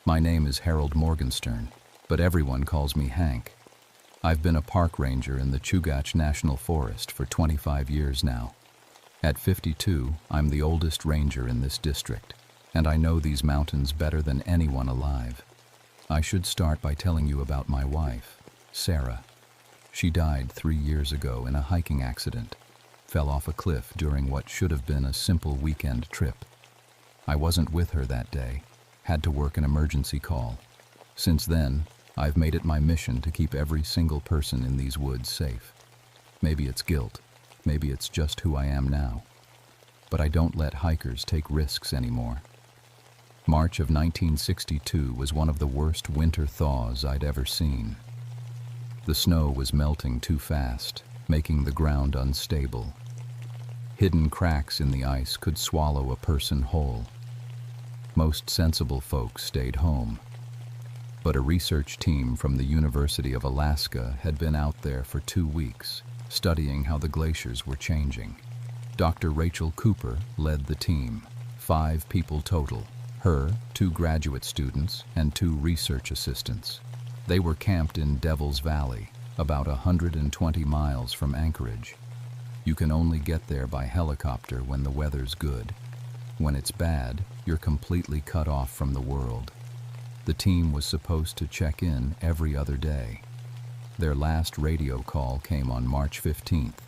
My name is Harold Morgenstern, but everyone calls me Hank. I've been a park ranger in the Chugach National Forest for 25 years now. At 52, I'm the oldest ranger in this district, and I know these mountains better than anyone alive. I should start by telling you about my wife, Sarah. She died 3 years ago in a hiking accident, fell off a cliff during what should have been a simple weekend trip. I wasn't with her that day, had to work an emergency call. Since then, I've made it my mission to keep every single person in these woods safe. Maybe it's guilt, maybe it's just who I am now. But I don't let hikers take risks anymore. March of 1962 was one of the worst winter thaws I'd ever seen. The snow was melting too fast, making the ground unstable. Hidden cracks in the ice could swallow a person whole. Most sensible folks stayed home. But a research team from the University of Alaska had been out there for 2 weeks, studying how the glaciers were changing. Dr. Rachel Cooper led the team, 5 people total, her, 2 graduate students, and 2 research assistants. They were camped in Devil's Valley, about 120 miles from Anchorage. You can only get there by helicopter when the weather's good. When it's bad, you're completely cut off from the world. The team was supposed to check in every other day. Their last radio call came on March 15th.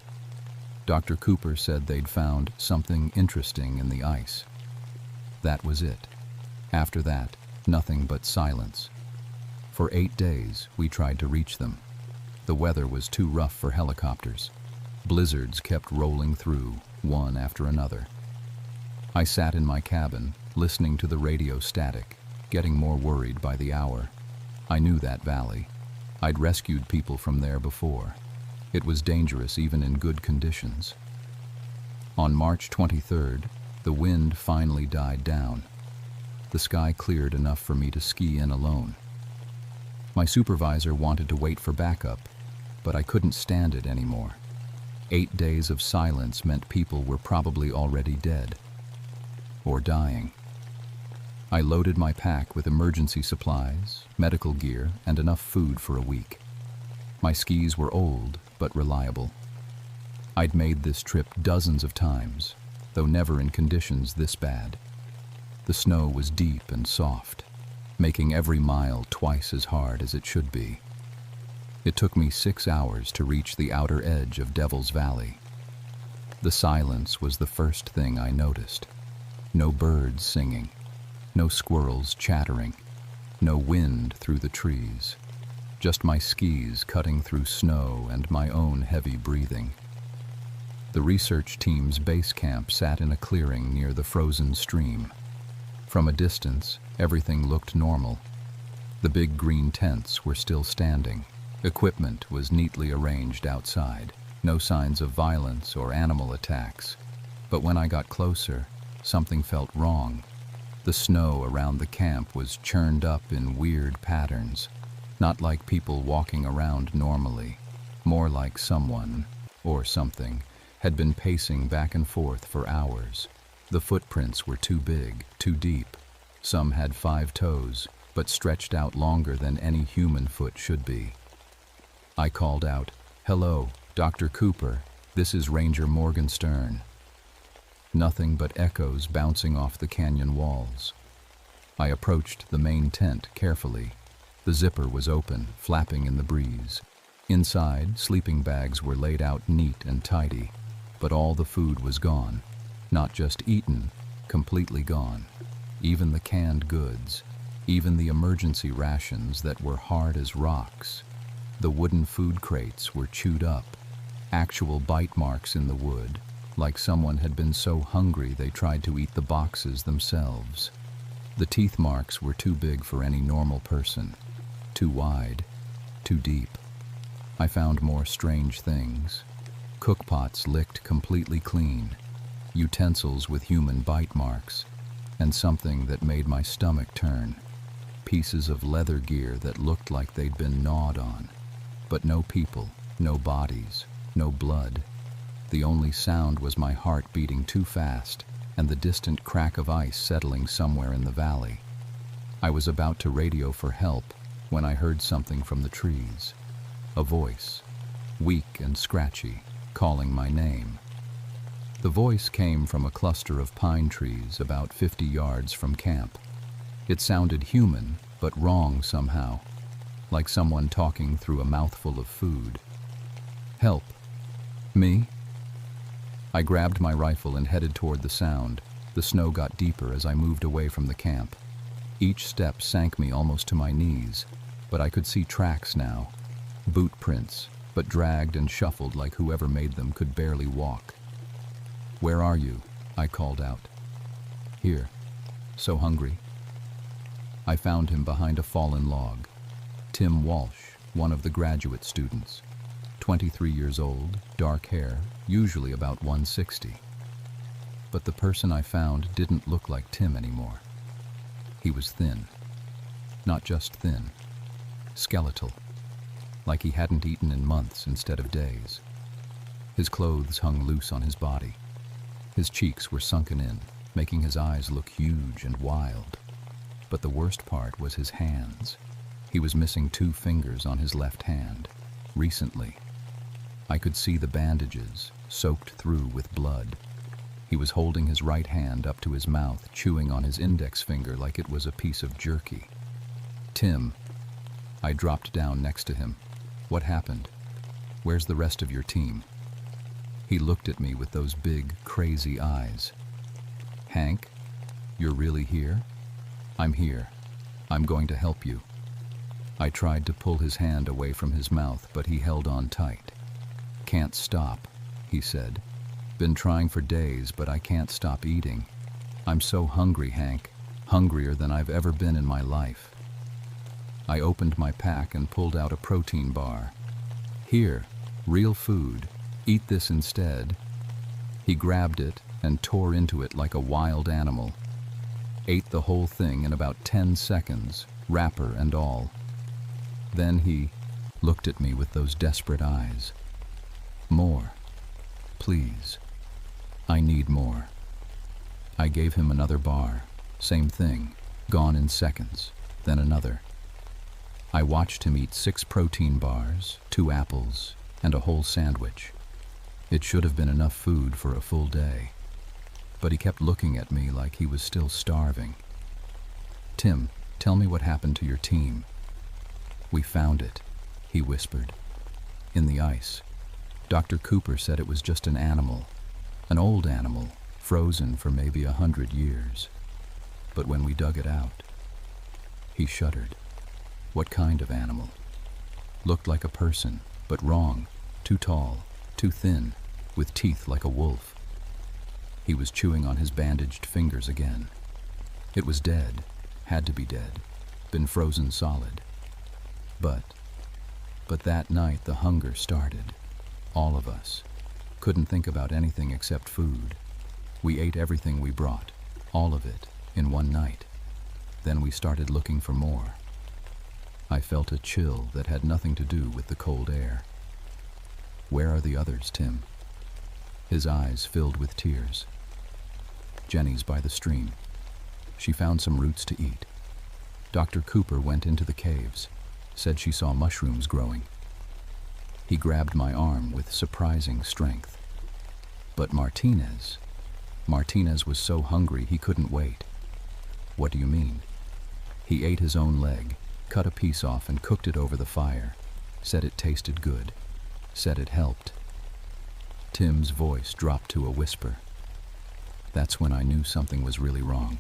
Dr. Cooper said they'd found something interesting in the ice. That was it. After that, nothing but silence. For 8 days, we tried to reach them. The weather was too rough for helicopters. Blizzards kept rolling through, one after another. I sat in my cabin, listening to the radio static, getting more worried by the hour. I knew that valley. I'd rescued people from there before. It was dangerous even in good conditions. On March 23rd, the wind finally died down. The sky cleared enough for me to ski in alone. My supervisor wanted to wait for backup, but I couldn't stand it anymore. 8 days of silence meant people were probably already dead. Or dying. I loaded my pack with emergency supplies, medical gear, and enough food for a week. My skis were old, but reliable. I'd made this trip dozens of times, though never in conditions this bad. The snow was deep and soft, making every mile twice as hard as it should be. It took me 6 hours to reach the outer edge of Devil's Valley. The silence was the first thing I noticed. No birds singing, no squirrels chattering, no wind through the trees. Just my skis cutting through snow and my own heavy breathing. The research team's base camp sat in a clearing near the frozen stream. From a distance, everything looked normal. The big green tents were still standing. Equipment was neatly arranged outside. No signs of violence or animal attacks. But when I got closer, something felt wrong. The snow around the camp was churned up in weird patterns, not like people walking around normally, more like someone, or something, had been pacing back and forth for hours. The footprints were too big, too deep. Some had 5 toes, but stretched out longer than any human foot should be. I called out, "Hello, Dr. Cooper, this is Ranger Morgenstern." Nothing but echoes bouncing off the canyon walls. I approached the main tent carefully. The zipper was open, flapping in the breeze. Inside, sleeping bags were laid out neat and tidy, but all the food was gone. Not just eaten, completely gone. Even the canned goods, even the emergency rations that were hard as rocks. The wooden food crates were chewed up, actual bite marks in the wood, like someone had been so hungry they tried to eat the boxes themselves. The teeth marks were too big for any normal person, too wide, too deep. I found more strange things. Cookpots licked completely clean, utensils with human bite marks, and something that made my stomach turn. Pieces of leather gear that looked like they'd been gnawed on. But no people, no bodies, no blood. The only sound was my heart beating too fast and the distant crack of ice settling somewhere in the valley. I was about to radio for help when I heard something from the trees. A voice, weak and scratchy, calling my name. The voice came from a cluster of pine trees about 50 yards from camp. It sounded human, but wrong somehow, like someone talking through a mouthful of food. Help. Me? I grabbed my rifle and headed toward the sound. The snow got deeper as I moved away from the camp. Each step sank me almost to my knees, but I could see tracks now. Boot prints, but dragged and shuffled like whoever made them could barely walk. "Where are you?" I called out. "Here. So hungry." I found him behind a fallen log. Tim Walsh, one of the graduate students. 23 years old, dark hair, usually about 160. But the person I found didn't look like Tim anymore. He was thin. Not just thin. Skeletal. Like he hadn't eaten in months instead of days. His clothes hung loose on his body. His cheeks were sunken in, making his eyes look huge and wild. But the worst part was his hands. He was missing 2 fingers on his left hand. Recently. I could see the bandages, soaked through with blood. He was holding his right hand up to his mouth, chewing on his index finger like it was a piece of jerky. "Tim." I dropped down next to him. "What happened? Where's the rest of your team?" He looked at me with those big, crazy eyes. "Hank, you're really here?" "I'm here. I'm going to help you." I tried to pull his hand away from his mouth, but he held on tight. "Can't stop," he said. "Been trying for days, but I can't stop eating. I'm so hungry, Hank. Hungrier than I've ever been in my life." I opened my pack and pulled out a protein bar. "Here, real food. Eat this instead." He grabbed it and tore into it like a wild animal. Ate the whole thing in about 10 seconds, wrapper and all. Then he looked at me with those desperate eyes. "More. Please. I need more." I gave him another bar. Same thing. Gone in seconds. Then another. I watched him eat 6 protein bars, 2 apples, and a whole sandwich. It should have been enough food for a full day. But he kept looking at me like he was still starving. "Tim, tell me what happened to your team." "We found it," he whispered. "In the ice. Dr. Cooper said it was just an animal. An old animal, frozen for maybe 100 years. But when we dug it out..." He shuddered. "What kind of animal?" "Looked like a person, but wrong. Too tall, too thin, with teeth like a wolf." He was chewing on his bandaged fingers again. "It was dead. Had to be dead. Been frozen solid. But that night the hunger started. All of us. Couldn't think about anything except food. We ate everything we brought, all of it, in one night. Then we started looking for more." I felt a chill that had nothing to do with the cold air. "Where are the others, Tim?" His eyes filled with tears. "Jenny's by the stream. She found some roots to eat. Dr. Cooper went into the caves, said she saw mushrooms growing." He grabbed my arm with surprising strength. "But Martinez was so hungry he couldn't wait." "What do you mean?" "He ate his own leg, cut a piece off and cooked it over the fire. Said it tasted good. Said it helped." Tim's voice dropped to a whisper. That's when I knew something was really wrong.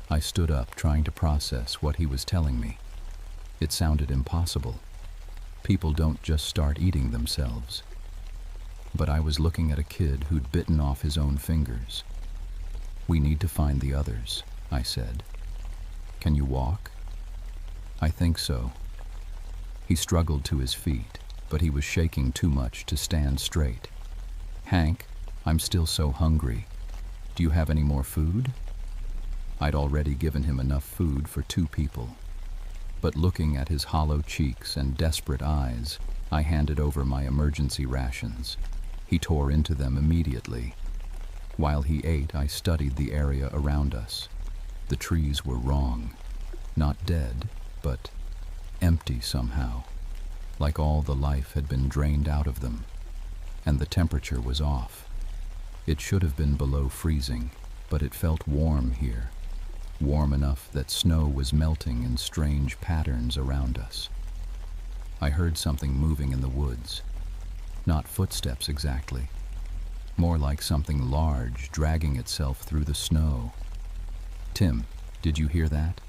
I stood up, trying to process what he was telling me. It sounded impossible. People don't just start eating themselves. But I was looking at a kid who'd bitten off his own fingers. "We need to find the others," I said. "Can you walk?" "I think so." He struggled to his feet, but he was shaking too much to stand straight. "Hank, I'm still so hungry. Do you have any more food?" I'd already given him enough food for 2 people. But looking at his hollow cheeks and desperate eyes, I handed over my emergency rations. He tore into them immediately. While he ate, I studied the area around us. The trees were wrong. not dead, but empty somehow, like all the life had been drained out of them, and the temperature was off. It should have been below freezing, but it felt warm here, warm enough that snow was melting in strange patterns around us. I heard something moving in the woods, not footsteps exactly, more like something large dragging itself through the snow. "Tim, did you hear that?"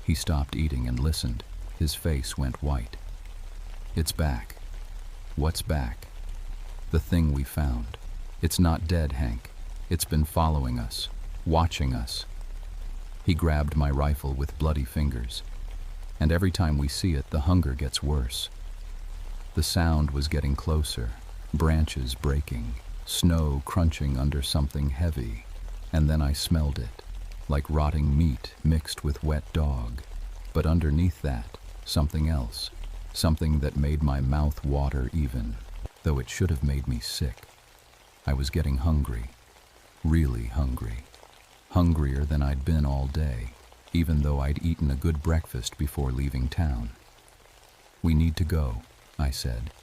He stopped eating and listened. His face went white. "It's back." "What's back?" "The thing we found. It's not dead, Hank. It's been following us, watching us." He grabbed my rifle with bloody fingers, and every time we see it, the hunger gets worse. The sound was getting closer, branches breaking, snow crunching under something heavy, and then I smelled it, like rotting meat mixed with wet dog. But underneath that, something else, something that made my mouth water even, though it should have made me sick. I was getting hungry, really hungry, hungrier than I'd been all day, even though I'd eaten a good breakfast before leaving town. "We need to go," I said.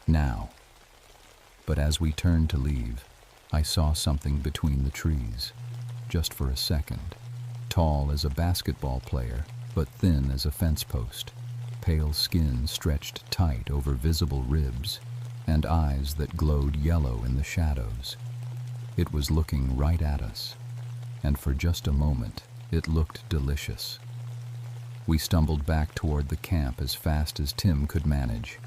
"Now." But as we turned to leave, I saw something between the trees, just for a second, tall as a basketball player, but thin as a fence post, pale skin stretched tight over visible ribs, and eyes that glowed yellow in the shadows. It was looking right at us, and for just a moment, it looked delicious. We stumbled back toward the camp as fast as Tim could manage.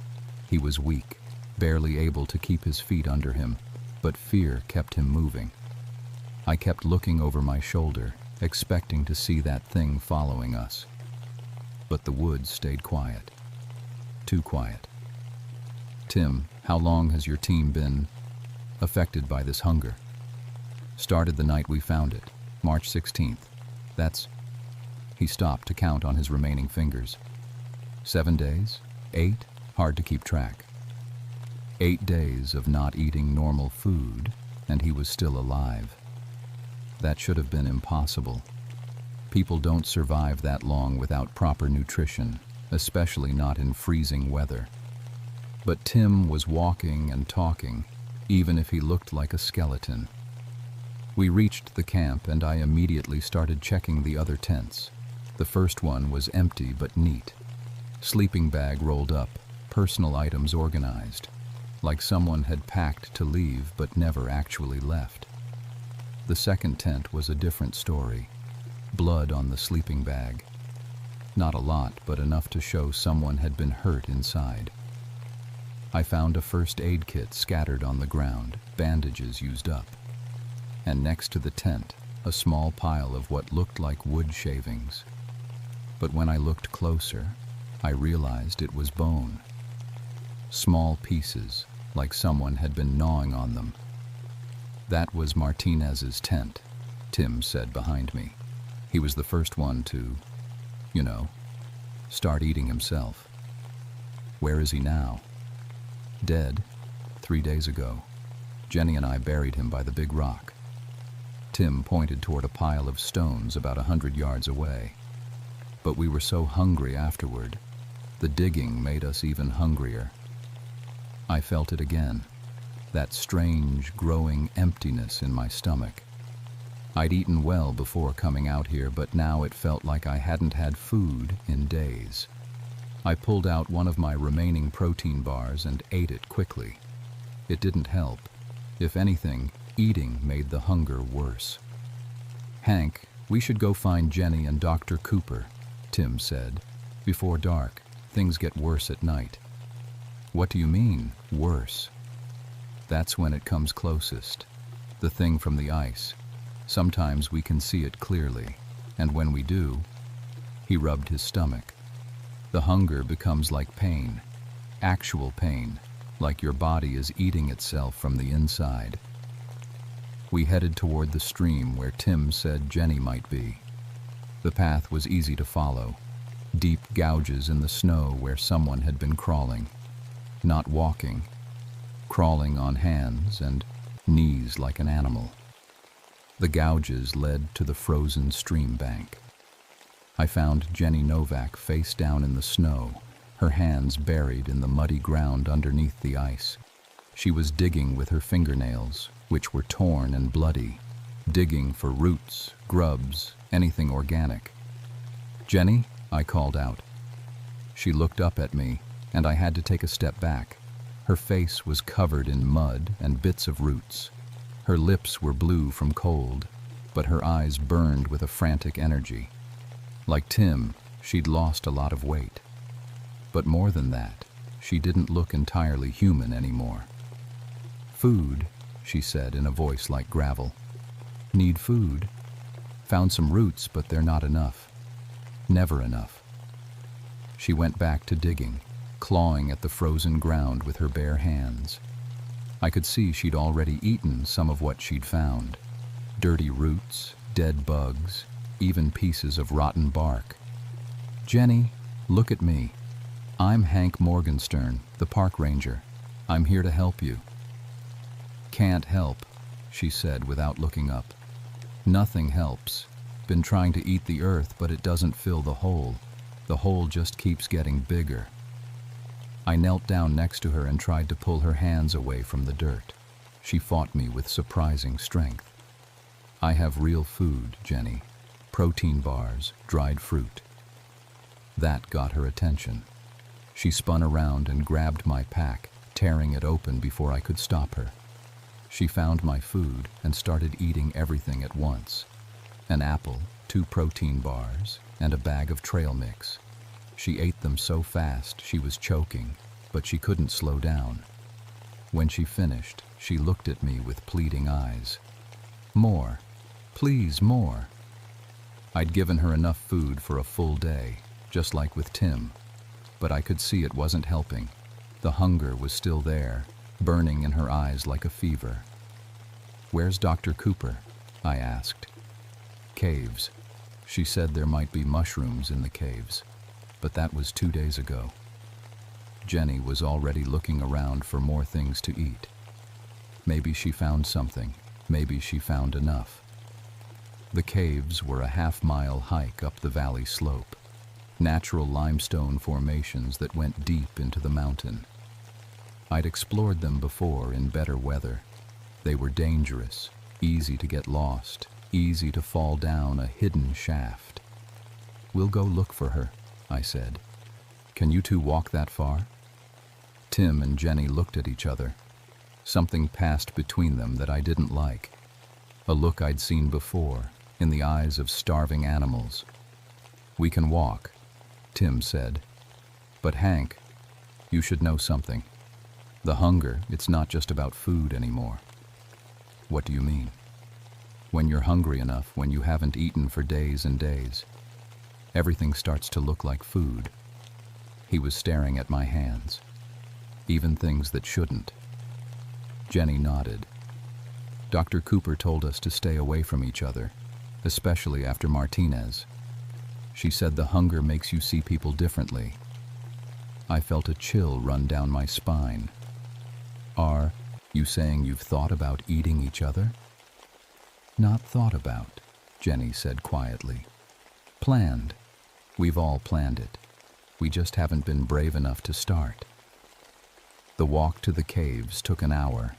He was weak, barely able to keep his feet under him, but fear kept him moving. I kept looking over my shoulder, expecting to see that thing following us. But the woods stayed quiet. Too quiet. "Tim, how long has your team been affected by this hunger?" "Started the night we found it, March 16th. That's..." He stopped to count on his remaining fingers. 7 days? 8? Hard to keep track. 8 days of not eating normal food, and he was still alive. That should have been impossible. People don't survive that long without proper nutrition, especially not in freezing weather. But Tim was walking and talking, even if he looked like a skeleton. We reached the camp, and I immediately started checking the other tents. The first one was empty but neat. Sleeping bag rolled up, personal items organized, like someone had packed to leave but never actually left. The second tent was a different story. Blood on the sleeping bag. Not a lot, but enough to show someone had been hurt inside. I found a first aid kit scattered on the ground, bandages used up. And next to the tent, a small pile of what looked like wood shavings. But when I looked closer, I realized it was bone. Small pieces, like someone had been gnawing on them. "That was Martinez's tent," Tim said behind me. "He was the first one to, start eating himself." "Where is he now?" "Dead, 3 days ago. Jenny and I buried him by the big rock." Tim pointed toward a pile of stones about 100 yards away. "But we were so hungry afterward. The digging made us even hungrier." I felt it again, that strange, growing emptiness in my stomach. I'd eaten well before coming out here, but now it felt like I hadn't had food in days. I pulled out one of my remaining protein bars and ate it quickly. It didn't help. If anything, eating made the hunger worse. "Hank, we should go find Jenny and Dr. Cooper," Tim said. "Before dark, things get worse at night." "What do you mean, worse?" "That's when it comes closest. The thing from the ice. Sometimes we can see it clearly, and when we do..." He rubbed his stomach. "The hunger becomes like pain. Actual pain, like your body is eating itself from the inside." We headed toward the stream where Tim said Jenny might be. The path was easy to follow. Deep gouges in the snow where someone had been crawling. Not walking. Crawling on hands and knees like an animal. The gouges led to the frozen stream bank. I found Jenny Novak face down in the snow, her hands buried in the muddy ground underneath the ice. She was digging with her fingernails, which were torn and bloody, digging for roots, grubs, anything organic. "Jenny," I called out. She looked up at me, and I had to take a step back. Her face was covered in mud and bits of roots. Her lips were blue from cold, but her eyes burned with a frantic energy. Like Tim, she'd lost a lot of weight. But more than that, she didn't look entirely human anymore. "Food," she said in a voice like gravel. "Need food. Found some roots, but they're not enough. Never enough." She went back to digging, clawing at the frozen ground with her bare hands. I could see she'd already eaten some of what she'd found. Dirty roots, dead bugs, even pieces of rotten bark. "Jenny, look at me. I'm Hank Morgenstern, the park ranger. I'm here to help you." "Can't help," she said without looking up. "Nothing helps. Been trying to eat the earth, but it doesn't fill the hole. The hole just keeps getting bigger." I knelt down next to her and tried to pull her hands away from the dirt. She fought me with surprising strength. "I have real food, Jenny. Protein bars, dried fruit." That got her attention. She spun around and grabbed my pack, tearing it open before I could stop her. She found my food and started eating everything at once. An apple, 2 protein bars, and a bag of trail mix. She ate them so fast she was choking, but she couldn't slow down. When she finished, she looked at me with pleading eyes. "More. Please, more." I'd given her enough food for a full day, just like with Tim, but I could see it wasn't helping. The hunger was still there, burning in her eyes like a fever. "Where's Dr. Cooper?" I asked. "Caves." She said there might be mushrooms in the caves, but that was 2 days ago. Jenny was already looking around for more things to eat. Maybe she found something, maybe she found enough. The caves were a half-mile hike up the valley slope, natural limestone formations that went deep into the mountain. I'd explored them before in better weather. They were dangerous, easy to get lost, easy to fall down a hidden shaft. "We'll go look for her," I said. "Can you two walk that far?" Tim and Jenny looked at each other. Something passed between them that I didn't like. A look I'd seen before, in the eyes of starving animals. "We can walk," Tim said. "But Hank, you should know something. The hunger, it's not just about food anymore." "What do you mean?" "When you're hungry enough, when you haven't eaten for days and days, everything starts to look like food." He was staring at my hands, even things that shouldn't. Jenny nodded. "Dr. Cooper told us to stay away from each other, especially after Martinez. She said the hunger makes you see people differently." I felt a chill run down my spine. "Are you saying you've thought about eating each other?" "Not thought about," Jenny said quietly. "Planned. We've all planned it. We just haven't been brave enough to start." The walk to the caves took an hour.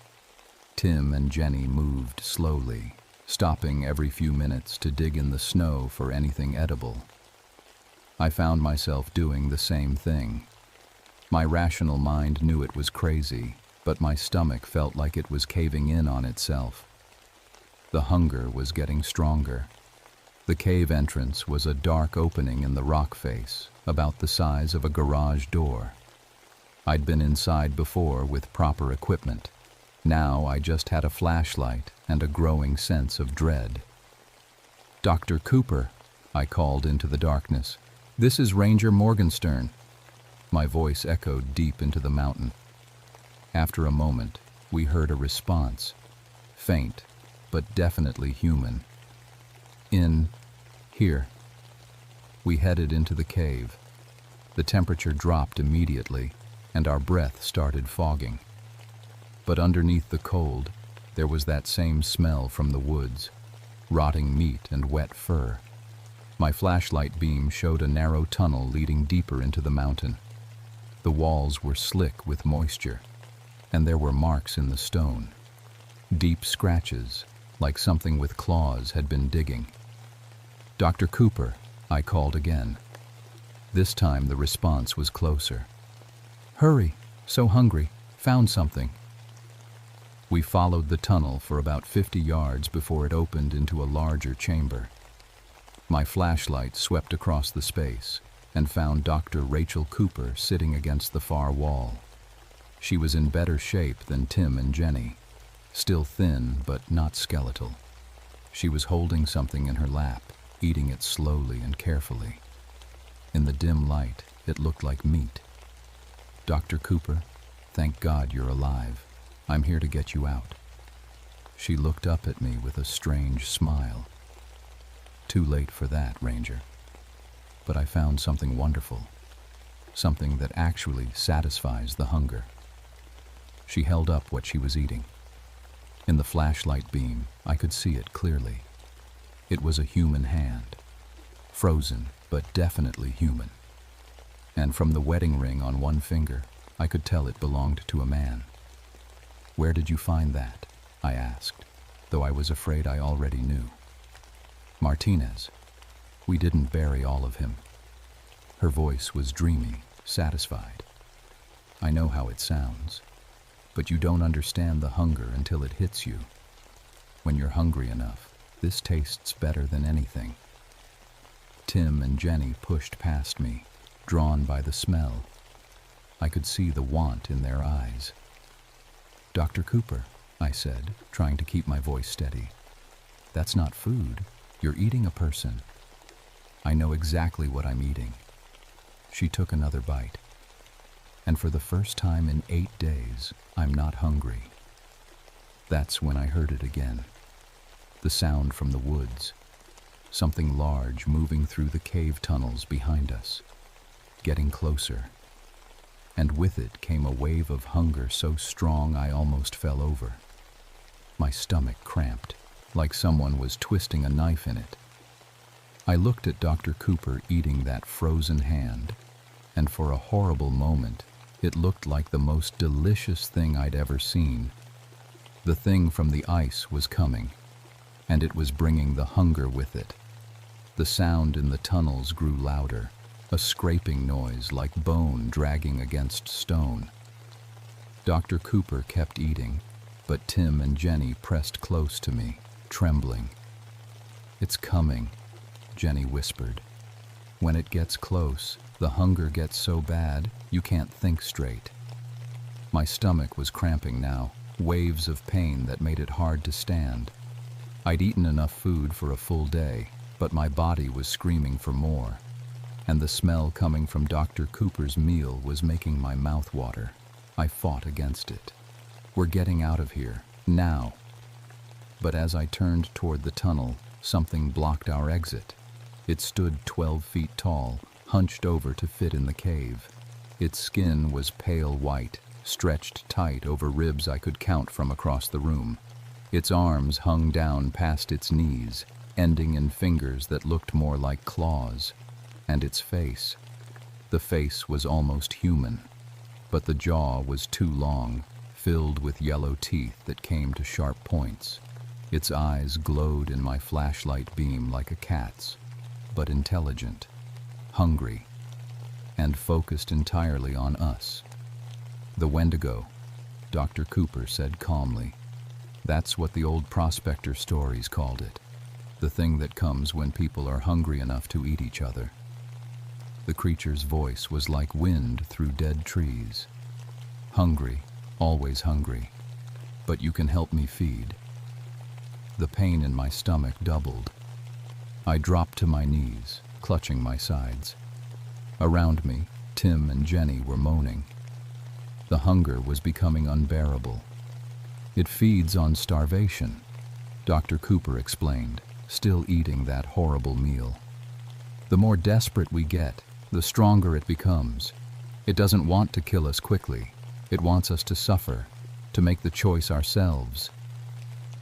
Tim and Jenny moved slowly, stopping every few minutes to dig in the snow for anything edible. I found myself doing the same thing. My rational mind knew it was crazy, but my stomach felt like it was caving in on itself. The hunger was getting stronger. The cave entrance was a dark opening in the rock face, about the size of a garage door. I'd been inside before with proper equipment. Now I just had a flashlight and a growing sense of dread. "Dr. Cooper," I called into the darkness. "This is Ranger Morgenstern." My voice echoed deep into the mountain. After a moment, we heard a response, faint, but definitely human. "In here." We headed into the cave. The temperature dropped immediately, and our breath started fogging. But underneath the cold, there was that same smell from the woods, rotting meat and wet fur. My flashlight beam showed a narrow tunnel leading deeper into the mountain. The walls were slick with moisture, and there were marks in the stone. Deep scratches, like something with claws had been digging. "Dr. Cooper," I called again. This time the response was closer. "Hurry, so hungry, found something." We followed the tunnel for about 50 yards before it opened into a larger chamber. My flashlight swept across the space and found Dr. Rachel Cooper sitting against the far wall. She was in better shape than Tim and Jenny, still thin but not skeletal. She was holding something in her lap, eating it slowly and carefully. In the dim light, it looked like meat. "Dr. Cooper, thank God you're alive. I'm here to get you out." She looked up at me with a strange smile. "Too late for that, Ranger. But I found something wonderful, something that actually satisfies the hunger." She held up what she was eating. In the flashlight beam, I could see it clearly. It was a human hand, frozen but definitely human. And from the wedding ring on one finger, I could tell it belonged to a man. "Where did you find that?" I asked, though I was afraid I already knew. "Martinez. We didn't bury all of him." Her voice was dreamy, satisfied. "I know how it sounds, but you don't understand the hunger until it hits you. When you're hungry enough, this tastes better than anything." Tim and Jenny pushed past me, drawn by the smell. I could see the want in their eyes. "Dr. Cooper," I said, trying to keep my voice steady. "That's not food. You're eating a person." "I know exactly what I'm eating." She took another bite. And for the first time in 8 days, I'm not hungry. That's when I heard it again. The sound from the woods. Something large moving through the cave tunnels behind us. Getting closer. And with it came a wave of hunger so strong I almost fell over. My stomach cramped, like someone was twisting a knife in it. I looked at Dr. Cooper eating that frozen hand, and for a horrible moment, it looked like the most delicious thing I'd ever seen. The thing from the ice was coming, and it was bringing the hunger with it. The sound in the tunnels grew louder, a scraping noise like bone dragging against stone. Dr. Cooper kept eating, but Tim and Jenny pressed close to me, trembling. "It's coming," Jenny whispered. "When it gets close, the hunger gets so bad you can't think straight." My stomach was cramping now, waves of pain that made it hard to stand. I'd eaten enough food for a full day, but my body was screaming for more, and the smell coming from Dr. Cooper's meal was making my mouth water. I fought against it. "We're getting out of here, now." But as I turned toward the tunnel, something blocked our exit. It stood 12 feet tall, hunched over to fit in the cave. Its skin was pale white, stretched tight over ribs I could count from across the room. Its arms hung down past its knees, ending in fingers that looked more like claws. And its face. The face was almost human, but the jaw was too long, filled with yellow teeth that came to sharp points. Its eyes glowed in my flashlight beam like a cat's, but intelligent, hungry, and focused entirely on us. "The Wendigo," Dr. Cooper said calmly. "That's what the old prospector stories called it. The thing that comes when people are hungry enough to eat each other." The creature's voice was like wind through dead trees. "Hungry, always hungry, but you can help me feed." The pain in my stomach doubled. I dropped to my knees, clutching my sides. Around me, Tim and Jenny were moaning. The hunger was becoming unbearable. "It feeds on starvation," Dr. Cooper explained, still eating that horrible meal. "The more desperate we get, the stronger it becomes. It doesn't want to kill us quickly. It wants us to suffer, to make the choice ourselves."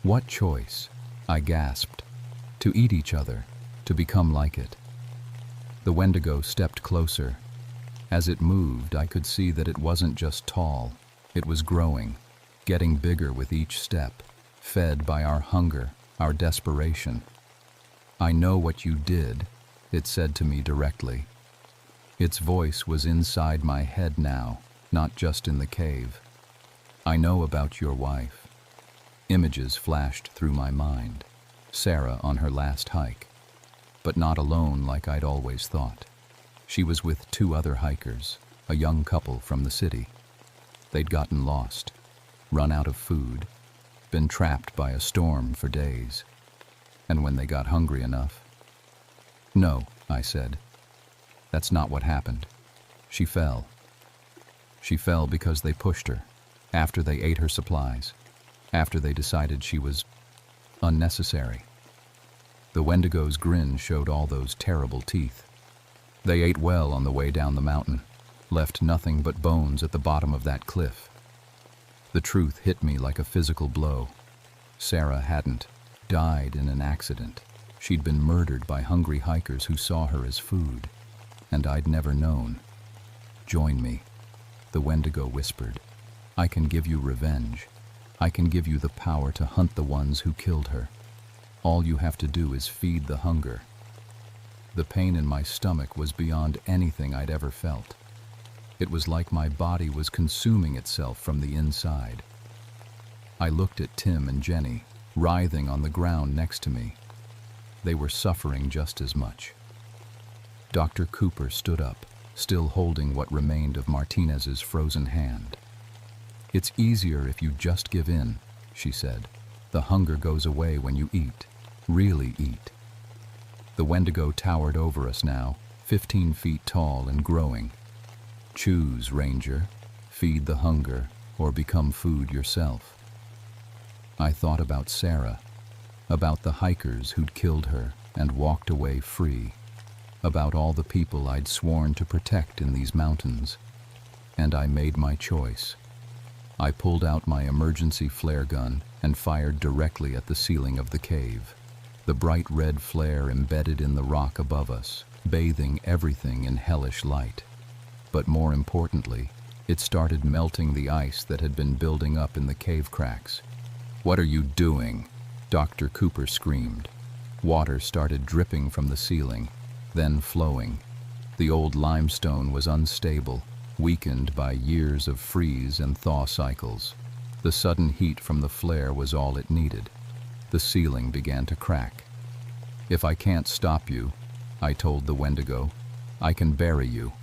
"What choice?" I gasped. "To eat each other, to become like it." The Wendigo stepped closer. As it moved, I could see that it wasn't just tall. It was growing, getting bigger with each step, fed by our hunger, our desperation. "I know what you did," it said to me directly. Its voice was inside my head now, not just in the cave. "I know about your wife." Images flashed through my mind. Sarah on her last hike, but not alone like I'd always thought. She was with 2 other hikers, a young couple from the city. They'd gotten lost, run out of food, been trapped by a storm for days. And when they got hungry enough... "No," I said. "That's not what happened. She fell. She fell because they pushed her, after they ate her supplies, after they decided she was unnecessary." The Wendigo's grin showed all those terrible teeth. "They ate well on the way down the mountain, left nothing but bones at the bottom of that cliff." The truth hit me like a physical blow. Sarah hadn't died in an accident. She'd been murdered by hungry hikers who saw her as food, and I'd never known. "Join me," the Wendigo whispered. "I can give you revenge. I can give you the power to hunt the ones who killed her. All you have to do is feed the hunger." The pain in my stomach was beyond anything I'd ever felt. It was like my body was consuming itself from the inside. I looked at Tim and Jenny, writhing on the ground next to me. They were suffering just as much. Dr. Cooper stood up, still holding what remained of Martinez's frozen hand. "It's easier if you just give in," she said. "The hunger goes away when you eat, really eat." The Wendigo towered over us now, 15 feet tall and growing. "Choose, Ranger. Feed the hunger, or become food yourself." I thought about Sarah, about the hikers who'd killed her and walked away free, about all the people I'd sworn to protect in these mountains, and I made my choice. I pulled out my emergency flare gun and fired directly at the ceiling of the cave. The bright red flare embedded in the rock above us, bathing everything in hellish light. But more importantly, it started melting the ice that had been building up in the cave cracks. "What are you doing?" Dr. Cooper screamed. Water started dripping from the ceiling, then flowing. The old limestone was unstable, weakened by years of freeze and thaw cycles. The sudden heat from the flare was all it needed. The ceiling began to crack. "If I can't stop you," I told the Wendigo, "I can bury you."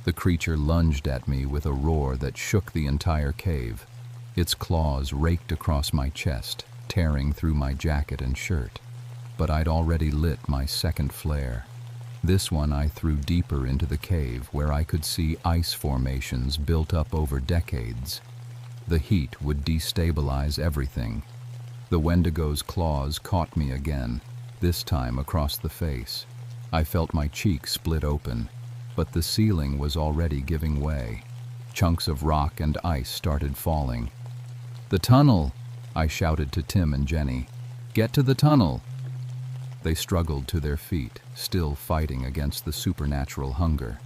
The creature lunged at me with a roar that shook the entire cave. Its claws raked across my chest, tearing through my jacket and shirt. But I'd already lit my second flare. This one I threw deeper into the cave, where I could see ice formations built up over decades. The heat would destabilize everything. The Wendigo's claws caught me again, this time across the face. I felt my cheek split open, but the ceiling was already giving way. Chunks of rock and ice started falling. "The tunnel!" I shouted to Tim and Jenny. "Get to the tunnel!" They struggled to their feet, still fighting against the supernatural hunger.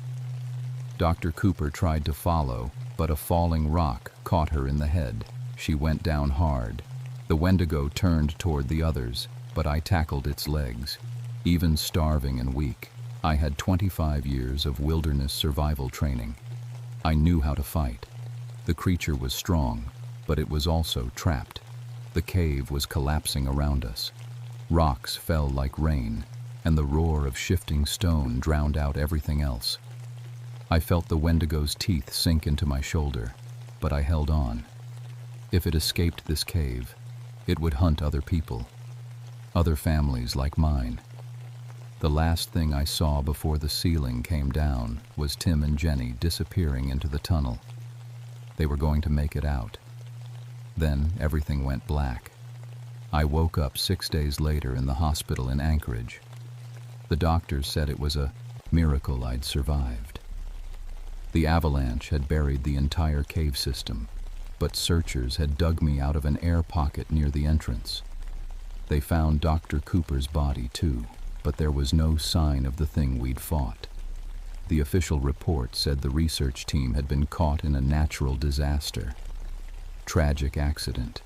Dr. Cooper tried to follow, but a falling rock caught her in the head. She went down hard. The Wendigo turned toward the others, but I tackled its legs. Even starving and weak, I had 25 years of wilderness survival training. I knew how to fight. The creature was strong, but it was also trapped. The cave was collapsing around us. Rocks fell like rain, and the roar of shifting stone drowned out everything else. I felt the Wendigo's teeth sink into my shoulder, but I held on. If it escaped this cave, it would hunt other people, other families like mine. The last thing I saw before the ceiling came down was Tim and Jenny disappearing into the tunnel. They were going to make it out. Then everything went black. I woke up 6 days later in the hospital in Anchorage. The doctors said it was a miracle I'd survived. The avalanche had buried the entire cave system, but searchers had dug me out of an air pocket near the entrance. They found Dr. Cooper's body, too, but there was no sign of the thing we'd fought. The official report said the research team had been caught in a natural disaster. Tragic accident.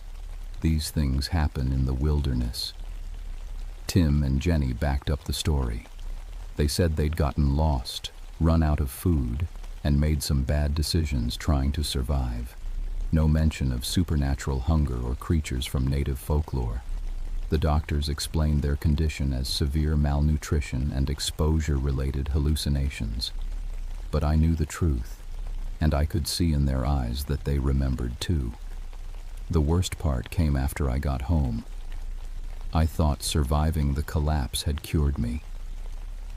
These things happen in the wilderness. Tim and Jenny backed up the story. They said they'd gotten lost, run out of food, and made some bad decisions trying to survive. No mention of supernatural hunger or creatures from native folklore. The doctors explained their condition as severe malnutrition and exposure-related hallucinations. But I knew the truth, and I could see in their eyes that they remembered too. The worst part came after I got home. I thought surviving the collapse had cured me.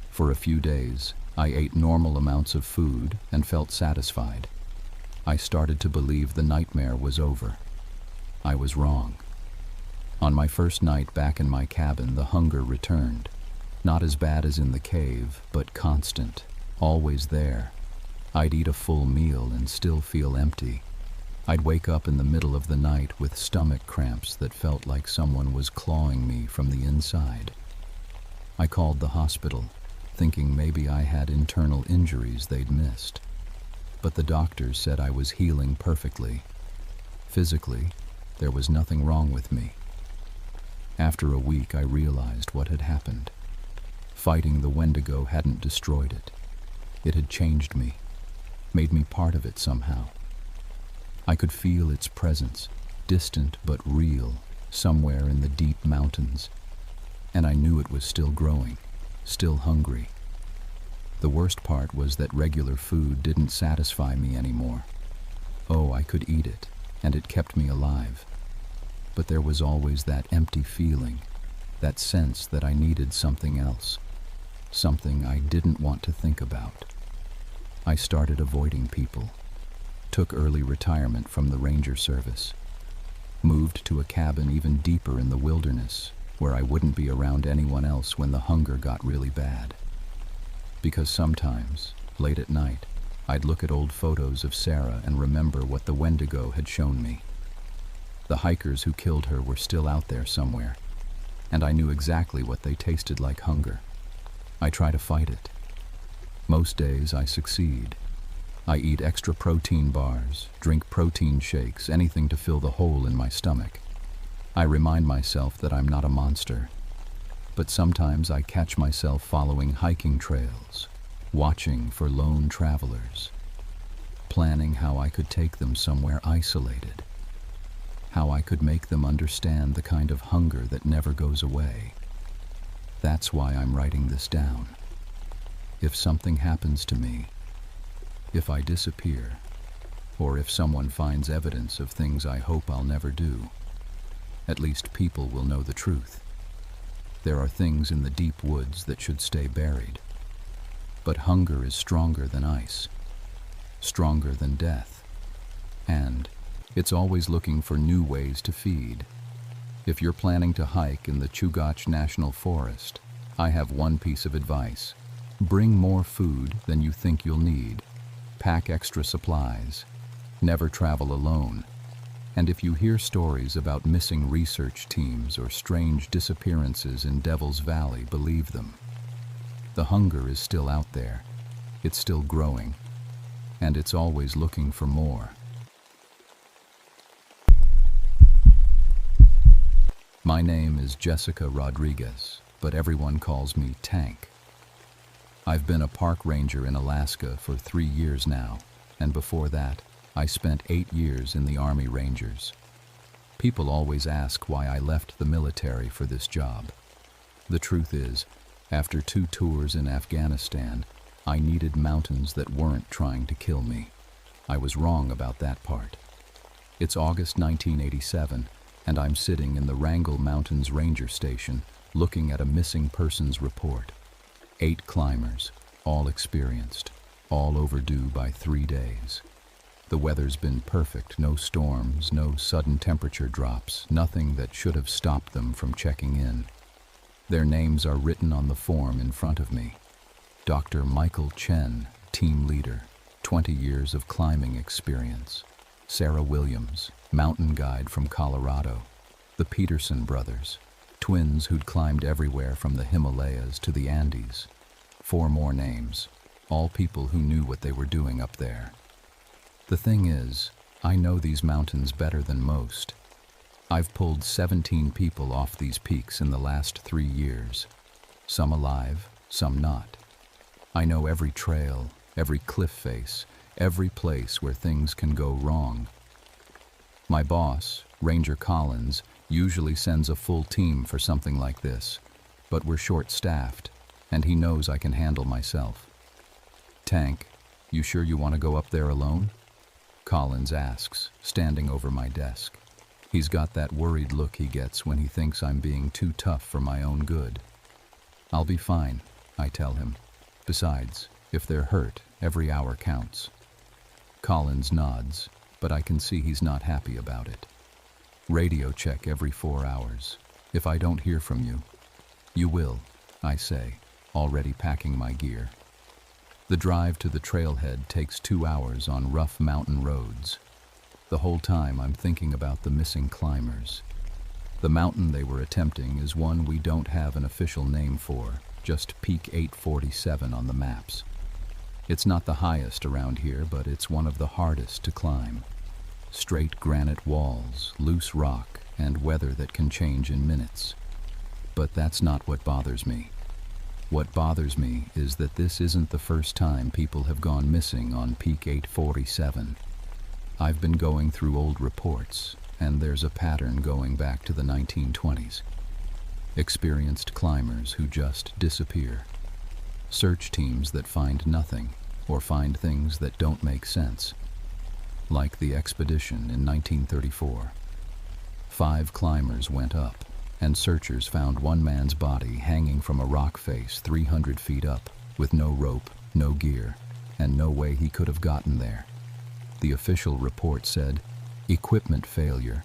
For a few days, I ate normal amounts of food and felt satisfied. I started to believe the nightmare was over. I was wrong. On my first night back in my cabin, the hunger returned. Not as bad as in the cave, but constant, always there. I'd eat a full meal and still feel empty. I'd wake up in the middle of the night with stomach cramps that felt like someone was clawing me from the inside. I called the hospital, thinking maybe I had internal injuries they'd missed. But the doctors said I was healing perfectly. Physically, there was nothing wrong with me. After a week, I realized what had happened. Fighting the Wendigo hadn't destroyed it. It had changed me, made me part of it somehow. I could feel its presence, distant but real, somewhere in the deep mountains. And I knew it was still growing, still hungry. The worst part was that regular food didn't satisfy me anymore. Oh, I could eat it, and it kept me alive. But there was always that empty feeling, that sense that I needed something else, something I didn't want to think about. I started avoiding people, took early retirement from the ranger service, moved to a cabin even deeper in the wilderness where I wouldn't be around anyone else when the hunger got really bad. Because sometimes, late at night, I'd look at old photos of Sarah and remember what the Wendigo had shown me. The hikers who killed her were still out there somewhere, and I knew exactly what they tasted like hunger. I try to fight it. Most days I succeed. I eat extra protein bars, drink protein shakes, anything to fill the hole in my stomach. I remind myself that I'm not a monster. But sometimes I catch myself following hiking trails, watching for lone travelers, planning how I could take them somewhere isolated, how I could make them understand the kind of hunger that never goes away. That's why I'm writing this down. If something happens to me, if I disappear, or if someone finds evidence of things I hope I'll never do, at least people will know the truth. There are things in the deep woods that should stay buried. But hunger is stronger than ice, stronger than death, and it's always looking for new ways to feed. If you're planning to hike in the Chugach National Forest, I have one piece of advice. Bring more food than you think you'll need. Pack extra supplies. Never travel alone. And if you hear stories about missing research teams or strange disappearances in Devil's Valley, believe them. The hunger is still out there. It's still growing. And it's always looking for more. My name is Jessica Rodriguez, but everyone calls me Tank. I've been a park ranger in Alaska for 3 years now, and before that, I spent 8 years in the Army Rangers. People always ask why I left the military for this job. The truth is, after 2 tours in Afghanistan, I needed mountains that weren't trying to kill me. I was wrong about that part. It's August 1987, and I'm sitting in the Wrangell Mountains Ranger Station looking at a missing persons report. 8 climbers, all experienced, all overdue by 3 days. The weather's been perfect, no storms, no sudden temperature drops, nothing that should have stopped them from checking in. Their names are written on the form in front of me. Dr. Michael Chen, team leader, 20 years of climbing experience. Sarah Williams, mountain guide from Colorado. The Peterson brothers, Twins who'd climbed everywhere from the Himalayas to the Andes. 4 more names, all people who knew what they were doing up there. The thing is, I know these mountains better than most. I've pulled 17 people off these peaks in the last 3 years. Some alive, some not. I know every trail, every cliff face, every place where things can go wrong. My boss, Ranger Collins, usually sends a full team for something like this, but we're short-staffed, and he knows I can handle myself. Tank, you sure you want to go up there alone? Collins asks, standing over my desk. He's got that worried look he gets when he thinks I'm being too tough for my own good. I'll be fine, I tell him. Besides, if they're hurt, every hour counts. Collins nods, but I can see he's not happy about it. Radio check every 4 hours. If I don't hear from you, you will, I say, already packing my gear. The drive to the trailhead takes 2 hours on rough mountain roads. The whole time I'm thinking about the missing climbers. The mountain they were attempting is one we don't have an official name for, just Peak 847 on the maps. It's not the highest around here, but it's one of the hardest to climb. Straight granite walls, loose rock, and weather that can change in minutes. But that's not what bothers me. What bothers me is that this isn't the first time people have gone missing on Peak 847. I've been going through old reports, and there's a pattern going back to the 1920s. Experienced climbers who just disappear. Search teams that find nothing, or find things that don't make sense. Like the expedition in 1934. 5 climbers went up, and searchers found one man's body hanging from a rock face 300 feet up, with no rope, no gear, and no way he could have gotten there. The official report said, equipment failure,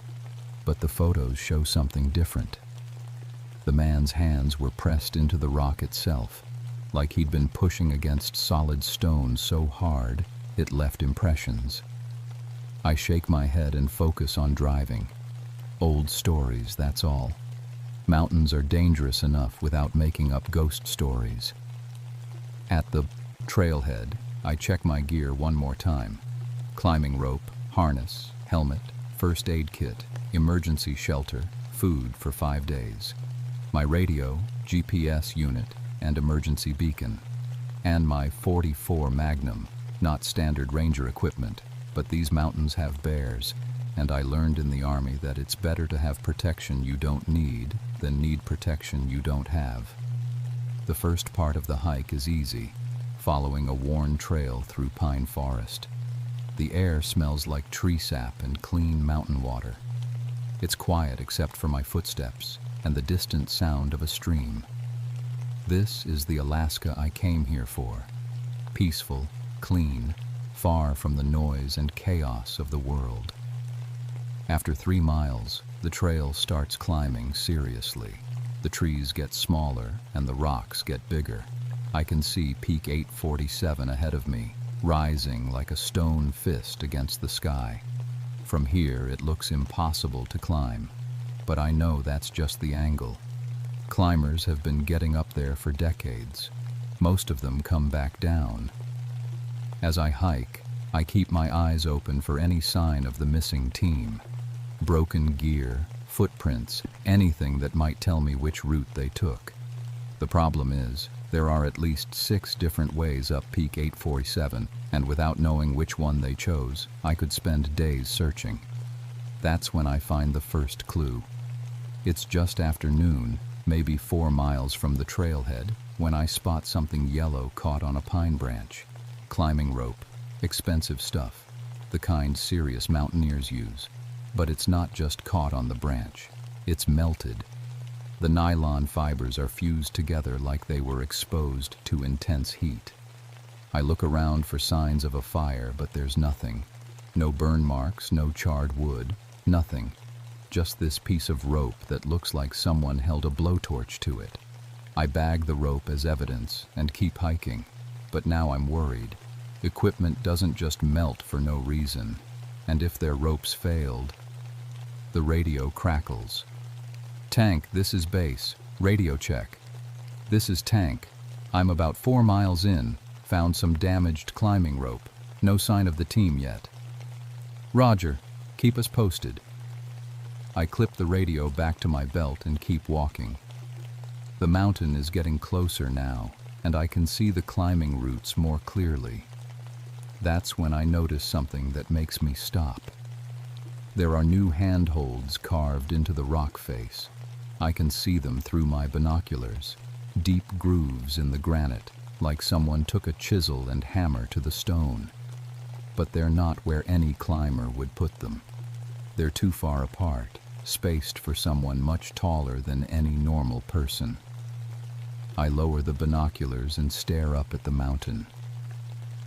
but the photos show something different. The man's hands were pressed into the rock itself, like he'd been pushing against solid stone so hard it left impressions. I shake my head and focus on driving. Old stories, that's all. Mountains are dangerous enough without making up ghost stories. At the trailhead, I check my gear one more time. Climbing rope, harness, helmet, first aid kit, emergency shelter, food for 5 days. My radio, GPS unit, and emergency beacon. And my .44 Magnum, not standard Ranger equipment, but these mountains have bears, and I learned in the Army that it's better to have protection you don't need than need protection you don't have. The first part of the hike is easy, following a worn trail through pine forest. The air smells like tree sap and clean mountain water. It's quiet except for my footsteps and the distant sound of a stream. This is the Alaska I came here for. Peaceful, clean, far from the noise and chaos of the world. After 3 miles, the trail starts climbing seriously. The trees get smaller and the rocks get bigger. I can see Peak 847 ahead of me, rising like a stone fist against the sky. From here, it looks impossible to climb, but I know that's just the angle. Climbers have been getting up there for decades. Most of them come back down. As I hike, I keep my eyes open for any sign of the missing team. Broken gear, footprints, anything that might tell me which route they took. The problem is, there are at least 6 different ways up Peak 847, and without knowing which one they chose, I could spend days searching. That's when I find the first clue. It's just after noon, maybe 4 miles from the trailhead, when I spot something yellow caught on a pine branch. Climbing rope, expensive stuff, the kind serious mountaineers use. But it's not just caught on the branch, it's melted. The nylon fibers are fused together like they were exposed to intense heat. I look around for signs of a fire, but there's nothing. No burn marks, no charred wood, nothing. Just this piece of rope that looks like someone held a blowtorch to it. I bag the rope as evidence and keep hiking, but now I'm worried. Equipment doesn't just melt for no reason, and if their ropes failed. The radio crackles. Tank, this is base. Radio check. This is Tank. I'm about 4 miles in. Found some damaged climbing rope. No sign of the team yet. Roger. Keep us posted. I clip the radio back to my belt and keep walking. The mountain is getting closer now, and I can see the climbing routes more clearly. That's when I notice something that makes me stop. There are new handholds carved into the rock face. I can see them through my binoculars, deep grooves in the granite, like someone took a chisel and hammer to the stone. But they're not where any climber would put them. They're too far apart, spaced for someone much taller than any normal person. I lower the binoculars and stare up at the mountain.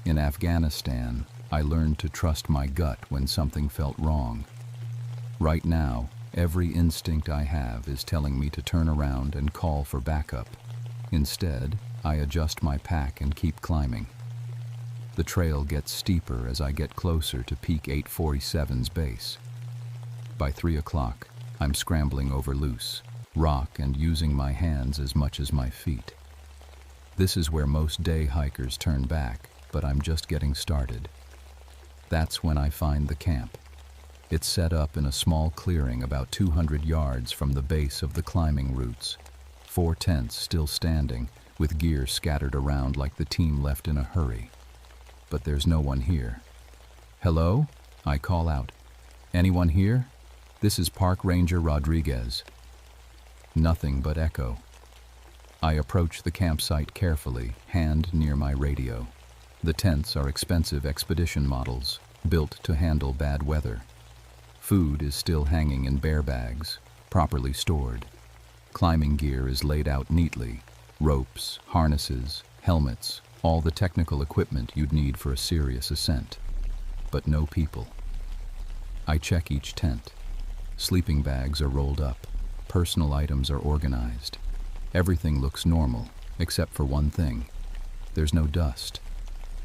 In Afghanistan, I learned to trust my gut when something felt wrong. Right now, every instinct I have is telling me to turn around and call for backup. Instead, I adjust my pack and keep climbing. The trail gets steeper as I get closer to Peak 847's base. By 3 o'clock, I'm scrambling over loose rock and using my hands as much as my feet. This is where most day hikers turn back, but I'm just getting started. That's when I find the camp. It's set up in a small clearing about 200 yards from the base of the climbing routes. 4 tents still standing, with gear scattered around like the team left in a hurry. But there's no one here. Hello? I call out. Anyone here? This is Park Ranger Rodriguez. Nothing but echo. I approach the campsite carefully, hand near my radio. The tents are expensive expedition models, built to handle bad weather. Food is still hanging in bear bags, properly stored. Climbing gear is laid out neatly. Ropes, harnesses, helmets, all the technical equipment you'd need for a serious ascent. But no people. I check each tent. Sleeping bags are rolled up. Personal items are organized. Everything looks normal, except for one thing. There's no dust.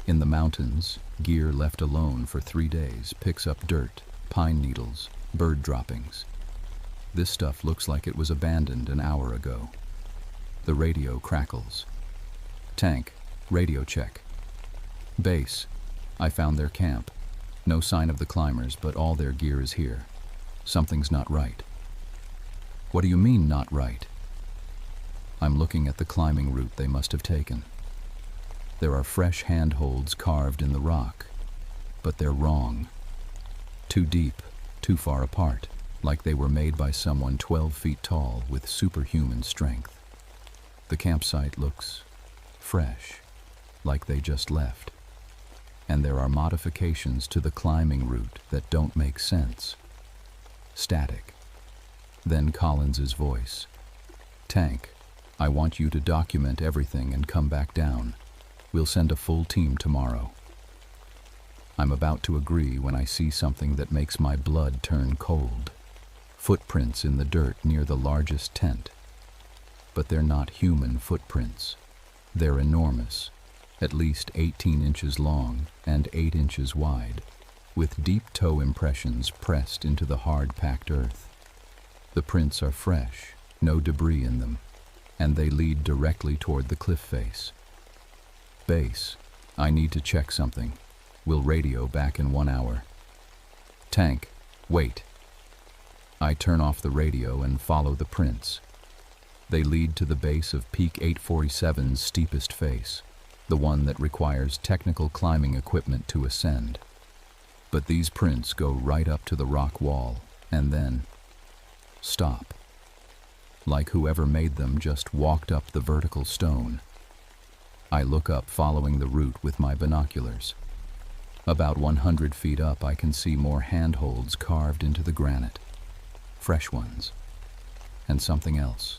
In the mountains, gear left alone for 3 days picks up dirt, pine needles, bird droppings. This stuff looks like it was abandoned an hour ago. The radio crackles. Tank, radio check. Base, I found their camp. No sign of the climbers, but all their gear is here. Something's not right. What do you mean, not right? I'm looking at the climbing route they must have taken. There are fresh handholds carved in the rock, but they're wrong. Too deep, too far apart, like they were made by someone 12 feet tall with superhuman strength. The campsite looks fresh, like they just left. And there are modifications to the climbing route that don't make sense. Static. Then Collins's voice. Tank, I want you to document everything and come back down. We'll send a full team tomorrow. I'm about to agree when I see something that makes my blood turn cold. Footprints in the dirt near the largest tent. But they're not human footprints. They're enormous, at least 18 inches long and 8 inches wide, with deep toe impressions pressed into the hard-packed earth. The prints are fresh, no debris in them, and they lead directly toward the cliff face. Base, I need to check something. We'll radio back in 1 hour. Tank, wait. I turn off the radio and follow the prints. They lead to the base of Peak 847's steepest face, the one that requires technical climbing equipment to ascend. But these prints go right up to the rock wall, and then stop. Like whoever made them just walked up the vertical stone. I look up following the route with my binoculars. About 100 feet up, I can see more handholds carved into the granite. Fresh ones. And something else.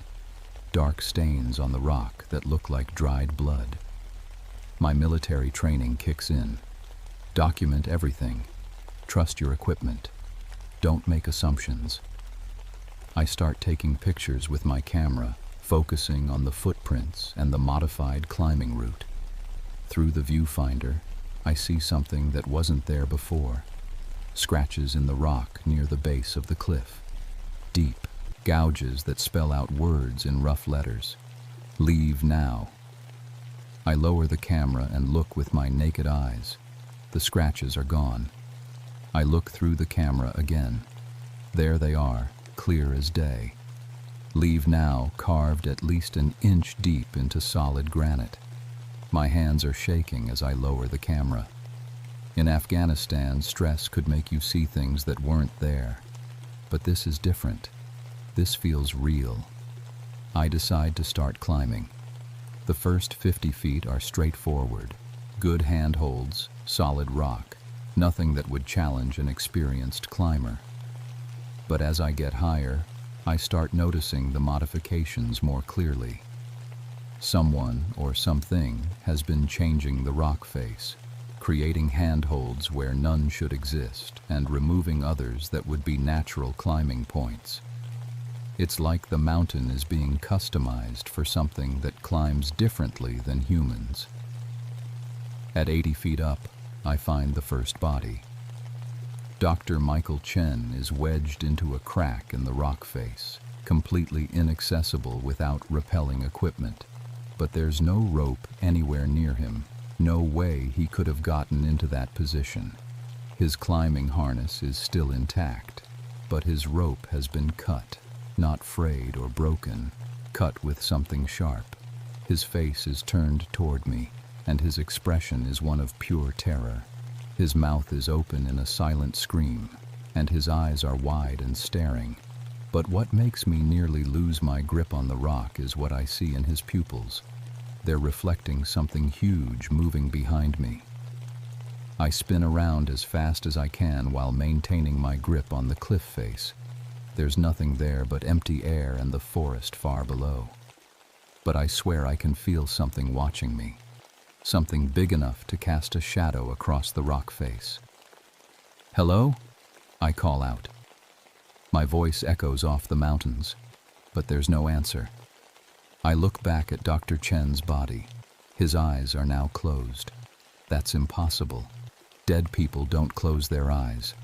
Dark stains on the rock that look like dried blood. My military training kicks in. Document everything. Trust your equipment. Don't make assumptions. I start taking pictures with my camera, focusing on the footprints and the modified climbing route. Through the viewfinder, I see something that wasn't there before. Scratches in the rock near the base of the cliff. Deep, gouges that spell out words in rough letters. Leave now. I lower the camera and look with my naked eyes. The scratches are gone. I look through the camera again. There they are, clear as day. Leave now, carved at least an inch deep into solid granite. My hands are shaking as I lower the camera. In Afghanistan, stress could make you see things that weren't there. But this is different. This feels real. I decide to start climbing. The first 50 feet are straightforward. Good handholds, solid rock, nothing that would challenge an experienced climber. But as I get higher, I start noticing the modifications more clearly. Someone or something has been changing the rock face, creating handholds where none should exist and removing others that would be natural climbing points. It's like the mountain is being customized for something that climbs differently than humans. At 80 feet up, I find the first body. Dr. Michael Chen is wedged into a crack in the rock face, completely inaccessible without rappelling equipment. But there's no rope anywhere near him. No way he could have gotten into that position. His climbing harness is still intact, but his rope has been cut, not frayed or broken, cut with something sharp. His face is turned toward me, and his expression is one of pure terror. His mouth is open in a silent scream, and his eyes are wide and staring. But what makes me nearly lose my grip on the rock is what I see in his pupils. They're reflecting something huge moving behind me. I spin around as fast as I can while maintaining my grip on the cliff face. There's nothing there but empty air and the forest far below. But I swear I can feel something watching me. Something big enough to cast a shadow across the rock face. "Hello?" I call out. My voice echoes off the mountains, but there's no answer. I look back at Dr. Chen's body. His eyes are now closed. That's impossible. Dead people don't close their eyes.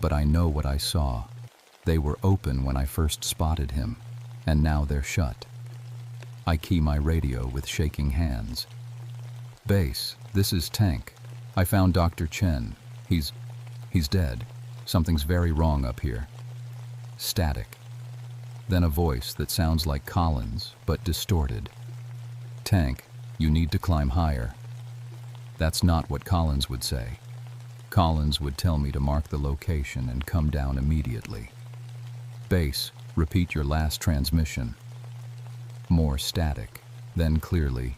But I know what I saw. They were open when I first spotted him, and now they're shut. I key my radio with shaking hands. "Base, this is Tank. I found Dr. Chen. He's dead. Something's very wrong up here." Static. Then a voice that sounds like Collins, but distorted. "Tank, you need to climb higher." That's not what Collins would say. Collins would tell me to mark the location and come down immediately. "Base, repeat your last transmission." More static, then clearly.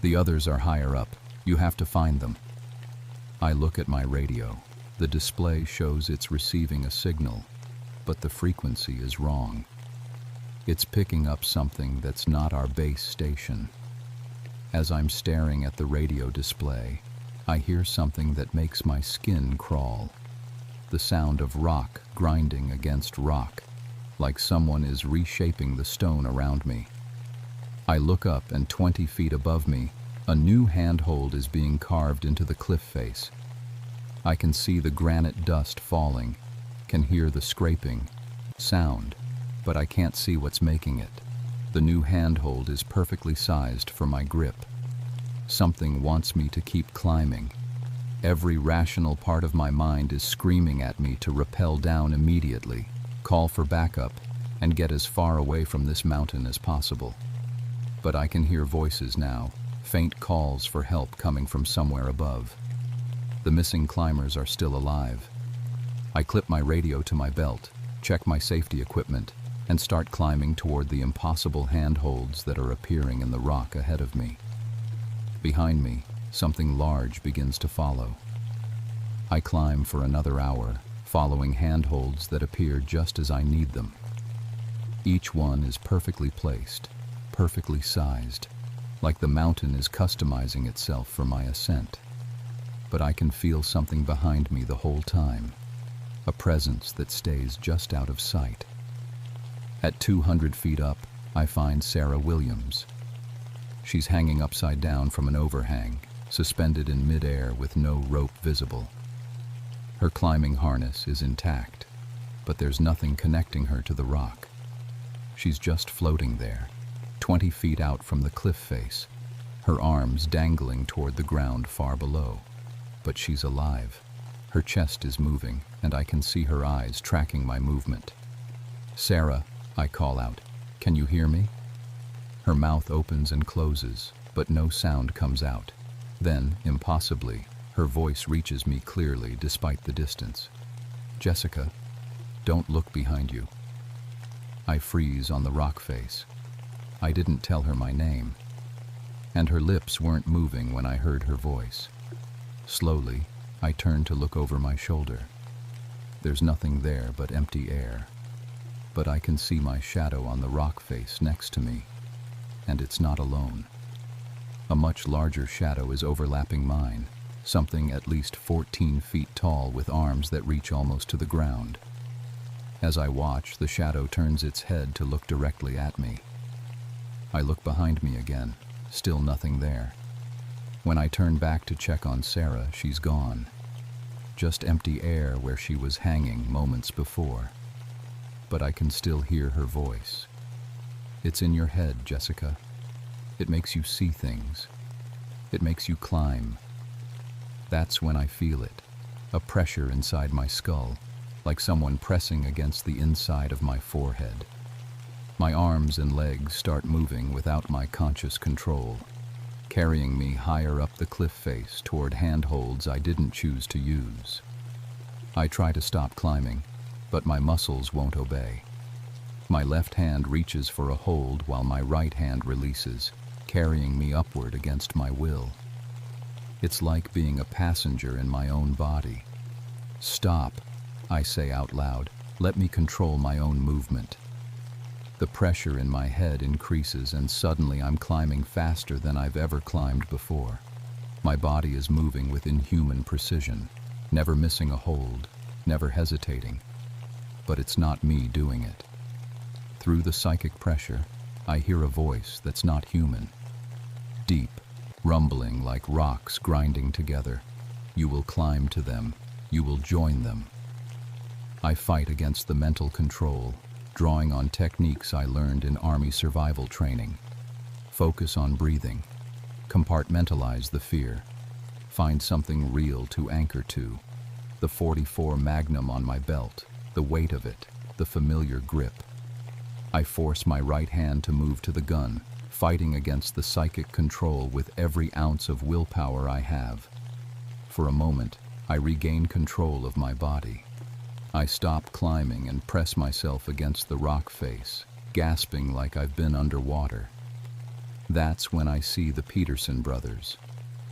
"The others are higher up. You have to find them." I look at my radio. The display shows it's receiving a signal, but the frequency is wrong. It's picking up something that's not our base station. As I'm staring at the radio display, I hear something that makes my skin crawl. The sound of rock grinding against rock, like someone is reshaping the stone around me. I look up, and 20 feet above me, a new handhold is being carved into the cliff face. I can see the granite dust falling, can hear the scraping sound, but I can't see what's making it. The new handhold is perfectly sized for my grip. Something wants me to keep climbing. Every rational part of my mind is screaming at me to rappel down immediately, call for backup, and get as far away from this mountain as possible. But I can hear voices now, faint calls for help coming from somewhere above. The missing climbers are still alive. I clip my radio to my belt, check my safety equipment, and start climbing toward the impossible handholds that are appearing in the rock ahead of me. Behind me, something large begins to follow. I climb for another hour, following handholds that appear just as I need them. Each one is perfectly placed, perfectly sized, like the mountain is customizing itself for my ascent. But I can feel something behind me the whole time, a presence that stays just out of sight. At 200 feet up, I find Sarah Williams. She's hanging upside down from an overhang, suspended in midair with no rope visible. Her climbing harness is intact, but there's nothing connecting her to the rock. She's just floating there, 20 feet out from the cliff face, her arms dangling toward the ground far below. But she's alive. Her chest is moving, and I can see her eyes tracking my movement. "Sarah," I call out, "can you hear me?" Her mouth opens and closes, but no sound comes out. Then, impossibly, her voice reaches me clearly despite the distance. "Jessica, don't look behind you." I freeze on the rock face. I didn't tell her my name. And her lips weren't moving when I heard her voice. Slowly, I turn to look over my shoulder. There's nothing there but empty air. But I can see my shadow on the rock face next to me, and it's not alone. A much larger shadow is overlapping mine, something at least 14 feet tall with arms that reach almost to the ground. As I watch, the shadow turns its head to look directly at me. I look behind me again, still nothing there. When I turn back to check on Sarah, she's gone. Just empty air where she was hanging moments before. But I can still hear her voice. "It's in your head, Jessica. It makes you see things. It makes you climb." That's when I feel it, a pressure inside my skull, like someone pressing against the inside of my forehead. My arms and legs start moving without my conscious control, carrying me higher up the cliff face toward handholds I didn't choose to use. I try to stop climbing, but my muscles won't obey. My left hand reaches for a hold while my right hand releases, carrying me upward against my will. It's like being a passenger in my own body. "Stop," I say out loud. "Let me control my own movement." The pressure in my head increases, and suddenly I'm climbing faster than I've ever climbed before. My body is moving with inhuman precision, never missing a hold, never hesitating. But it's not me doing it. Through the psychic pressure, I hear a voice that's not human. Deep, rumbling like rocks grinding together. "You will climb to them. You will join them." I fight against the mental control, drawing on techniques I learned in Army survival training. Focus on breathing. Compartmentalize the fear. Find something real to anchor to. The .44 Magnum on my belt, the weight of it, the familiar grip. I force my right hand to move to the gun, fighting against the psychic control with every ounce of willpower I have. For a moment, I regain control of my body. I stop climbing and press myself against the rock face, gasping like I've been underwater. That's when I see the Peterson brothers.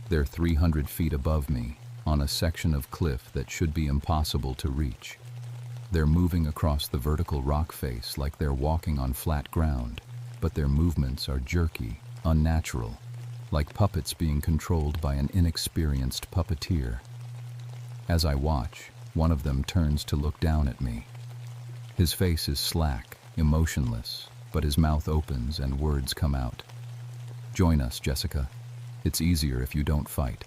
They're 300 feet above me, on a section of cliff that should be impossible to reach. They're moving across the vertical rock face like they're walking on flat ground, but their movements are jerky, unnatural, like puppets being controlled by an inexperienced puppeteer. As I watch, one of them turns to look down at me. His face is slack, emotionless, but his mouth opens and words come out. "Join us, Jessica. It's easier if you don't fight."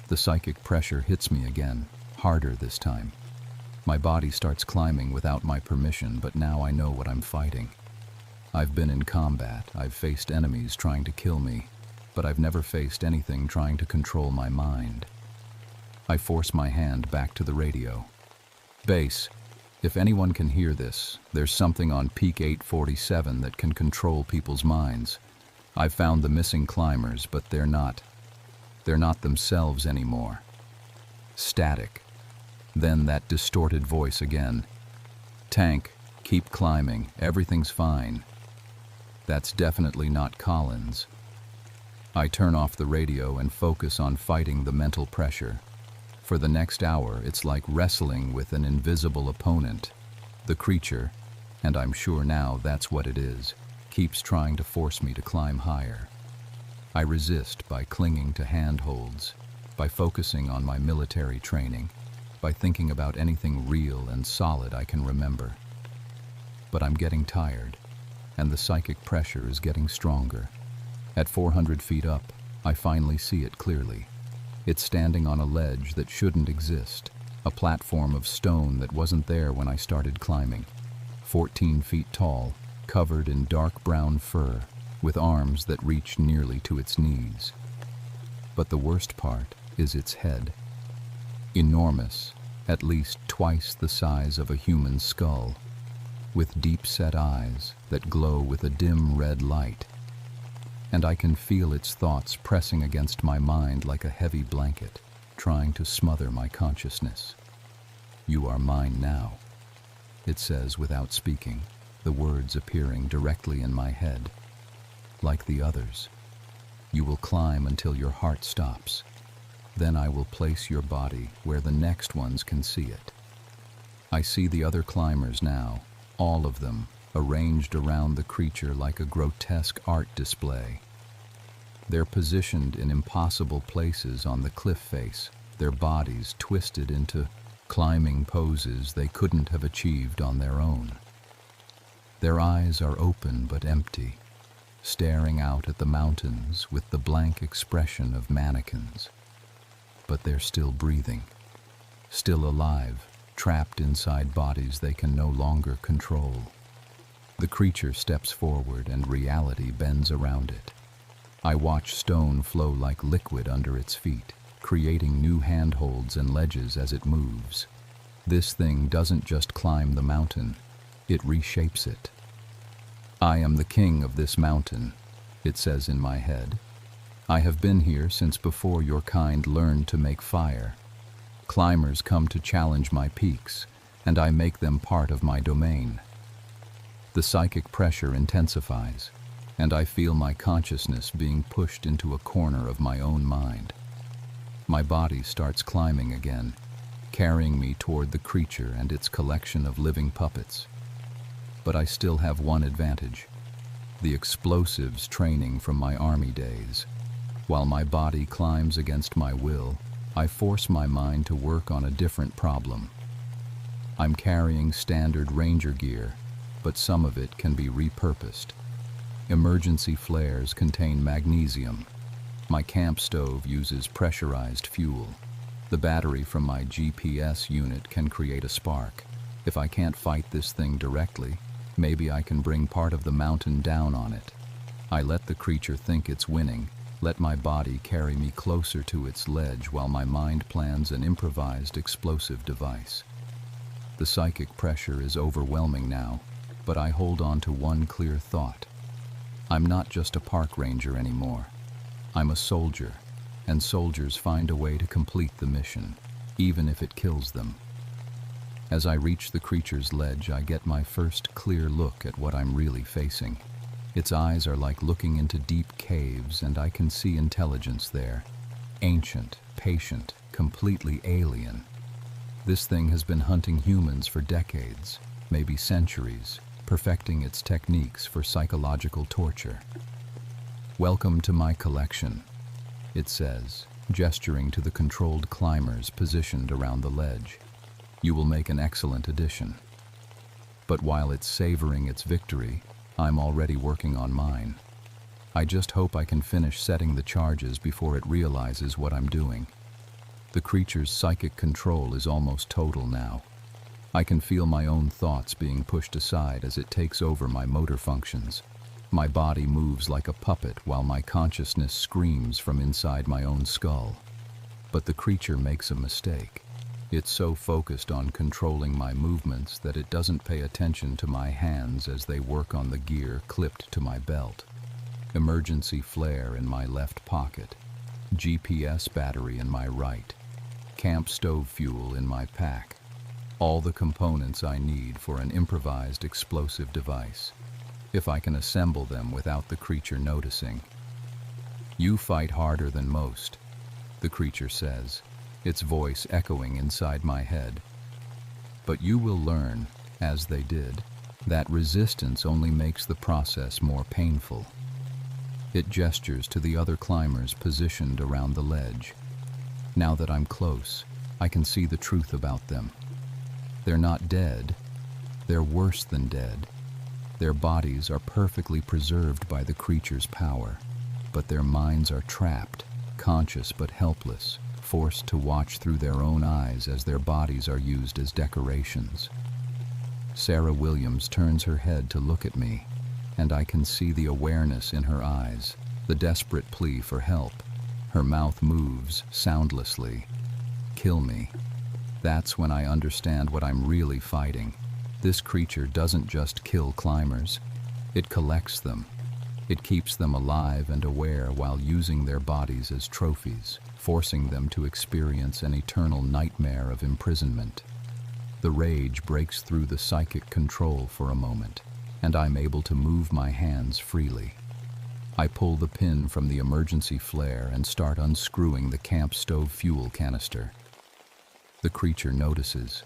The psychic pressure hits me again, harder this time. My body starts climbing without my permission, but now I know what I'm fighting. I've been in combat, I've faced enemies trying to kill me, but I've never faced anything trying to control my mind. I force my hand back to the radio. "Base, if anyone can hear this, there's something on Peak 847 that can control people's minds. I've found the missing climbers, but they're not themselves anymore." Static. Then that distorted voice again. "Tank, keep climbing, everything's fine." That's definitely not Collins. I turn off the radio and focus on fighting the mental pressure. For the next hour, it's like wrestling with an invisible opponent. The creature, and I'm sure now that's what it is, keeps trying to force me to climb higher. I resist by clinging to handholds, by focusing on my military training, by thinking about anything real and solid I can remember. But I'm getting tired, and the psychic pressure is getting stronger. At 400 feet up, I finally see it clearly. It's standing on a ledge that shouldn't exist, a platform of stone that wasn't there when I started climbing. 14 feet tall, covered in dark brown fur, with arms that reach nearly to its knees. But the worst part is its head. Enormous, at least twice the size of a human skull, with deep-set eyes that glow with a dim red light. And I can feel its thoughts pressing against my mind like a heavy blanket, trying to smother my consciousness. "You are mine now," it says without speaking, the words appearing directly in my head. "Like the others, you will climb until your heart stops. Then I will place your body where the next ones can see it." I see the other climbers now, all of them, arranged around the creature like a grotesque art display. They're positioned in impossible places on the cliff face, their bodies twisted into climbing poses they couldn't have achieved on their own. Their eyes are open but empty, staring out at the mountains with the blank expression of mannequins. But they're still breathing, still alive, trapped inside bodies they can no longer control. The creature steps forward and reality bends around it. I watch stone flow like liquid under its feet, creating new handholds and ledges as it moves. This thing doesn't just climb the mountain, it reshapes it. "I am the king of this mountain," it says in my head. "I have been here since before your kind learned to make fire. Climbers come to challenge my peaks, and I make them part of my domain." The psychic pressure intensifies, and I feel my consciousness being pushed into a corner of my own mind. My body starts climbing again, carrying me toward the creature and its collection of living puppets. But I still have one advantage: the explosives training from my army days. While my body climbs against my will, I force my mind to work on a different problem. I'm carrying standard ranger gear, but some of it can be repurposed. Emergency flares contain magnesium. My camp stove uses pressurized fuel. The battery from my GPS unit can create a spark. If I can't fight this thing directly, maybe I can bring part of the mountain down on it. I let the creature think it's winning, let my body carry me closer to its ledge while my mind plans an improvised explosive device. The psychic pressure is overwhelming now, but I hold on to one clear thought. I'm not just a park ranger anymore. I'm a soldier, and soldiers find a way to complete the mission, even if it kills them. As I reach the creature's ledge, I get my first clear look at what I'm really facing. Its eyes are like looking into deep caves, and I can see intelligence there. Ancient, patient, completely alien. This thing has been hunting humans for decades, maybe centuries, perfecting its techniques for psychological torture. "Welcome to my collection," it says, gesturing to the controlled climbers positioned around the ledge. "You will make an excellent addition." But while it's savoring its victory, I'm already working on mine. I just hope I can finish setting the charges before it realizes what I'm doing. The creature's psychic control is almost total now. I can feel my own thoughts being pushed aside as it takes over my motor functions. My body moves like a puppet while my consciousness screams from inside my own skull. But the creature makes a mistake. It's so focused on controlling my movements that it doesn't pay attention to my hands as they work on the gear clipped to my belt. Emergency flare in my left pocket, GPS battery in my right, camp stove fuel in my pack. All the components I need for an improvised explosive device, if I can assemble them without the creature noticing. "You fight harder than most," the creature says, its voice echoing inside my head. "But you will learn, as they did, that resistance only makes the process more painful." It gestures to the other climbers positioned around the ledge. Now that I'm close, I can see the truth about them. They're not dead. They're worse than dead. Their bodies are perfectly preserved by the creature's power, but their minds are trapped, conscious but helpless, forced to watch through their own eyes as their bodies are used as decorations. Sarah Williams turns her head to look at me, and I can see the awareness in her eyes, the desperate plea for help. Her mouth moves soundlessly. Kill me. That's when I understand what I'm really fighting. This creature doesn't just kill climbers. It collects them. It keeps them alive and aware while using their bodies as trophies, forcing them to experience an eternal nightmare of imprisonment. The rage breaks through the psychic control for a moment, and I'm able to move my hands freely. I pull the pin from the emergency flare and start unscrewing the camp stove fuel canister. The creature notices.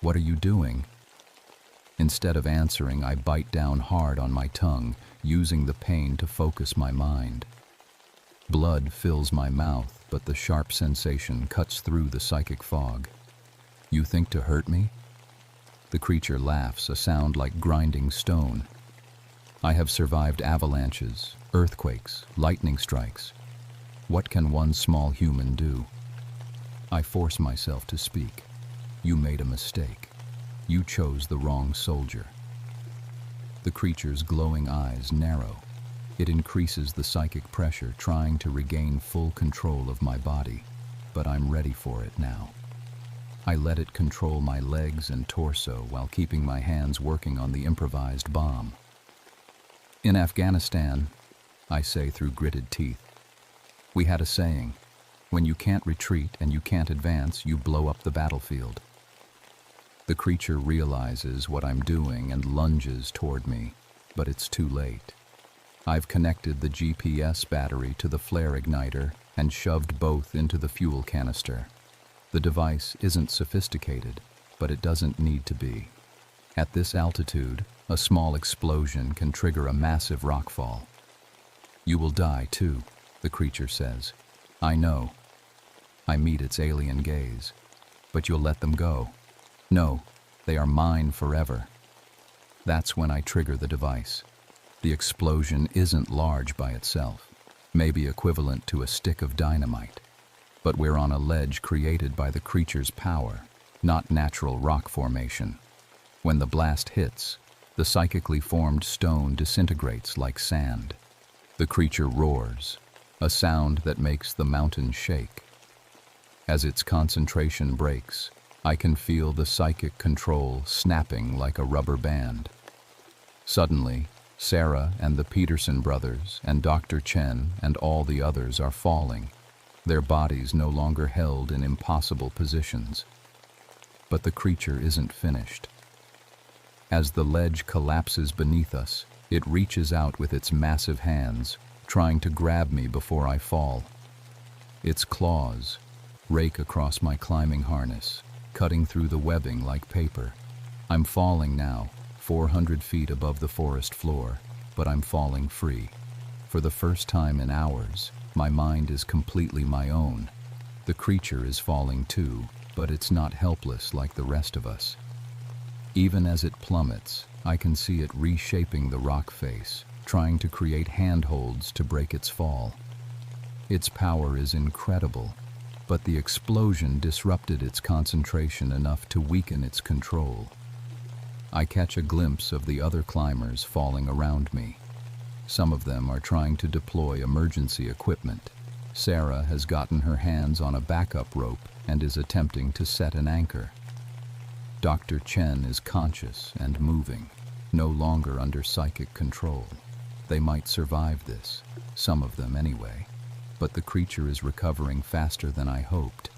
"What are you doing?" Instead of answering, I bite down hard on my tongue, using the pain to focus my mind. Blood fills my mouth, but the sharp sensation cuts through the psychic fog. "You think to hurt me?" The creature laughs, a sound like grinding stone. "I have survived avalanches, earthquakes, lightning strikes. What can one small human do?" I force myself to speak. "You made a mistake. You chose the wrong soldier." The creature's glowing eyes narrow. It increases the psychic pressure, trying to regain full control of my body, but I'm ready for it now. I let it control my legs and torso while keeping my hands working on the improvised bomb. "In Afghanistan," I say through gritted teeth, "we had a saying, when you can't retreat and you can't advance, you blow up the battlefield." The creature realizes what I'm doing and lunges toward me, but it's too late. I've connected the GPS battery to the flare igniter and shoved both into the fuel canister. The device isn't sophisticated, but it doesn't need to be. At this altitude, a small explosion can trigger a massive rockfall. "You will die too," the creature says. "I know." I meet its alien gaze. "But you'll let them go." "No, they are mine forever." That's when I trigger the device. The explosion isn't large by itself, maybe equivalent to a stick of dynamite. But we're on a ledge created by the creature's power, not natural rock formation. When the blast hits, the psychically formed stone disintegrates like sand. The creature roars, a sound that makes the mountain shake. As its concentration breaks, I can feel the psychic control snapping like a rubber band. Suddenly, Sarah and the Peterson brothers and Dr. Chen and all the others are falling, their bodies no longer held in impossible positions. But the creature isn't finished. As the ledge collapses beneath us, it reaches out with its massive hands, trying to grab me before I fall. Its claws rake across my climbing harness, cutting through the webbing like paper. I'm falling now, 400 feet above the forest floor, but I'm falling free. For the first time in hours, my mind is completely my own. The creature is falling too, but it's not helpless like the rest of us. Even as it plummets, I can see it reshaping the rock face, trying to create handholds to break its fall. Its power is incredible, but the explosion disrupted its concentration enough to weaken its control. I catch a glimpse of the other climbers falling around me. Some of them are trying to deploy emergency equipment. Sarah has gotten her hands on a backup rope and is attempting to set an anchor. Dr. Chen is conscious and moving, no longer under psychic control. They might survive this, some of them anyway. But the creature is recovering faster than I hoped.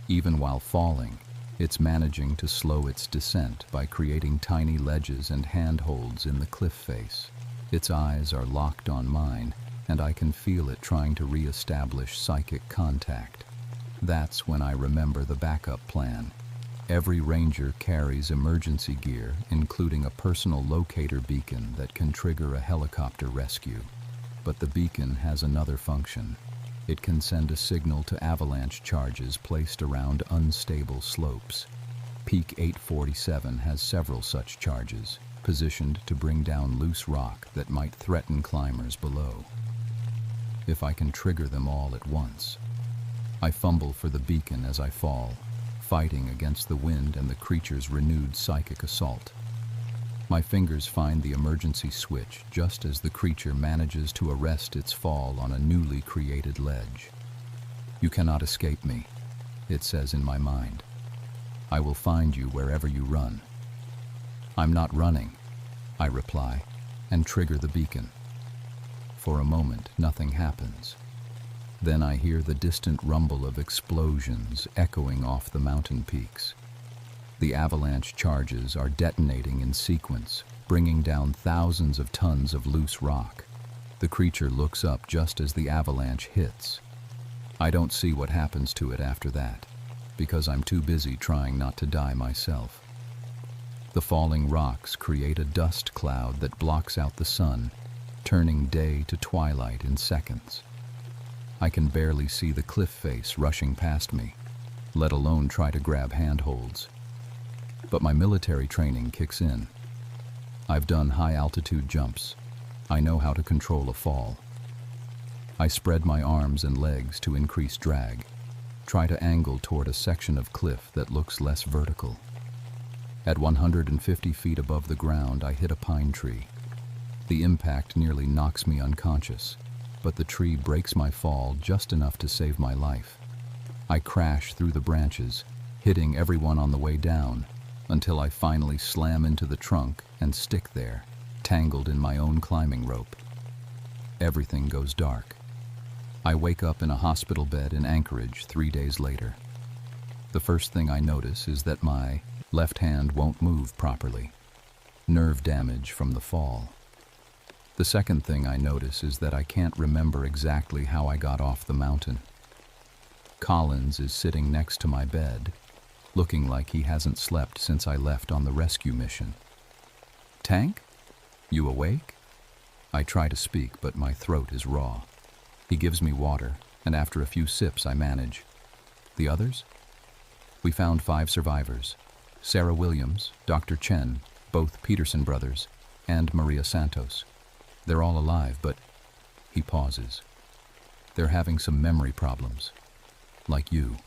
Even while falling, it's managing to slow its descent by creating tiny ledges and handholds in the cliff face. Its eyes are locked on mine, and I can feel it trying to re-establish psychic contact. That's when I remember the backup plan. Every ranger carries emergency gear, including a personal locator beacon that can trigger a helicopter rescue. But the beacon has another function. It can send a signal to avalanche charges placed around unstable slopes. Peak 847 has several such charges, positioned to bring down loose rock that might threaten climbers below. If I can trigger them all at once. I fumble for the beacon as I fall, fighting against the wind and the creature's renewed psychic assault. My fingers find the emergency switch just as the creature manages to arrest its fall on a newly created ledge. "You cannot escape me," it says in my mind. "I will find you wherever you run." "I'm not running," I reply, and trigger the beacon. For a moment, nothing happens. Then I hear the distant rumble of explosions echoing off the mountain peaks. The avalanche charges are detonating in sequence, bringing down thousands of tons of loose rock. The creature looks up just as the avalanche hits. I don't see what happens to it after that, because I'm too busy trying not to die myself. The falling rocks create a dust cloud that blocks out the sun, turning day to twilight in seconds. I can barely see the cliff face rushing past me, let alone try to grab handholds. But my military training kicks in. I've done high-altitude jumps. I know how to control a fall. I spread my arms and legs to increase drag, try to angle toward a section of cliff that looks less vertical. At 150 feet above the ground, I hit a pine tree. The impact nearly knocks me unconscious, but the tree breaks my fall just enough to save my life. I crash through the branches, hitting everyone on the way down, until I finally slam into the trunk and stick there, tangled in my own climbing rope. Everything goes dark. I wake up in a hospital bed in Anchorage 3 days later. The first thing I notice is that my left hand won't move properly. Nerve damage from the fall. The second thing I notice is that I can't remember exactly how I got off the mountain. Collins is sitting next to my bed, looking like he hasn't slept since I left on the rescue mission. "Tank? You awake?" I try to speak, but my throat is raw. He gives me water, and after a few sips I manage. "The others?" "We found 5 survivors. Sarah Williams, Dr. Chen, both Peterson brothers, and Maria Santos. They're all alive, but..." He pauses. "They're having some memory problems. Like you."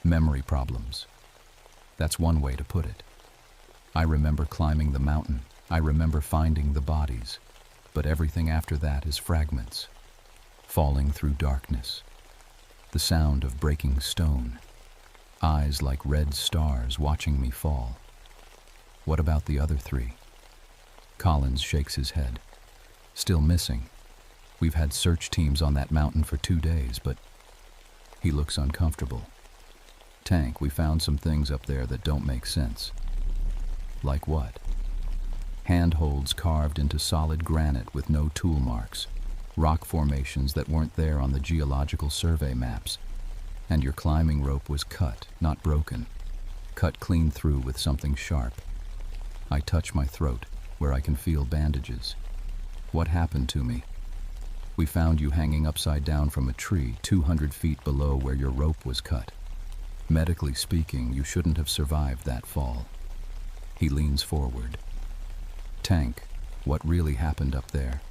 Memory problems. That's one way to put it. I remember climbing the mountain. I remember finding the bodies. But everything after that is fragments. Falling through darkness. The sound of breaking stone. Eyes like red stars watching me fall. "What about the other 3? Collins shakes his head. "Still missing. We've had search teams on that mountain for 2 days, but..." He looks uncomfortable. "Tank, we found some things up there that don't make sense." "Like what?" "Handholds carved into solid granite with no tool marks. Rock formations that weren't there on the geological survey maps. And your climbing rope was cut, not broken. Cut clean through with something sharp." I touch my throat, where I can feel bandages. "What happened to me?" "We found you hanging upside down from a tree 200 feet below where your rope was cut. Medically speaking, you shouldn't have survived that fall." He leans forward. "Tank, what really happened up there?"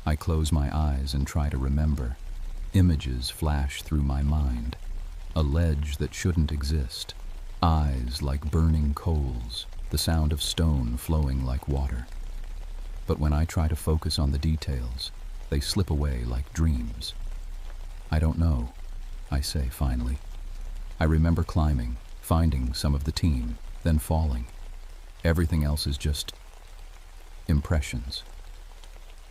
I close my eyes and try to remember. Images flash through my mind. A ledge that shouldn't exist. Eyes like burning coals. The sound of stone flowing like water. But when I try to focus on the details, they slip away like dreams. "I don't know," I say finally. "I remember climbing, finding some of the team, then falling. Everything else is just impressions."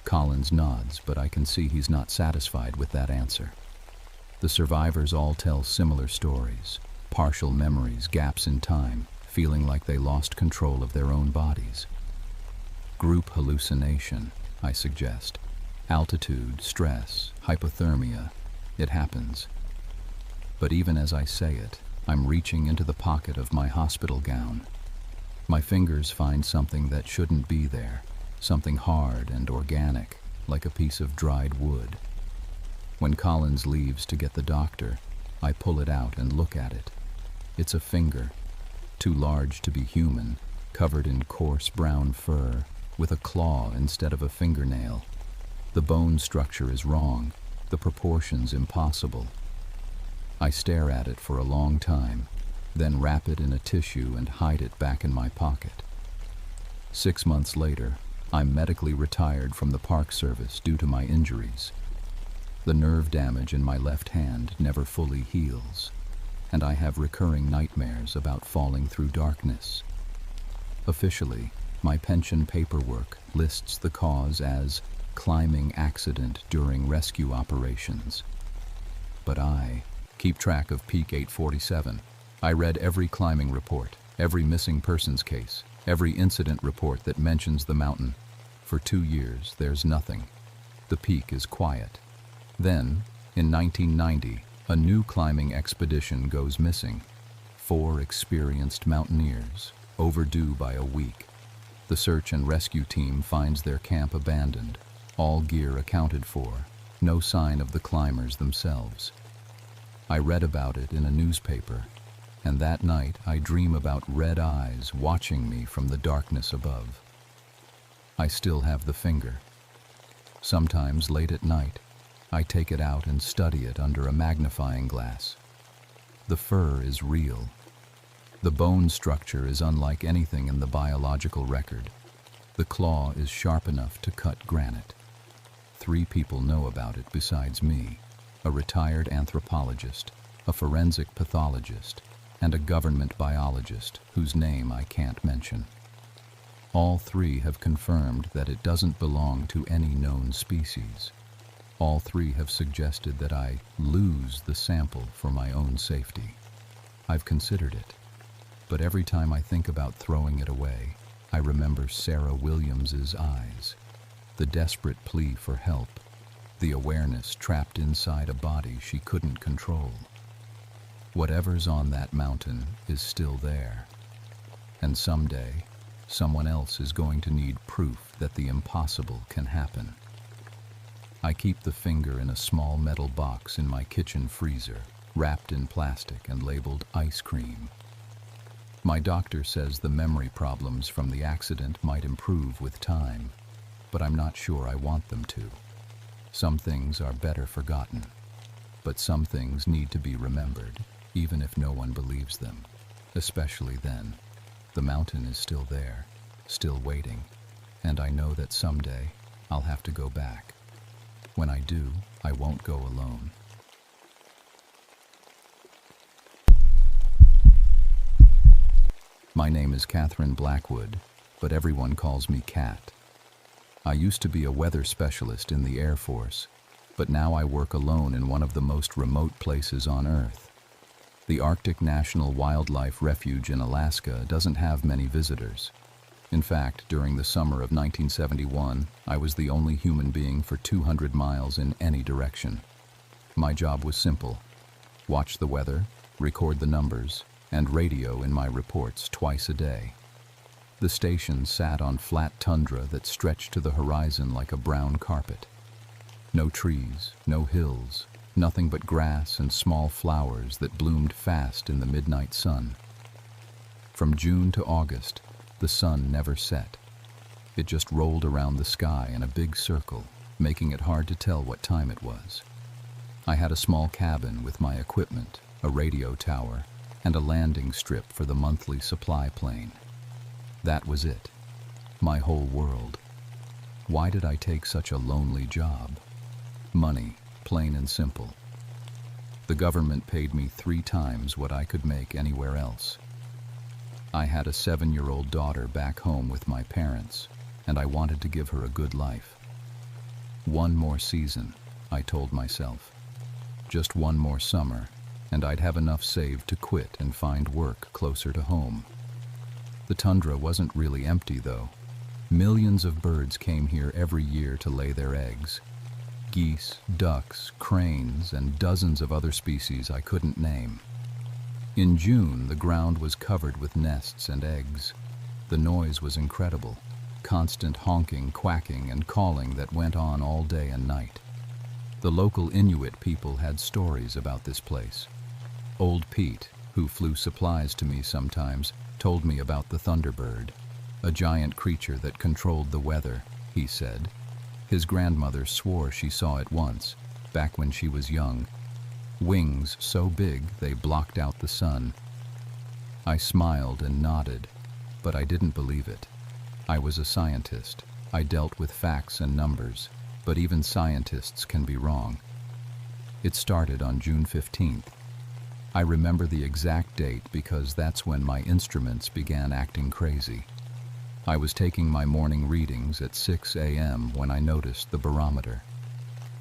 Collins nods, but I can see he's not satisfied with that answer. The survivors all tell similar stories, partial memories, gaps in time, feeling like they lost control of their own bodies. "Group hallucination," I suggest. "Altitude, stress, hypothermia. It happens." But even as I say it, I'm reaching into the pocket of my hospital gown. My fingers find something that shouldn't be there, something hard and organic, like a piece of dried wood. When Collins leaves to get the doctor, I pull it out and look at it. It's a finger, too large to be human, covered in coarse brown fur, with a claw instead of a fingernail. The bone structure is wrong, the proportions impossible. I stare at it for a long time, then wrap it in a tissue and hide it back in my pocket. 6 months later, I'm medically retired from the Park Service due to my injuries. The nerve damage in my left hand never fully heals, and I have recurring nightmares about falling through darkness. Officially, my pension paperwork lists the cause as climbing accident during rescue operations. But I keep track of Peak 847. I read every climbing report, every missing persons case, every incident report that mentions the mountain. For 2 years, there's nothing. The peak is quiet. Then, in 1990, a new climbing expedition goes missing. 4 experienced mountaineers, overdue by a week. The search and rescue team finds their camp abandoned, all gear accounted for, no sign of the climbers themselves. I read about it in a newspaper, and that night I dream about red eyes watching me from the darkness above. I still have the finger. Sometimes late at night, I take it out and study it under a magnifying glass. The fur is real. The bone structure is unlike anything in the biological record. The claw is sharp enough to cut granite. 3 people know about it besides me: a retired anthropologist, a forensic pathologist, and a government biologist whose name I can't mention. All 3 have confirmed that it doesn't belong to any known species. All 3 have suggested that I lose the sample for my own safety. I've considered it, but every time I think about throwing it away, I remember Sarah Williams's eyes, the desperate plea for help, the awareness trapped inside a body she couldn't control. Whatever's on that mountain is still there, and someday, someone else is going to need proof that the impossible can happen. I keep the finger in a small metal box in my kitchen freezer, wrapped in plastic and labeled ice cream. My doctor says the memory problems from the accident might improve with time, but I'm not sure I want them to. Some things are better forgotten, but some things need to be remembered, even if no one believes them. Especially then, the mountain is still there, still waiting, and I know that someday I'll have to go back. When I do, I won't go alone. My name is Catherine Blackwood, but everyone calls me Cat. I used to be a weather specialist in the Air Force, but now I work alone in one of the most remote places on Earth. The Arctic National Wildlife Refuge in Alaska doesn't have many visitors. In fact, during the summer of 1971, I was the only human being for 200 miles in any direction. My job was simple: watch the weather, record the numbers, and radio in my reports twice a day. The station sat on flat tundra that stretched to the horizon like a brown carpet. No trees, no hills, nothing but grass and small flowers that bloomed fast in the midnight sun. From June to August, the sun never set. It just rolled around the sky in a big circle, making it hard to tell what time it was. I had a small cabin with my equipment, a radio tower, and a landing strip for the monthly supply plane. That was it, my whole world. Why did I take such a lonely job? Money, plain and simple. The government paid me 3 times what I could make anywhere else. I had a 7-year-old daughter back home with my parents, and I wanted to give her a good life. 1 more season, I told myself. Just 1 more summer, and I'd have enough saved to quit and find work closer to home. The tundra wasn't really empty, though. Millions of birds came here every year to lay their eggs. Geese, ducks, cranes, and dozens of other species I couldn't name. In June, the ground was covered with nests and eggs. The noise was incredible. Constant honking, quacking, and calling that went on all day and night. The local Inuit people had stories about this place. Old Pete, who flew supplies to me sometimes, told me about the thunderbird, a giant creature that controlled the weather, he said. His grandmother swore she saw it once, back when she was young. Wings so big they blocked out the sun. I smiled and nodded, but I didn't believe it. I was a scientist. I dealt with facts and numbers, but even scientists can be wrong. It started on June 15th. I remember the exact date because that's when my instruments began acting crazy. I was taking my morning readings at 6 a.m. when I noticed the barometer.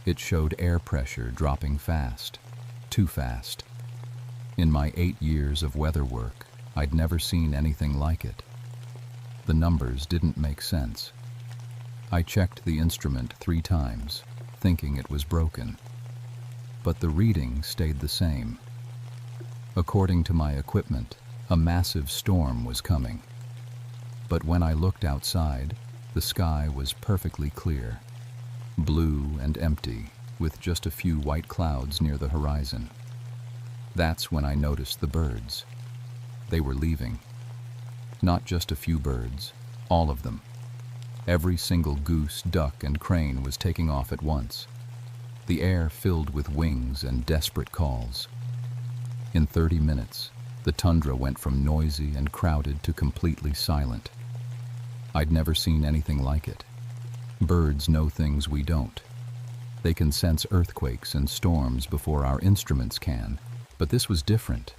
It showed air pressure dropping fast, too fast. In my 8 years of weather work, I'd never seen anything like it. The numbers didn't make sense. I checked the instrument 3 times, thinking it was broken. But the reading stayed the same. According to my equipment, a massive storm was coming. But when I looked outside, the sky was perfectly clear, blue and empty, with just a few white clouds near the horizon. That's when I noticed the birds. They were leaving. Not just a few birds, all of them. Every single goose, duck, and crane was taking off at once. The air filled with wings and desperate calls. In 30 minutes, the tundra went from noisy and crowded to completely silent. I'd never seen anything like it. Birds know things we don't. They can sense earthquakes and storms before our instruments can, but this was different.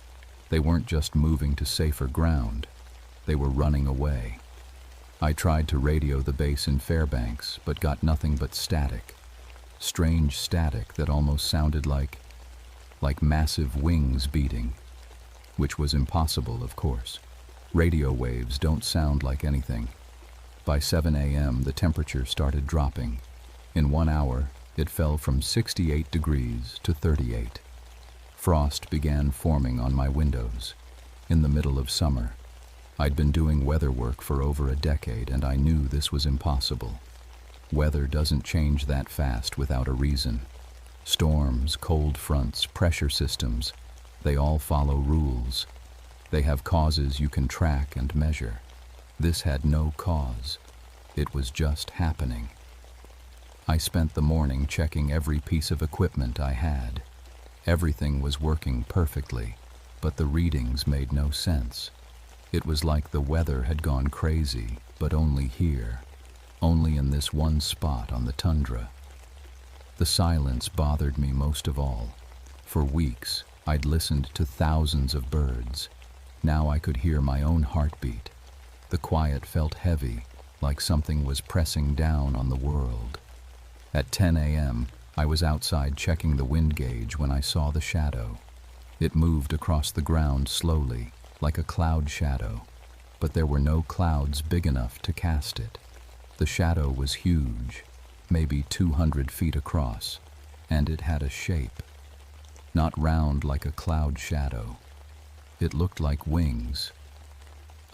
They weren't just moving to safer ground. They were running away. I tried to radio the base in Fairbanks, but got nothing but static. Strange static that almost sounded like massive wings beating, which was impossible, of course. Radio waves don't sound like anything. By 7 a.m., the temperature started dropping. In 1 hour, it fell from 68 degrees to 38. Frost began forming on my windows. In the middle of summer, I'd been doing weather work for over a decade, and I knew this was impossible. Weather doesn't change that fast without a reason. Storms, cold fronts, pressure systems, they all follow rules. They have causes you can track and measure. This had no cause. It was just happening. I spent the morning checking every piece of equipment I had. Everything was working perfectly, but the readings made no sense. It was like the weather had gone crazy, but only here, only in this one spot on the tundra. The silence bothered me most of all. For weeks, I'd listened to thousands of birds. Now I could hear my own heartbeat. The quiet felt heavy, like something was pressing down on the world. At 10 a.m., I was outside checking the wind gauge when I saw the shadow. It moved across the ground slowly, like a cloud shadow, but there were no clouds big enough to cast it. The shadow was huge, maybe 200 feet across, and it had a shape. Not round like a cloud shadow. It looked like wings.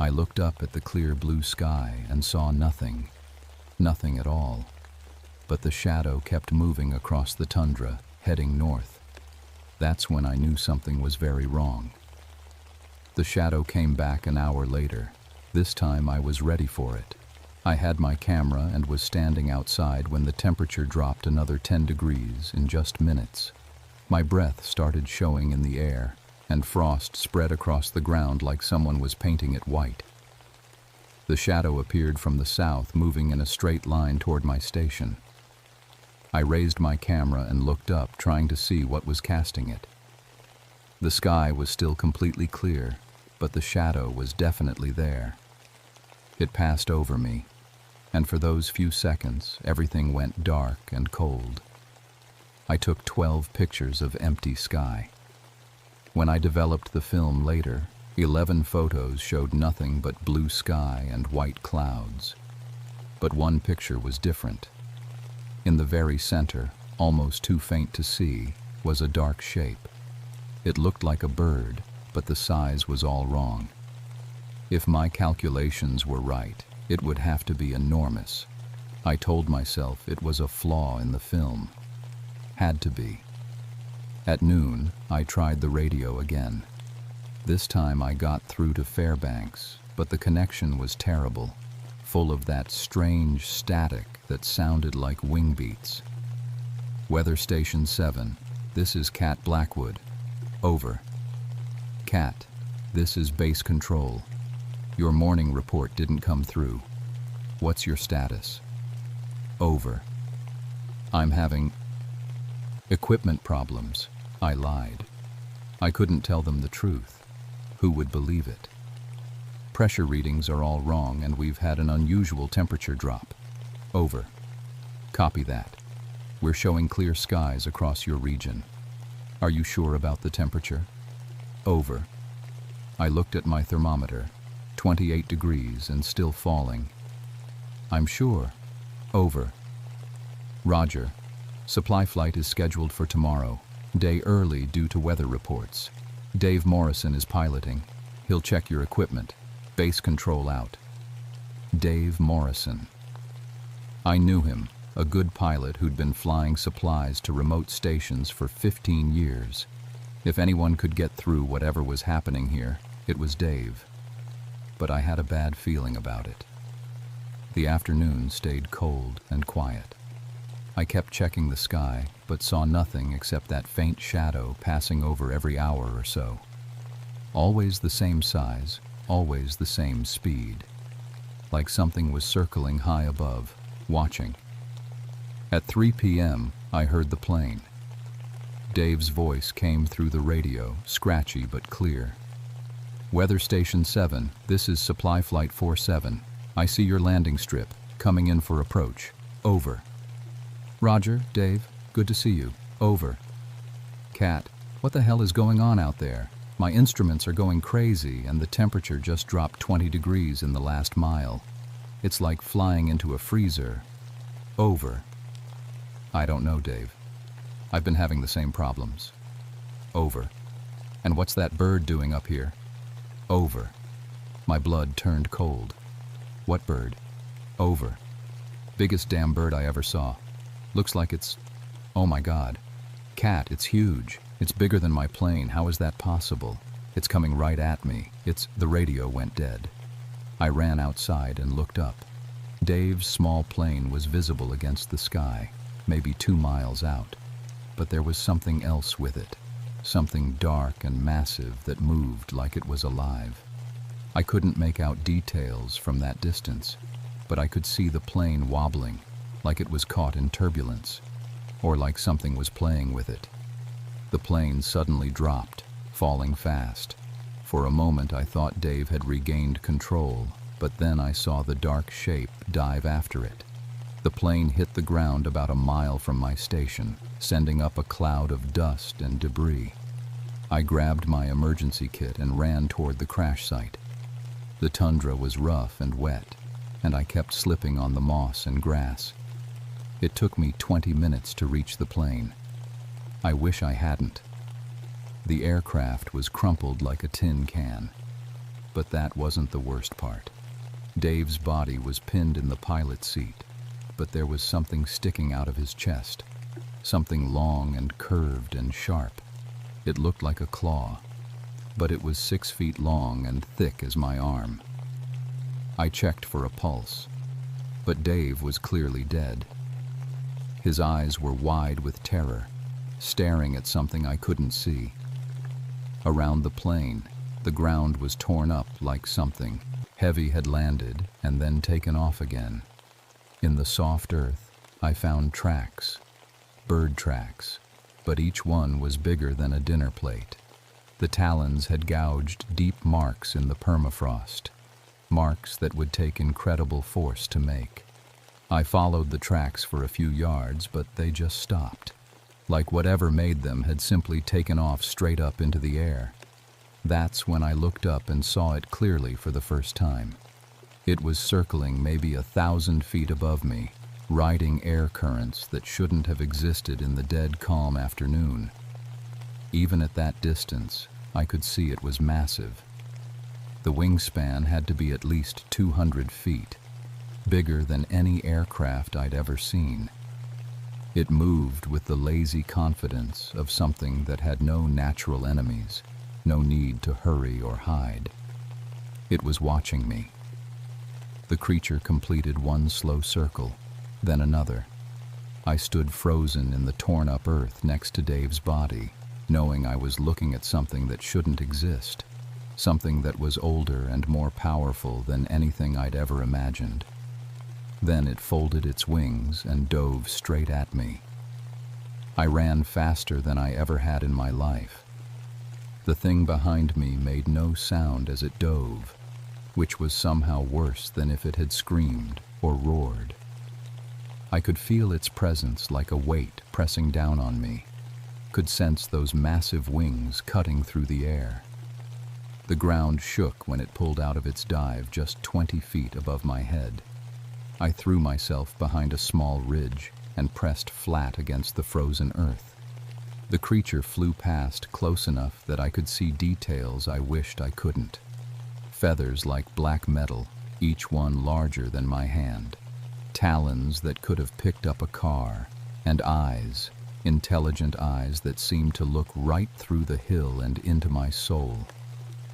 I looked up at the clear blue sky and saw nothing. Nothing at all. But the shadow kept moving across the tundra, heading north. That's when I knew something was very wrong. The shadow came back an hour later. This time I was ready for it. I had my camera and was standing outside when the temperature dropped another 10 degrees in just minutes. My breath started showing in the air, and frost spread across the ground like someone was painting it white. The shadow appeared from the south, moving in a straight line toward my station. I raised my camera and looked up, trying to see what was casting it. The sky was still completely clear, but the shadow was definitely there. It passed over me, and for those few seconds, everything went dark and cold. I took 12 pictures of empty sky. When I developed the film later, 11 photos showed nothing but blue sky and white clouds. But one picture was different. In the very center, almost too faint to see, was a dark shape. It looked like a bird, but the size was all wrong. If my calculations were right, it would have to be enormous. I told myself it was a flaw in the film. Had to be. At noon, I tried the radio again. This time I got through to Fairbanks, but the connection was terrible, full of that strange static that sounded like wing beats. Weather Station 7, this is Cat Blackwood. Over. Cat, this is base control. Your morning report didn't come through. What's your status? Over. I'm having equipment problems. I lied. I couldn't tell them the truth. Who would believe it? Pressure readings are all wrong and we've had an unusual temperature drop. Over. Copy that. We're showing clear skies across your region. Are you sure about the temperature? Over. I looked at my thermometer. 28 degrees and still falling. I'm sure. Over. Roger. Supply flight is scheduled for tomorrow, day early due to weather reports. Dave Morrison is piloting. He'll check your equipment. Base control out. Dave Morrison. I knew him, a good pilot who'd been flying supplies to remote stations for 15 years. If anyone could get through whatever was happening here, it was Dave. But I had a bad feeling about it. The afternoon stayed cold and quiet. I kept checking the sky, but saw nothing except that faint shadow passing over every hour or so. Always the same size, always the same speed. Like something was circling high above, watching. At 3 p.m., I heard the plane. Dave's voice came through the radio, scratchy but clear. Weather Station 7, this is Supply Flight 47. I see your landing strip, coming in for approach. Over. Roger, Dave, good to see you. Over. Cat, what the hell is going on out there? My instruments are going crazy and the temperature just dropped 20 degrees in the last mile. It's like flying into a freezer. Over. I don't know, Dave. I've been having the same problems. Over. And what's that bird doing up here? Over. My blood turned cold. What bird? Over. Biggest damn bird I ever saw. Looks like it's... Oh my God. Cat, it's huge. It's bigger than my plane. How is that possible? It's coming right at me. The radio went dead. I ran outside and looked up. Dave's small plane was visible against the sky, maybe 2 miles out. But there was something else with it. Something dark and massive that moved like it was alive. I couldn't make out details from that distance, but I could see the plane wobbling, like it was caught in turbulence, or like something was playing with it. The plane suddenly dropped, falling fast. For a moment I thought Dave had regained control, but then I saw the dark shape dive after it. The plane hit the ground about a mile from my station, sending up a cloud of dust and debris. I grabbed my emergency kit and ran toward the crash site. The tundra was rough and wet, and I kept slipping on the moss and grass. It took me 20 minutes to reach the plane. I wish I hadn't. The aircraft was crumpled like a tin can. But that wasn't the worst part. Dave's body was pinned in the pilot's seat, but there was something sticking out of his chest, something long and curved and sharp. It looked like a claw, but it was 6 feet long and thick as my arm. I checked for a pulse, but Dave was clearly dead. His eyes were wide with terror, staring at something I couldn't see. Around the plane, the ground was torn up like something heavy had landed and then taken off again. In the soft earth, I found tracks, bird tracks, but each one was bigger than a dinner plate. The talons had gouged deep marks in the permafrost, marks that would take incredible force to make. I followed the tracks for a few yards, but they just stopped, like whatever made them had simply taken off straight up into the air. That's when I looked up and saw it clearly for the first time. It was circling maybe 1,000 feet above me, riding air currents that shouldn't have existed in the dead calm afternoon. Even at that distance, I could see it was massive. The wingspan had to be at least 200 feet, bigger than any aircraft I'd ever seen. It moved with the lazy confidence of something that had no natural enemies, no need to hurry or hide. It was watching me. The creature completed one slow circle, then another. I stood frozen in the torn-up earth next to Dave's body, knowing I was looking at something that shouldn't exist, something that was older and more powerful than anything I'd ever imagined. Then it folded its wings and dove straight at me. I ran faster than I ever had in my life. The thing behind me made no sound as it dove, which was somehow worse than if it had screamed or roared. I could feel its presence like a weight pressing down on me, could sense those massive wings cutting through the air. The ground shook when it pulled out of its dive just 20 feet above my head. I threw myself behind a small ridge and pressed flat against the frozen earth. The creature flew past close enough that I could see details I wished I couldn't. Feathers like black metal, each one larger than my hand. Talons that could have picked up a car, and eyes, intelligent eyes that seemed to look right through the hill and into my soul.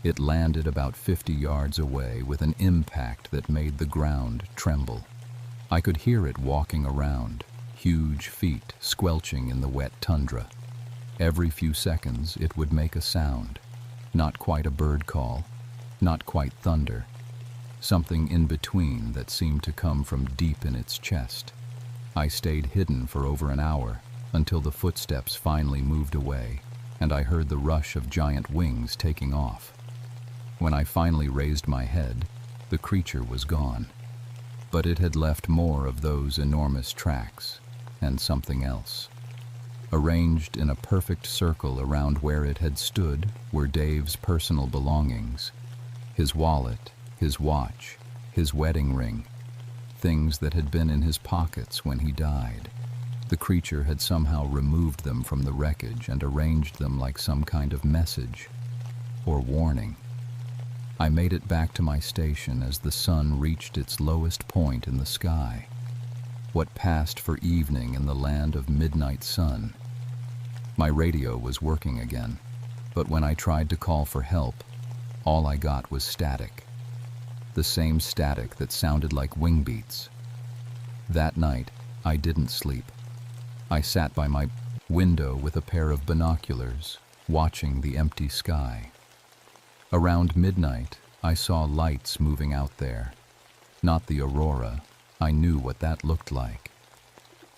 It landed about 50 yards away with an impact that made the ground tremble. I could hear it walking around, huge feet squelching in the wet tundra. Every few seconds it would make a sound, not quite a bird call, not quite thunder, something in between that seemed to come from deep in its chest. I stayed hidden for over an hour until the footsteps finally moved away and I heard the rush of giant wings taking off. When I finally raised my head, the creature was gone. But it had left more of those enormous tracks, and something else. Arranged in a perfect circle around where it had stood were Dave's personal belongings, his wallet, his watch, his wedding ring, things that had been in his pockets when he died. The creature had somehow removed them from the wreckage and arranged them like some kind of message or warning. I made it back to my station as the sun reached its lowest point in the sky. What passed for evening in the land of midnight sun. My radio was working again, but when I tried to call for help, all I got was static. The same static that sounded like wing beats. That night, I didn't sleep. I sat by my window with a pair of binoculars, watching the empty sky. Around midnight, I saw lights moving out there. Not the aurora. I knew what that looked like.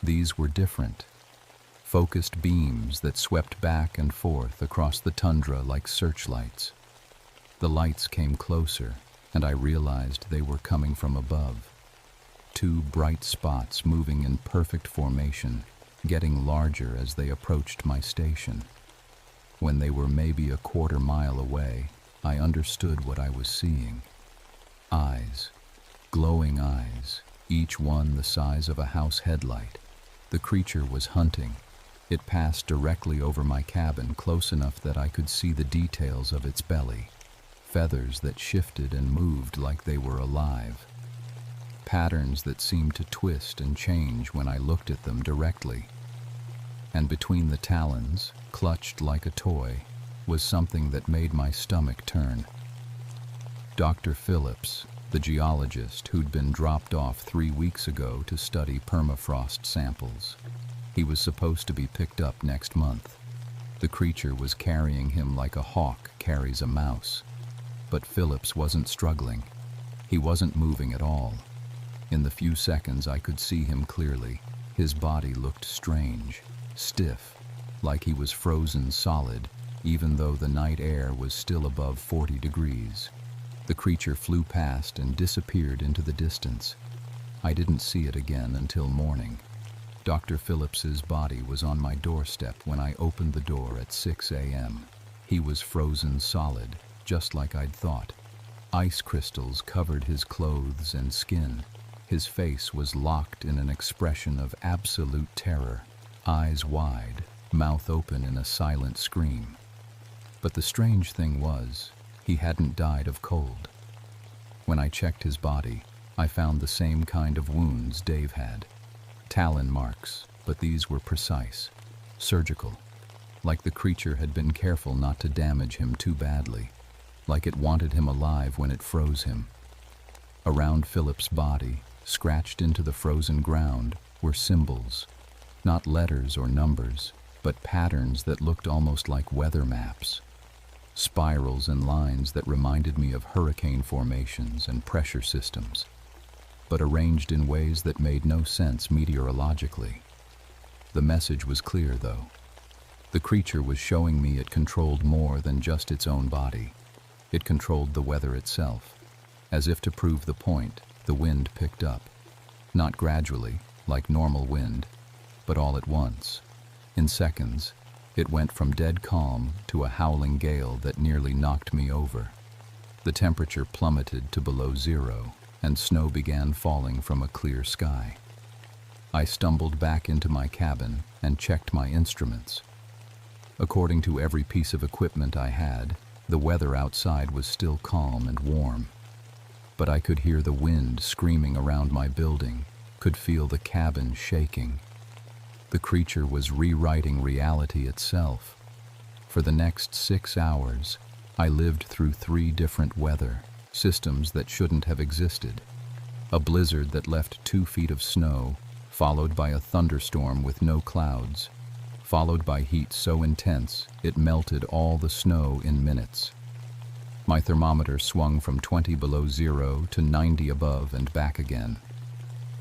These were different. Focused beams that swept back and forth across the tundra like searchlights. The lights came closer, and I realized they were coming from above. Two bright spots moving in perfect formation, getting larger as they approached my station. When they were maybe a quarter mile away, I understood what I was seeing. Eyes, glowing eyes, each one the size of a house headlight. The creature was hunting. It passed directly over my cabin, close enough that I could see the details of its belly. Feathers that shifted and moved like they were alive. Patterns that seemed to twist and change when I looked at them directly. And between the talons, clutched like a toy, was something that made my stomach turn. Dr. Phillips, the geologist who'd been dropped off 3 weeks ago to study permafrost samples. He was supposed to be picked up next month. The creature was carrying him like a hawk carries a mouse. But Phillips wasn't struggling. He wasn't moving at all. In the few seconds I could see him clearly. His body looked strange, stiff, like he was frozen solid, even though the night air was still above 40 degrees. The creature flew past and disappeared into the distance. I didn't see it again until morning. Dr. Phillips's body was on my doorstep when I opened the door at 6 a.m. He was frozen solid, just like I'd thought. Ice crystals covered his clothes and skin. His face was locked in an expression of absolute terror, eyes wide, mouth open in a silent scream. But the strange thing was, he hadn't died of cold. When I checked his body, I found the same kind of wounds Dave had. Talon marks, but these were precise, surgical, like the creature had been careful not to damage him too badly, like it wanted him alive when it froze him. Around Philip's body, scratched into the frozen ground, were symbols, not letters or numbers, but patterns that looked almost like weather maps. Spirals and lines that reminded me of hurricane formations and pressure systems. but arranged in ways that made no sense meteorologically. The message was clear, though. The creature was showing me it controlled more than just its own body. It controlled the weather itself. As if to prove the point, the wind picked up. Not gradually, like normal wind, but all at once. In seconds, it went from dead calm to a howling gale that nearly knocked me over. The temperature plummeted to below zero, and snow began falling from a clear sky. I stumbled back into my cabin and checked my instruments. According to every piece of equipment I had, the weather outside was still calm and warm. But I could hear the wind screaming around my building, could feel the cabin shaking. The creature was rewriting reality itself. For the next 6 hours, I lived through 3 different weather systems that shouldn't have existed. A blizzard that left 2 feet of snow, followed by a thunderstorm with no clouds, followed by heat so intense it melted all the snow in minutes. My thermometer swung from 20 below zero to 90 above and back again.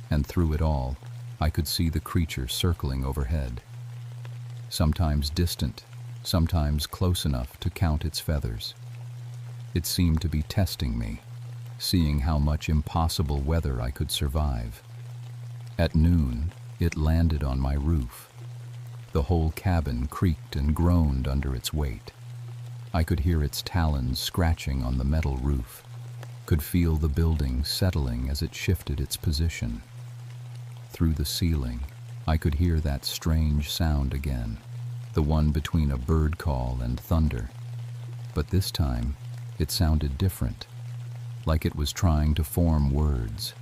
And through it all, I could see the creature circling overhead. Sometimes distant, sometimes close enough to count its feathers. It seemed to be testing me, seeing how much impossible weather I could survive. At noon, it landed on my roof. The whole cabin creaked and groaned under its weight. I could hear its talons scratching on the metal roof, could feel the building settling as it shifted its position. Through the ceiling, I could hear that strange sound again, the one between a bird call and thunder. But this time, it sounded different, like it was trying to form words.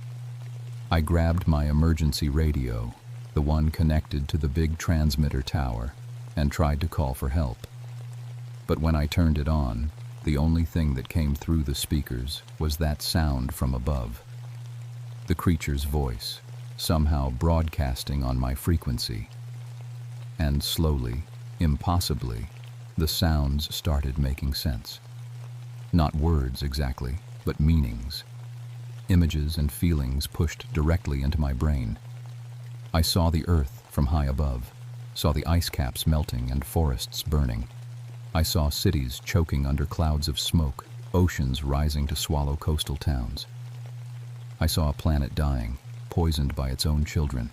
I grabbed my emergency radio, the one connected to the big transmitter tower, and tried to call for help. But when I turned it on, the only thing that came through the speakers was that sound from above. The creature's voice, somehow broadcasting on my frequency. And slowly, impossibly, the sounds started making sense. Not words exactly, but meanings. Images and feelings pushed directly into my brain. I saw the earth from high above, saw the ice caps melting and forests burning. I saw cities choking under clouds of smoke, oceans rising to swallow coastal towns. I saw a planet dying, poisoned by its own children.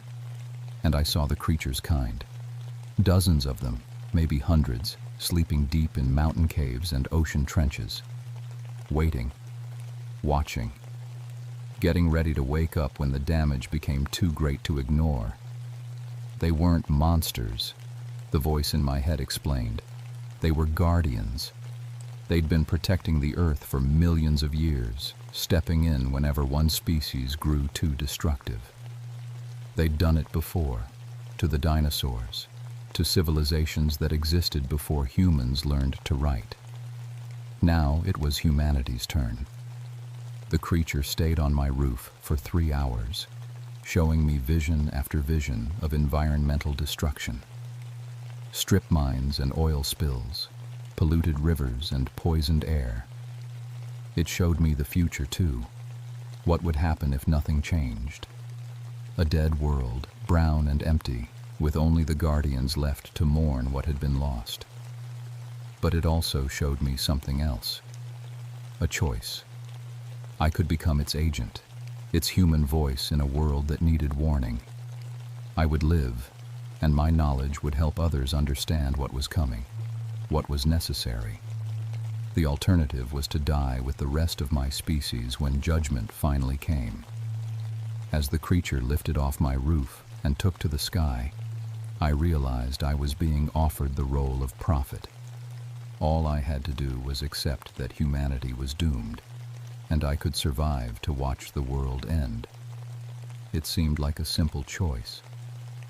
And I saw the creature's kind. Dozens of them, maybe hundreds, sleeping deep in mountain caves and ocean trenches. Waiting, watching, getting ready to wake up when the damage became too great to ignore. They weren't monsters, the voice in my head explained. They were guardians. They'd been protecting the earth for millions of years, stepping in whenever one species grew too destructive. They'd done it before, to the dinosaurs, to civilizations that existed before humans learned to write. Now it was humanity's turn. The creature stayed on my roof for 3 hours, showing me vision after vision of environmental destruction. Strip mines and oil spills, polluted rivers and poisoned air. It showed me the future too. What would happen if nothing changed? A dead world, brown and empty, with only the guardians left to mourn what had been lost. But it also showed me something else. A choice. I could become its agent, its human voice in a world that needed warning. I would live, and my knowledge would help others understand what was coming, what was necessary. The alternative was to die with the rest of my species when judgment finally came. As the creature lifted off my roof and took to the sky, I realized I was being offered the role of prophet. All I had to do was accept that humanity was doomed, and I could survive to watch the world end. It seemed like a simple choice,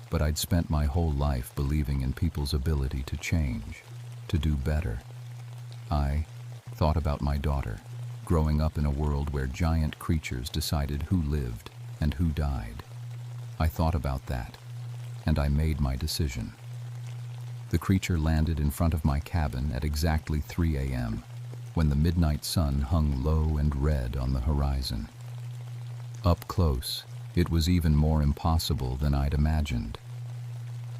but I'd spent my whole life believing in people's ability to change, to do better. I thought about my daughter, growing up in a world where giant creatures decided who lived and who died. I thought about that, and I made my decision. The creature landed in front of my cabin at exactly 3 a.m., when the midnight sun hung low and red on the horizon. Up close, it was even more impossible than I'd imagined.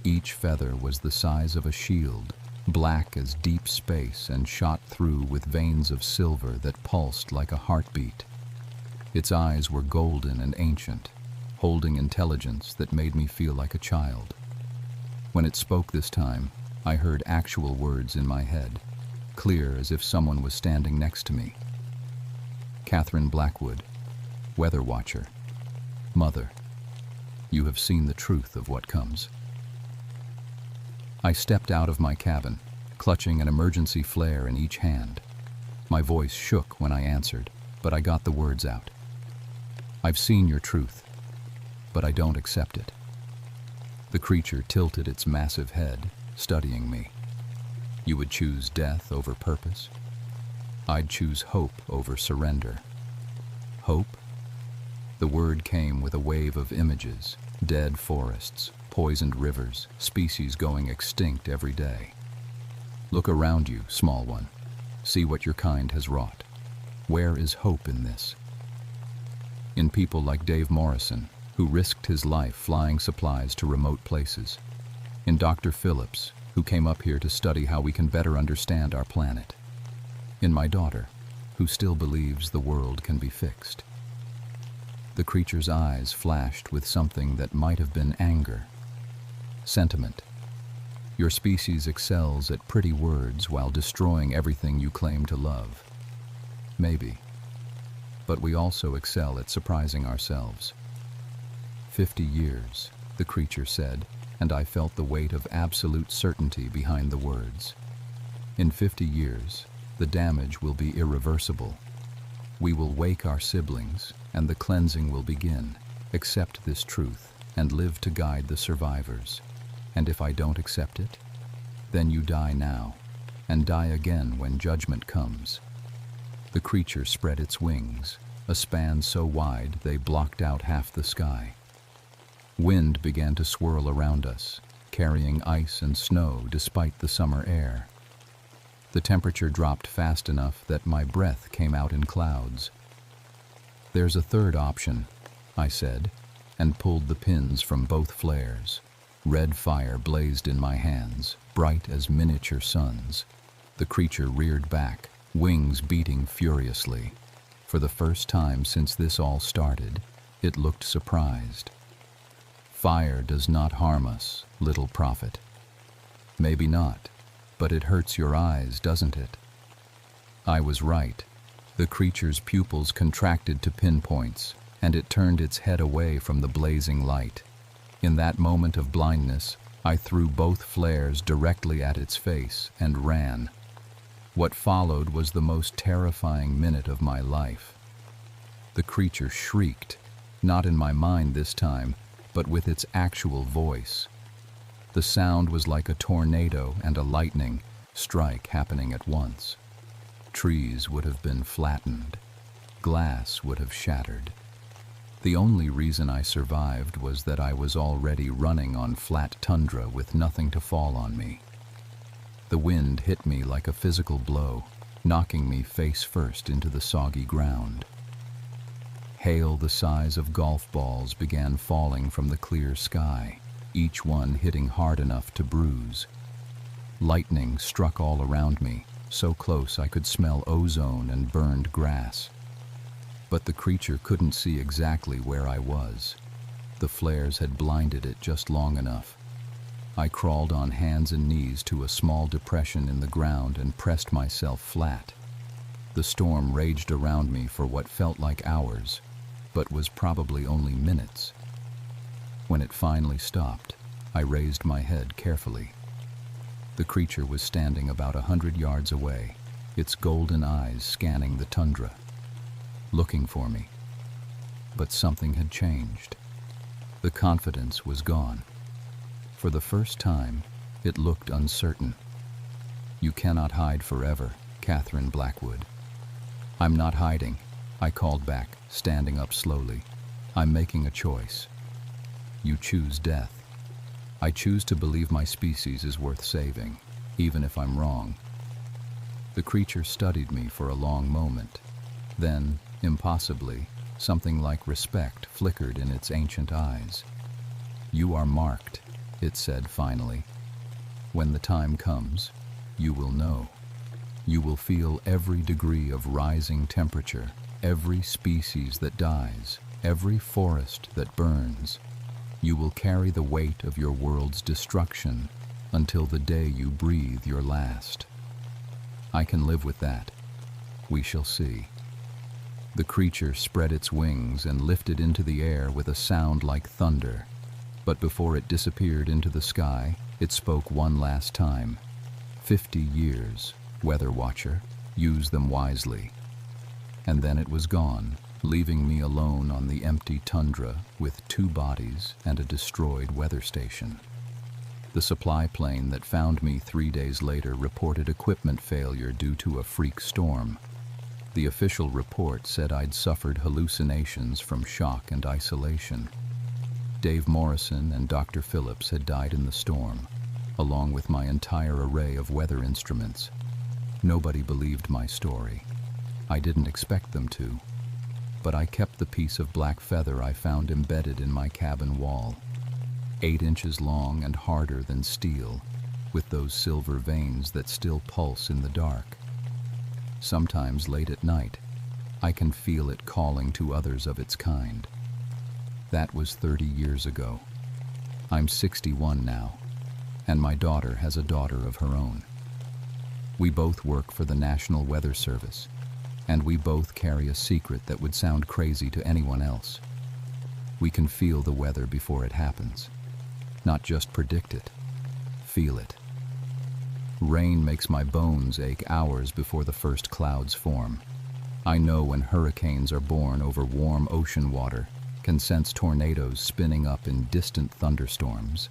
Each feather was the size of a shield, black as deep space and shot through with veins of silver that pulsed like a heartbeat. Its eyes were golden and ancient, holding intelligence that made me feel like a child. When it spoke this time, I heard actual words in my head, clear as if someone was standing next to me. Catherine Blackwood, Weather Watcher, Mother, you have seen the truth of what comes. I stepped out of my cabin, clutching an emergency flare in each hand. My voice shook when I answered, but I got the words out. I've seen your truth, but I don't accept it. The creature tilted its massive head, studying me. You would choose death over purpose? I'd choose hope over surrender. Hope? The word came with a wave of images, dead forests, poisoned rivers, species going extinct every day. Look around you, small one. See what your kind has wrought. Where is hope in this? In people like Dave Morrison, who risked his life flying supplies to remote places. In Dr. Phillips, who came up here to study how we can better understand our planet. In my daughter, who still believes the world can be fixed. The creature's eyes flashed with something that might have been anger. Sentiment. Your species excels at pretty words while destroying everything you claim to love. Maybe. But we also excel at surprising ourselves. 50 years, the creature said, and I felt the weight of absolute certainty behind the words. In 50 years, the damage will be irreversible. We will wake our siblings, and the cleansing will begin. Accept this truth, and live to guide the survivors. And if I don't accept it, then you die now, and die again when judgment comes. The creature spread its wings, a span so wide they blocked out half the sky. Wind began to swirl around us, carrying ice and snow despite the summer air. The temperature dropped fast enough that my breath came out in clouds. There's a third option, I said, and pulled the pins from both flares. Red fire blazed in my hands, bright as miniature suns. The creature reared back, wings beating furiously. For the first time since this all started, it looked surprised. Fire does not harm us, little prophet. Maybe not, but it hurts your eyes, doesn't it? I was right. The creature's pupils contracted to pinpoints, and it turned its head away from the blazing light. In that moment of blindness, I threw both flares directly at its face and ran. What followed was the most terrifying minute of my life. The creature shrieked, not in my mind this time, but with its actual voice. The sound was like a tornado and a lightning strike happening at once. Trees would have been flattened. Glass would have shattered. The only reason I survived was that I was already running on flat tundra with nothing to fall on me. The wind hit me like a physical blow, knocking me face first into the soggy ground. Hail the size of golf balls began falling from the clear sky, each one hitting hard enough to bruise. Lightning struck all around me, so close I could smell ozone and burned grass. But the creature couldn't see exactly where I was. The flares had blinded it just long enough. I crawled on hands and knees to a small depression in the ground and pressed myself flat. The storm raged around me for what felt like hours, but was probably only minutes. When it finally stopped, I raised my head carefully. The creature was standing about 100 yards away, its golden eyes scanning the tundra, looking for me. But something had changed. The confidence was gone. For the first time, it looked uncertain. You cannot hide forever, Catherine Blackwood. I'm not hiding, I called back, standing up slowly. I'm making a choice. You choose death. I choose to believe my species is worth saving, even if I'm wrong. The creature studied me for a long moment. Then, impossibly, Something like respect flickered in its ancient eyes. "You are marked," it said finally. "When the time comes, you will know. You will feel every degree of rising temperature, every species that dies, every forest that burns. You will carry the weight of your world's destruction until the day you breathe your last." I can live with that. We shall see. The creature spread its wings and lifted into the air with a sound like thunder. But before it disappeared into the sky, it spoke one last time. 50 years, Weather Watcher, use them wisely. And then it was gone, leaving me alone on the empty tundra with 2 bodies and a destroyed weather station. The supply plane that found me 3 days later reported equipment failure due to a freak storm. The official report said I'd suffered hallucinations from shock and isolation. Dave Morrison and Dr. Phillips had died in the storm, along with my entire array of weather instruments. Nobody believed my story. I didn't expect them to, but I kept the piece of black feather I found embedded in my cabin wall. 8 inches long and harder than steel, with those silver veins that still pulse in the dark. Sometimes late at night, I can feel it calling to others of its kind. That was 30 years ago. I'm 61 now, and my daughter has a daughter of her own. We both work for the National Weather Service, and we both carry a secret that would sound crazy to anyone else. We can feel the weather before it happens. Not just predict it, feel it. Rain makes my bones ache hours before the first clouds form. I know when hurricanes are born over warm ocean water, can sense tornadoes spinning up in distant thunderstorms.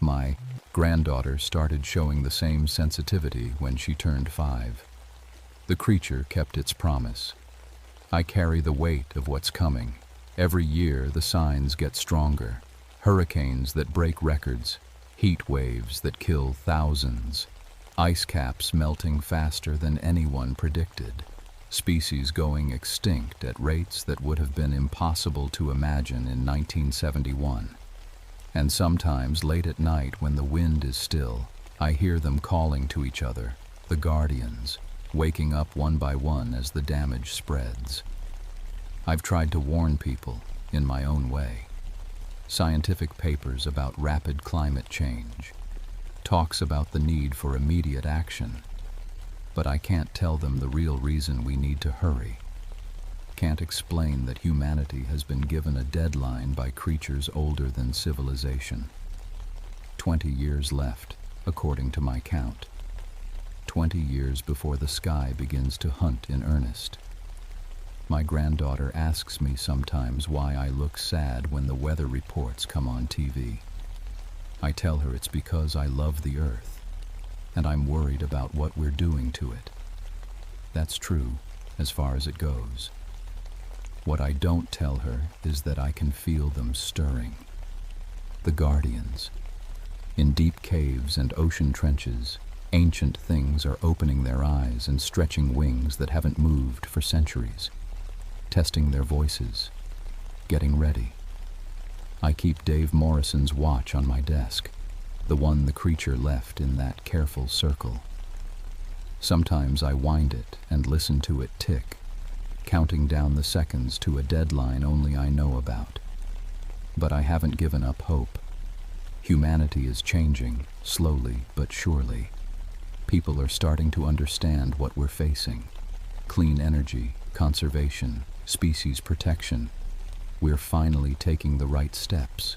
My granddaughter started showing the same sensitivity when she turned 5. The creature kept its promise. I carry the weight of what's coming. Every year the signs get stronger. Hurricanes that break records, heat waves that kill thousands, ice caps melting faster than anyone predicted, species going extinct at rates that would have been impossible to imagine in 1971. And sometimes late at night when the wind is still, I hear them calling to each other, the guardians, waking up one by one as the damage spreads. I've tried to warn people in my own way. Scientific papers about rapid climate change, talks about the need for immediate action, but I can't tell them the real reason we need to hurry. Can't explain that humanity has been given a deadline by creatures older than civilization. 20 years left, according to my count. 20 years before the sky begins to hunt in earnest. My granddaughter asks me sometimes why I look sad when the weather reports come on TV. I tell her it's because I love the earth, and I'm worried about what we're doing to it. That's true, as far as it goes. What I don't tell her is that I can feel them stirring. The guardians. In deep caves and ocean trenches, ancient things are opening their eyes and stretching wings that haven't moved for centuries. Testing their voices, getting ready. I keep Dave Morrison's watch on my desk, the one the creature left in that careful circle. Sometimes I wind it and listen to it tick, counting down the seconds to a deadline only I know about. But I haven't given up hope. Humanity is changing, slowly but surely. People are starting to understand what we're facing. Clean energy, conservation, species protection. We're finally taking the right steps.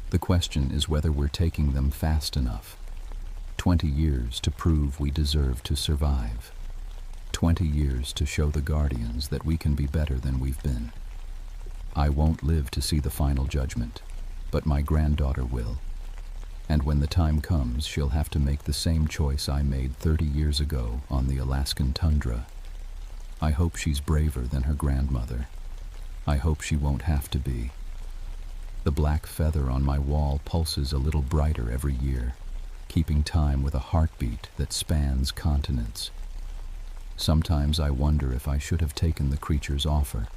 The question is whether we're taking them fast enough. 20 years to prove we deserve to survive. 20 years to show the guardians that we can be better than we've been. I won't live to see the final judgment, but my granddaughter will. And when the time comes, she'll have to make the same choice I made 30 years ago on the Alaskan tundra. I hope she's braver than her grandmother. I hope she won't have to be. The black feather on my wall pulses a little brighter every year, keeping time with a heartbeat that spans continents. Sometimes I wonder if I should have taken the creature's offer.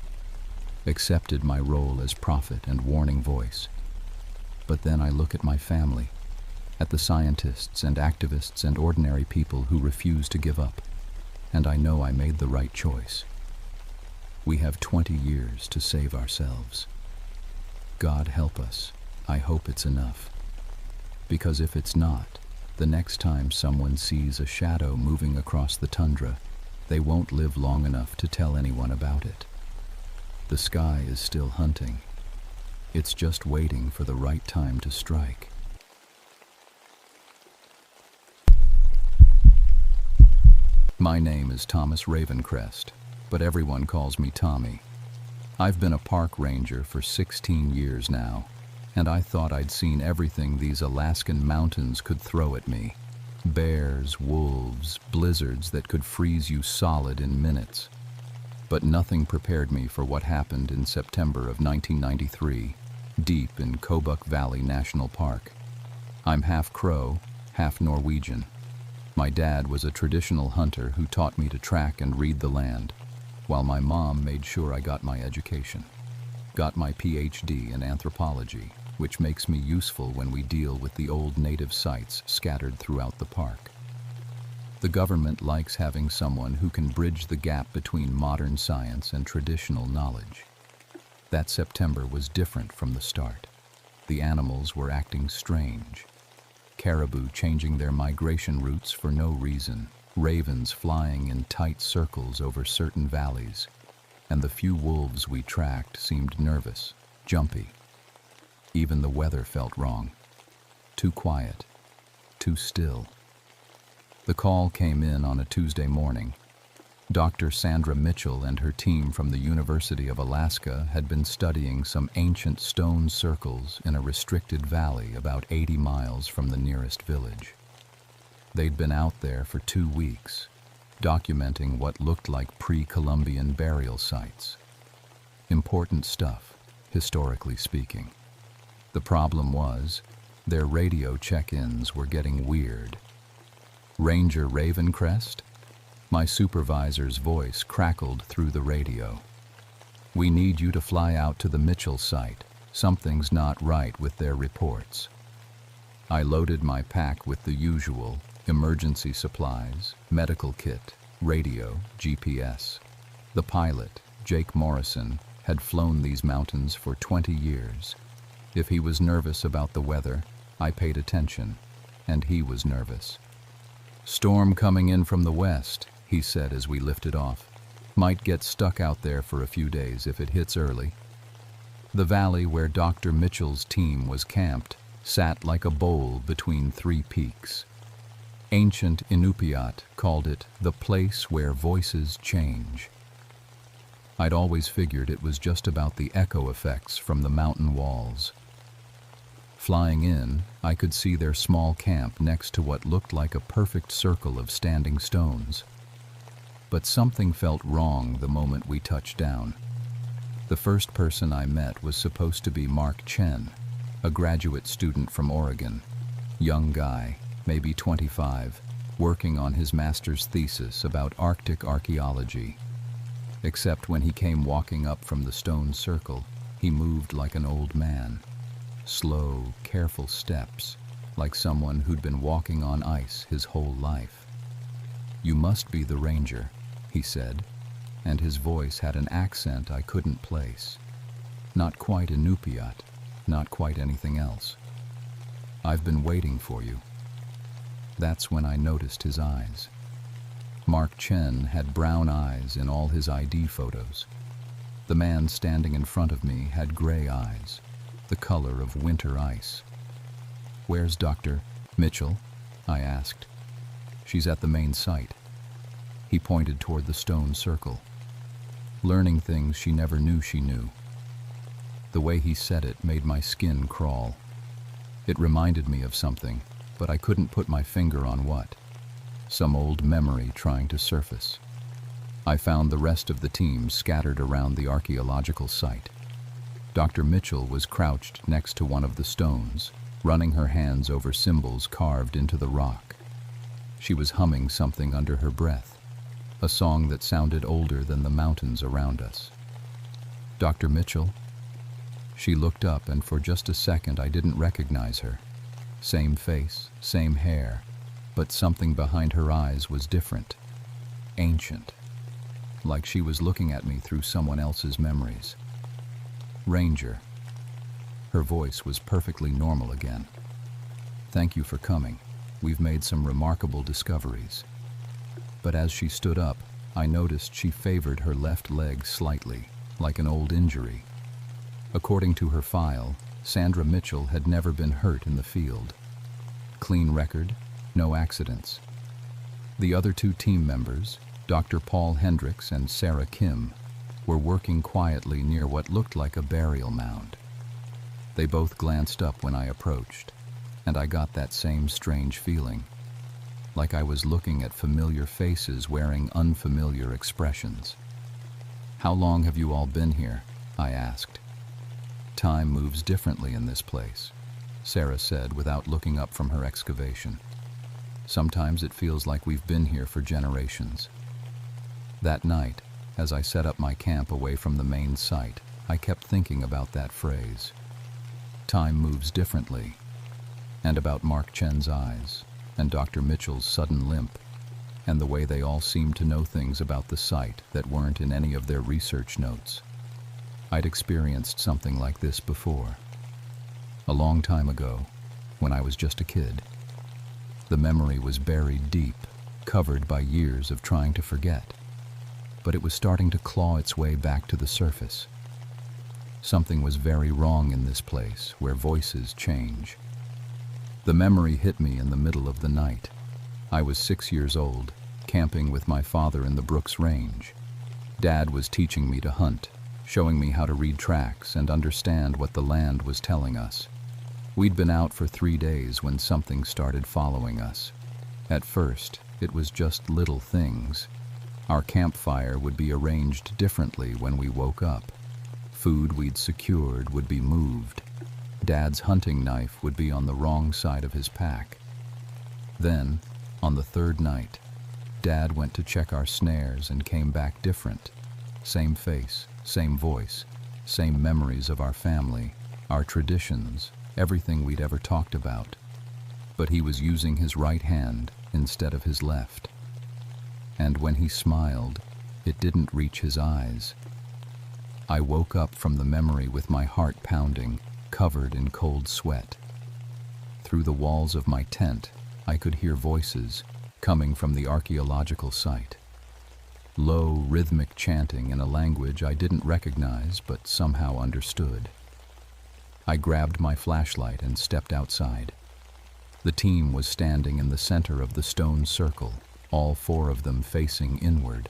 accepted my role as prophet and warning voice. But then I look at my family, at the scientists and activists and ordinary people who refuse to give up, and I know I made the right choice. We have 20 years to save ourselves. God help us. I hope it's enough. Because if it's not, the next time someone sees a shadow moving across the tundra, they won't live long enough to tell anyone about it. The sky is still hunting. It's just waiting for the right time to strike. My name is Thomas Ravencrest, but everyone calls me Tommy. I've been a park ranger for 16 years now, and I thought I'd seen everything these Alaskan mountains could throw at me. Bears, wolves, blizzards that could freeze you solid in minutes. But nothing prepared me for what happened in September of 1993, deep in Kobuk Valley National Park. I'm half Crow, half Norwegian. My dad was a traditional hunter who taught me to track and read the land, while my mom made sure I got my education. Got my PhD in anthropology, which makes me useful when we deal with the old native sites scattered throughout the park. The government likes having someone who can bridge the gap between modern science and traditional knowledge. That September was different from the start. The animals were acting strange. Caribou changing their migration routes for no reason, ravens flying in tight circles over certain valleys, and the few wolves we tracked seemed nervous, jumpy. Even the weather felt wrong. Too quiet, too still. The call came in on a Tuesday morning. Dr. Sandra Mitchell and her team from the University of Alaska had been studying some ancient stone circles in a restricted valley about 80 miles from the nearest village. They'd been out there for 2 weeks, documenting what looked like pre-Columbian burial sites. Important stuff, historically speaking. The problem was, their radio check-ins were getting weird. Ranger Ravencrest? My supervisor's voice crackled through the radio. We need you to fly out to the Mitchell site. Something's not right with their reports. I loaded my pack with the usual: emergency supplies, medical kit, radio, GPS. The pilot, Jake Morrison, had flown these mountains for 20 years. If he was nervous about the weather, I paid attention, and he was nervous. Storm coming in from the west, he said as we lifted off. Might get stuck out there for a few days if it hits early. The valley where Dr. Mitchell's team was camped sat like a bowl between 3 peaks. Ancient Inupiat called it the place where voices change. I'd always figured it was just about the echo effects from the mountain walls. Flying in, I could see their small camp next to what looked like a perfect circle of standing stones. But something felt wrong the moment we touched down. The first person I met was supposed to be Mark Chen, a graduate student from Oregon. Young guy, maybe 25, working on his master's thesis about Arctic archaeology. Except when he came walking up from the stone circle, he moved like an old man. Slow, careful steps, like someone who'd been walking on ice his whole life. You must be the ranger, he said, and his voice had an accent I couldn't place. Not quite Inupiat, not quite anything else. I've been waiting for you. That's when I noticed his eyes. Mark Chen had brown eyes in all his ID photos. The man standing in front of me had gray eyes, the color of winter ice. Where's Dr. Mitchell? I asked. She's at the main site. He pointed toward the stone circle. Learning things she never knew she knew. The way he said it made my skin crawl. It reminded me of something, but I couldn't put my finger on what. Some old memory trying to surface. I found the rest of the team scattered around the archaeological site. Dr. Mitchell was crouched next to one of the stones, running her hands over symbols carved into the rock. She was humming something under her breath, a song that sounded older than the mountains around us. Dr. Mitchell? She looked up, and for just a second I didn't recognize her. Same face, same hair, but something behind her eyes was different. Ancient. Like she was looking at me through someone else's memories. Ranger. Her voice was perfectly normal again. Thank you for coming. We've made some remarkable discoveries. But as she stood up, I noticed she favored her left leg slightly, like an old injury. According to her file, Sandra Mitchell had never been hurt in the field. Clean record, no accidents. The other two team members, Dr. Paul Hendricks and Sarah Kim, were working quietly near what looked like a burial mound. They both glanced up when I approached, and I got that same strange feeling, like I was looking at familiar faces wearing unfamiliar expressions. How long have you all been here? I asked. Time moves differently in this place, Sarah said without looking up from her excavation. Sometimes it feels like we've been here for generations. That night, as I set up my camp away from the main site, I kept thinking about that phrase. Time moves differently, and about Mark Chen's eyes, and Dr. Mitchell's sudden limp, and the way they all seemed to know things about the site that weren't in any of their research notes. I'd experienced something like this before. A long time ago, when I was just a kid. The memory was buried deep, covered by years of trying to forget. But it was starting to claw its way back to the surface. Something was very wrong in this place where voices change. The memory hit me in the middle of the night. I was 6 years old, camping with my father in the Brooks Range. Dad was teaching me to hunt, showing me how to read tracks and understand what the land was telling us. We'd been out for 3 days when something started following us. At first, it was just little things. Our campfire would be arranged differently when we woke up. Food we'd secured would be moved. Dad's hunting knife would be on the wrong side of his pack. Then, on the third night, Dad went to check our snares and came back different. Same face, same voice, same memories of our family, our traditions, everything we'd ever talked about. But he was using his right hand instead of his left. And when he smiled, it didn't reach his eyes. I woke up from the memory with my heart pounding, covered in cold sweat. Through the walls of my tent, I could hear voices coming from the archaeological site. Low, rhythmic chanting in a language I didn't recognize but somehow understood. I grabbed my flashlight and stepped outside. The team was standing in the center of the stone circle, all 4 of them facing inward.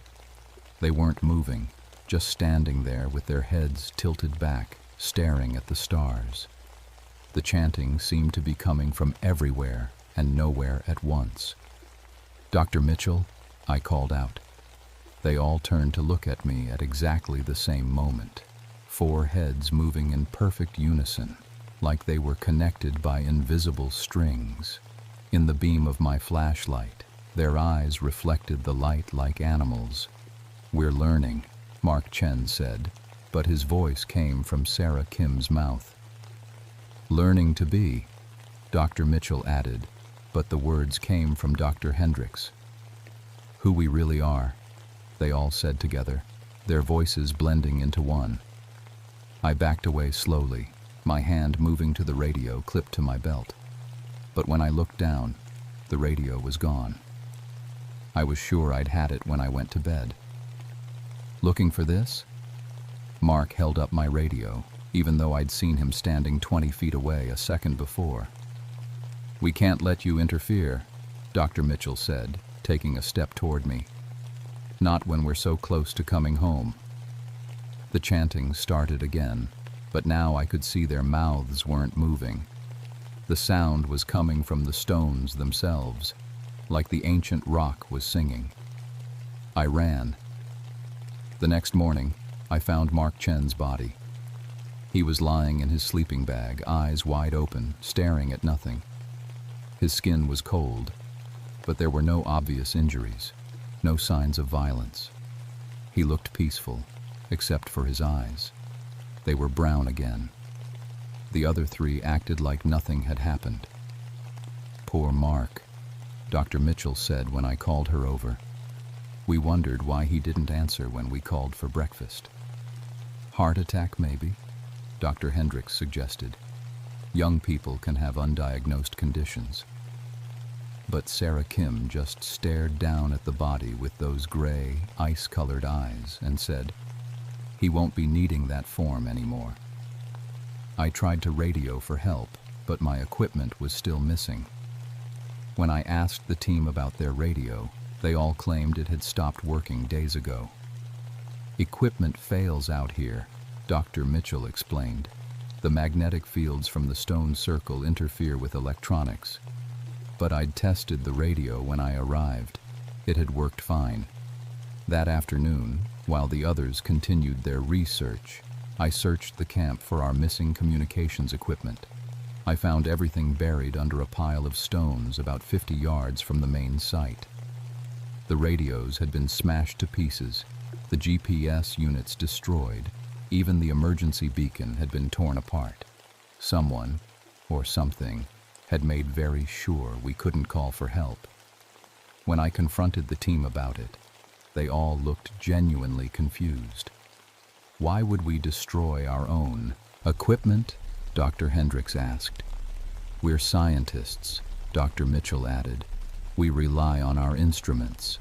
They weren't moving, just standing there with their heads tilted back, staring at the stars. The chanting seemed to be coming from everywhere and nowhere at once. Dr. Mitchell, I called out. They all turned to look at me at exactly the same moment. 4 heads moving in perfect unison, like they were connected by invisible strings. In the beam of my flashlight, their eyes reflected the light like animals. We're learning, Mark Chen said, but his voice came from Sarah Kim's mouth. Learning to be, Dr. Mitchell added, but the words came from Dr. Hendricks. Who we really are, they all said together, their voices blending into one. I backed away slowly, my hand moving to the radio clipped to my belt. But when I looked down, the radio was gone. I was sure I'd had it when I went to bed. Looking for this? Mark held up my radio, even though I'd seen him standing 20 feet away a second before. We can't let you interfere, Dr. Mitchell said, taking a step toward me. Not when we're so close to coming home. The chanting started again, but now I could see their mouths weren't moving. The sound was coming from the stones themselves, like the ancient rock was singing. I ran. The next morning, I found Mark Chen's body. He was lying in his sleeping bag, eyes wide open, staring at nothing. His skin was cold, but there were no obvious injuries, no signs of violence. He looked peaceful, except for his eyes. They were brown again. The other 3 acted like nothing had happened. "Poor Mark," Dr. Mitchell said when I called her over. We wondered why he didn't answer when we called for breakfast. "Heart attack, maybe?" Dr. Hendricks suggested. "Young people can have undiagnosed conditions." But Sarah Kim just stared down at the body with those gray, ice-colored eyes and said, "He won't be needing that form anymore." I tried to radio for help, but my equipment was still missing. When I asked the team about their radio, they all claimed it had stopped working days ago. "Equipment fails out here," Dr. Mitchell explained. "The magnetic fields from the stone circle interfere with electronics. But I'd tested the radio when I arrived. It had worked fine." That afternoon, while the others continued their research, I searched the camp for our missing communications equipment. I found everything buried under a pile of stones about 50 yards from the main site. The radios had been smashed to pieces, the GPS units destroyed, even the emergency beacon had been torn apart. Someone, or something, had made very sure we couldn't call for help. When I confronted the team about it, they all looked genuinely confused. "Why would we destroy our own equipment?" Dr. Hendricks asked. "We're scientists," Dr. Mitchell added. "We rely on our instruments."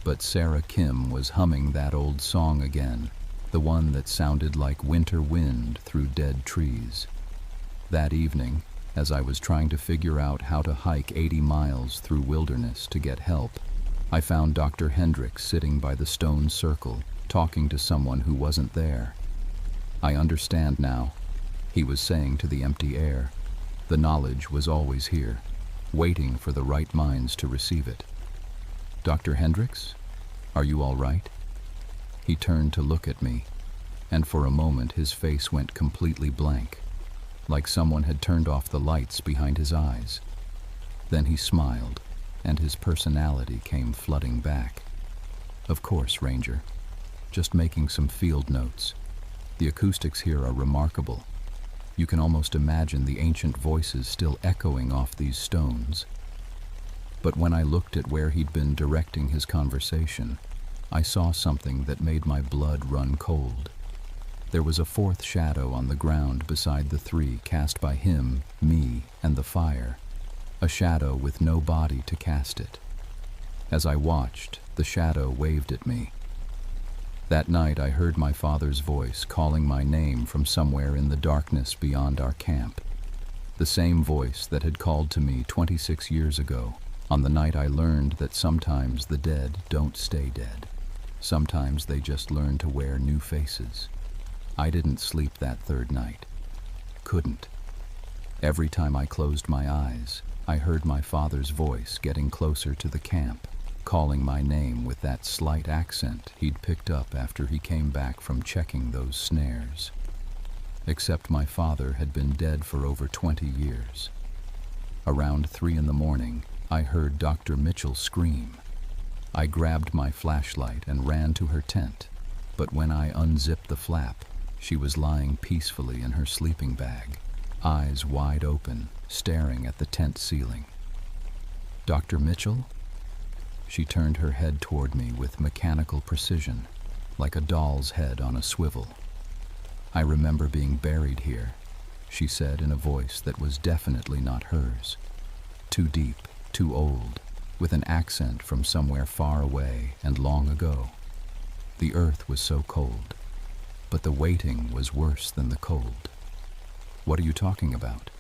But Sarah Kim was humming that old song again, the one that sounded like winter wind through dead trees. That evening, as I was trying to figure out how to hike 80 miles through wilderness to get help, I found Dr. Hendricks sitting by the stone circle, talking to someone who wasn't there. "I understand now," he was saying to the empty air. "The knowledge was always here, waiting for the right minds to receive it." "Dr. Hendricks, are you all right?" He turned to look at me, and for a moment his face went completely blank, like someone had turned off the lights behind his eyes. Then he smiled, and his personality came flooding back. "Of course, Ranger. Just making some field notes. The acoustics here are remarkable. You can almost imagine the ancient voices still echoing off these stones." But when I looked at where he'd been directing his conversation, I saw something that made my blood run cold. There was a 4th shadow on the ground beside the 3 cast by him, me, and the fire. A shadow with no body to cast it. As I watched, the shadow waved at me. That night I heard my father's voice calling my name from somewhere in the darkness beyond our camp. The same voice that had called to me 26 years ago, on the night I learned that sometimes the dead don't stay dead. Sometimes they just learn to wear new faces. I didn't sleep that 3rd night. Couldn't. Every time I closed my eyes, I heard my father's voice getting closer to the camp, calling my name with that slight accent he'd picked up after he came back from checking those snares. Except my father had been dead for over 20 years. Around 3 in the morning, I heard Dr. Mitchell scream. I grabbed my flashlight and ran to her tent, but when I unzipped the flap, she was lying peacefully in her sleeping bag, eyes wide open, staring at the tent ceiling. "Dr. Mitchell?" She turned her head toward me with mechanical precision, like a doll's head on a swivel. "I remember being buried here," she said in a voice that was definitely not hers. Too deep, too old, with an accent from somewhere far away and long ago. The earth was so cold, but the waiting was worse than the cold. "What are you talking about?"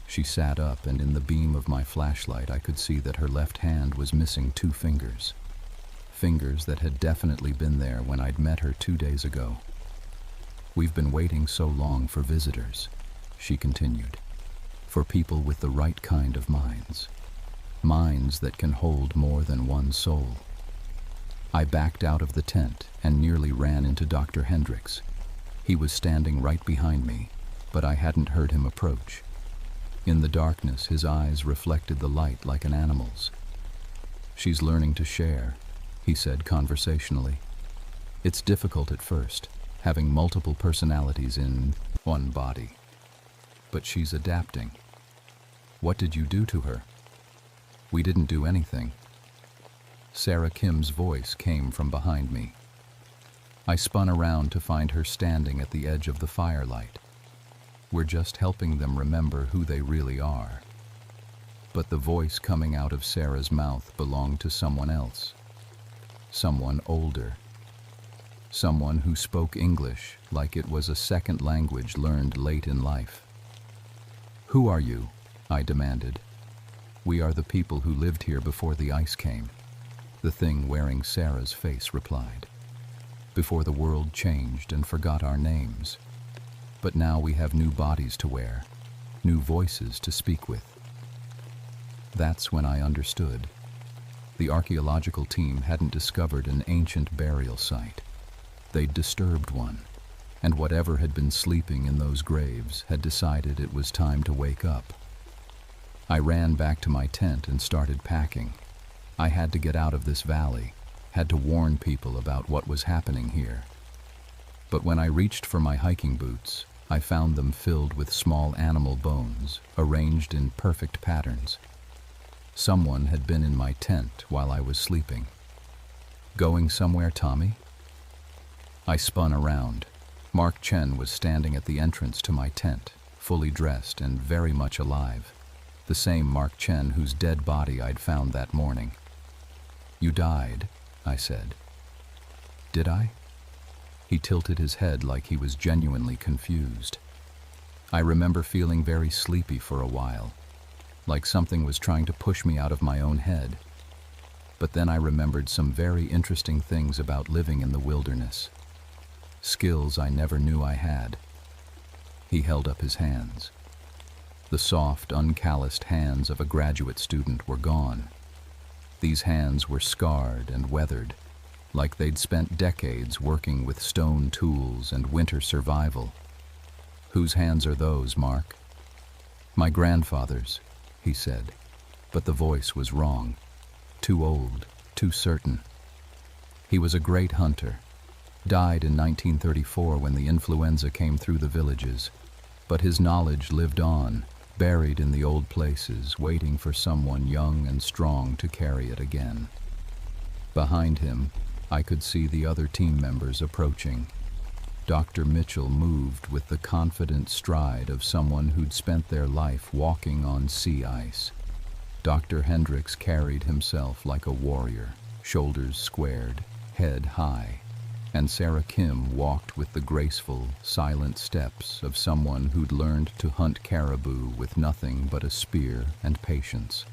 She sat up, and in the beam of my flashlight I could see that her left hand was missing 2 fingers. Fingers that had definitely been there when I'd met her 2 days ago. "We've been waiting so long for visitors," she continued. "For people with the right kind of minds. Minds that can hold more than one soul." I backed out of the tent and nearly ran into Dr. Hendricks. He was standing right behind me, but I hadn't heard him approach. In the darkness, his eyes reflected the light like an animal's. "She's learning to share," he said conversationally. "It's difficult at first, having multiple personalities in one body. But she's adapting. What did you do to her? We didn't do anything. Sarah Kim's voice came from behind me. I spun around to find her standing at the edge of the firelight. We're just helping them remember who they really are. But the voice coming out of Sarah's mouth belonged to someone else. Someone older. Someone who spoke English like it was a second language learned late in life. Who are you? I demanded. We are the people who lived here before the ice came. The thing wearing Sarah's face replied. Before the world changed and forgot our names. But now we have new bodies to wear, new voices to speak with. That's when I understood. The archaeological team hadn't discovered an ancient burial site. They'd disturbed one, and whatever had been sleeping in those graves had decided it was time to wake up. I ran back to my tent and started packing. I had to get out of this valley, had to warn people about what was happening here. But when I reached for my hiking boots, I found them filled with small animal bones, arranged in perfect patterns. Someone had been in my tent while I was sleeping. Going somewhere, Tommy? I spun around. Mark Chen was standing at the entrance to my tent, fully dressed and very much alive. The same Mark Chen whose dead body I'd found that morning. You died, I said. Did I? He tilted his head like he was genuinely confused. I remember feeling very sleepy for a while, like something was trying to push me out of my own head. But then I remembered some very interesting things about living in the wilderness. Skills I never knew I had. He held up his hands. The soft, uncalloused hands of a graduate student were gone. These hands were scarred and weathered, like they'd spent decades working with stone tools and winter survival. Whose hands are those, Mark? My grandfather's, he said, but the voice was wrong. Too old, too certain. He was a great hunter. Died in 1934 when the influenza came through the villages, but his knowledge lived on, buried in the old places, waiting for someone young and strong to carry it again. Behind him, I could see the other team members approaching. Dr. Mitchell moved with the confident stride of someone who'd spent their life walking on sea ice. Dr. Hendricks carried himself like a warrior, shoulders squared, head high, and Sarah Kim walked with the graceful, silent steps of someone who'd learned to hunt caribou with nothing but a spear and patience.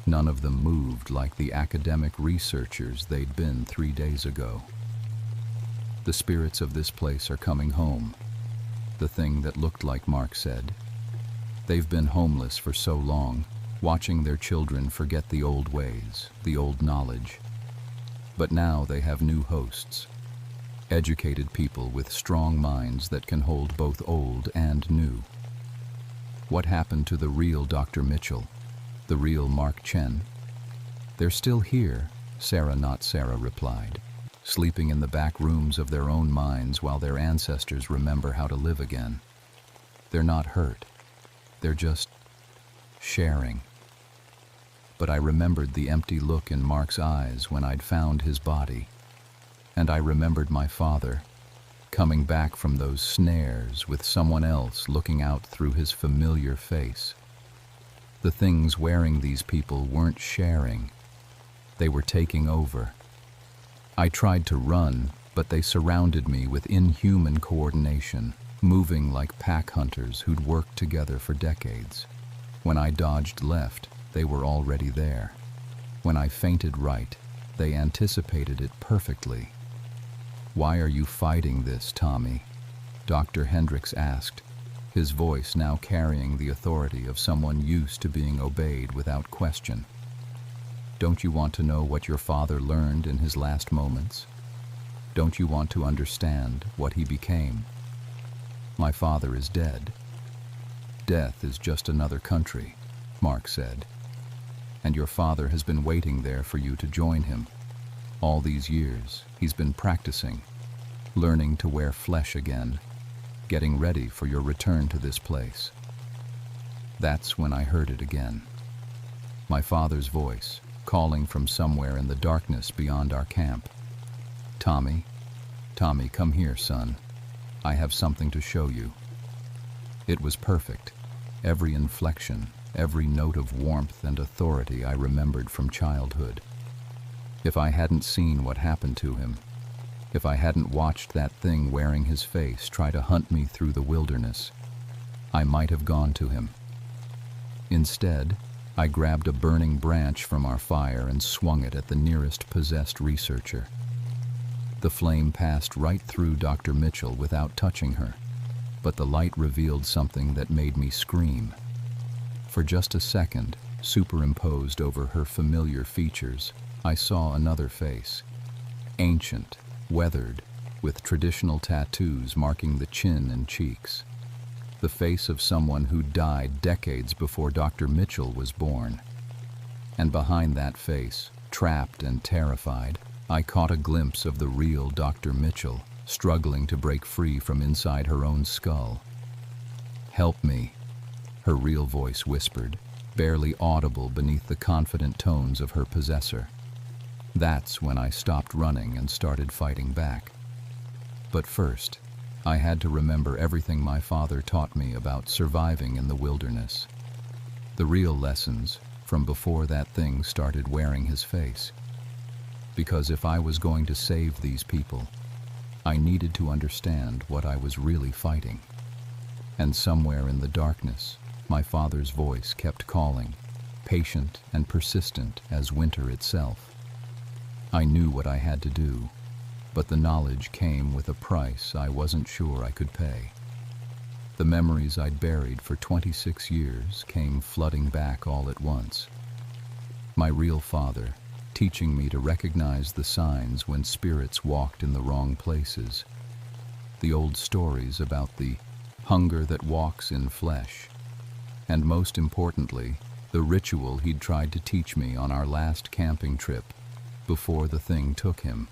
None of them moved like the academic researchers they'd been 3 days ago. The spirits of this place are coming home, the thing that looked like Mark said. They've been homeless for so long, watching their children forget the old ways, the old knowledge. But now they have new hosts. Educated people with strong minds that can hold both old and new. What happened to the real Dr. Mitchell, the real Mark Chen? They're still here, Sarah not Sarah replied, sleeping in the back rooms of their own minds while their ancestors remember how to live again. They're not hurt. They're just sharing. But I remembered the empty look in Mark's eyes when I'd found his body. And I remembered my father, coming back from those snares with someone else looking out through his familiar face. The things wearing these people weren't sharing. They were taking over. I tried to run, but they surrounded me with inhuman coordination, moving like pack hunters who'd worked together for decades. When I dodged left, they were already there. When I feinted right, they anticipated it perfectly. Why are you fighting this, Tommy? Dr. Hendricks asked, his voice now carrying the authority of someone used to being obeyed without question. Don't you want to know what your father learned in his last moments? Don't you want to understand what he became? My father is dead. Death is just another country, Mark said. And your father has been waiting there for you to join him. All these years, he's been practicing. learning to wear flesh again, getting ready for your return to this place. That's when I heard it again. My father's voice, calling from somewhere in the darkness beyond our camp. Tommy, Tommy, come here, son. I have something to show you. It was perfect. Every inflection, every note of warmth and authority I remembered from childhood. If I hadn't seen what happened to him, if I hadn't watched that thing wearing his face try to hunt me through the wilderness, I might have gone to him. Instead, I grabbed a burning branch from our fire and swung it at the nearest possessed researcher. The flame passed right through Dr. Mitchell without touching her, but the light revealed something that made me scream. For just a second, superimposed over her familiar features, I saw another face. Ancient, weathered, with traditional tattoos marking the chin and cheeks. The face of someone who died decades before Dr. Mitchell was born. And behind that face, trapped and terrified, I caught a glimpse of the real Dr. Mitchell, struggling to break free from inside her own skull. "Help me," her real voice whispered, barely audible beneath the confident tones of her possessor. That's when I stopped running and started fighting back. But first, I had to remember everything my father taught me about surviving in the wilderness. The real lessons from before that thing started wearing his face. Because if I was going to save these people, I needed to understand what I was really fighting. And somewhere in the darkness, my father's voice kept calling, patient and persistent as winter itself. I knew what I had to do, but the knowledge came with a price I wasn't sure I could pay. The memories I'd buried for 26 years came flooding back all at once. My real father, teaching me to recognize the signs when spirits walked in the wrong places. The old stories about the hunger that walks in flesh. And most importantly, the ritual he'd tried to teach me on our last camping trip before the thing took him.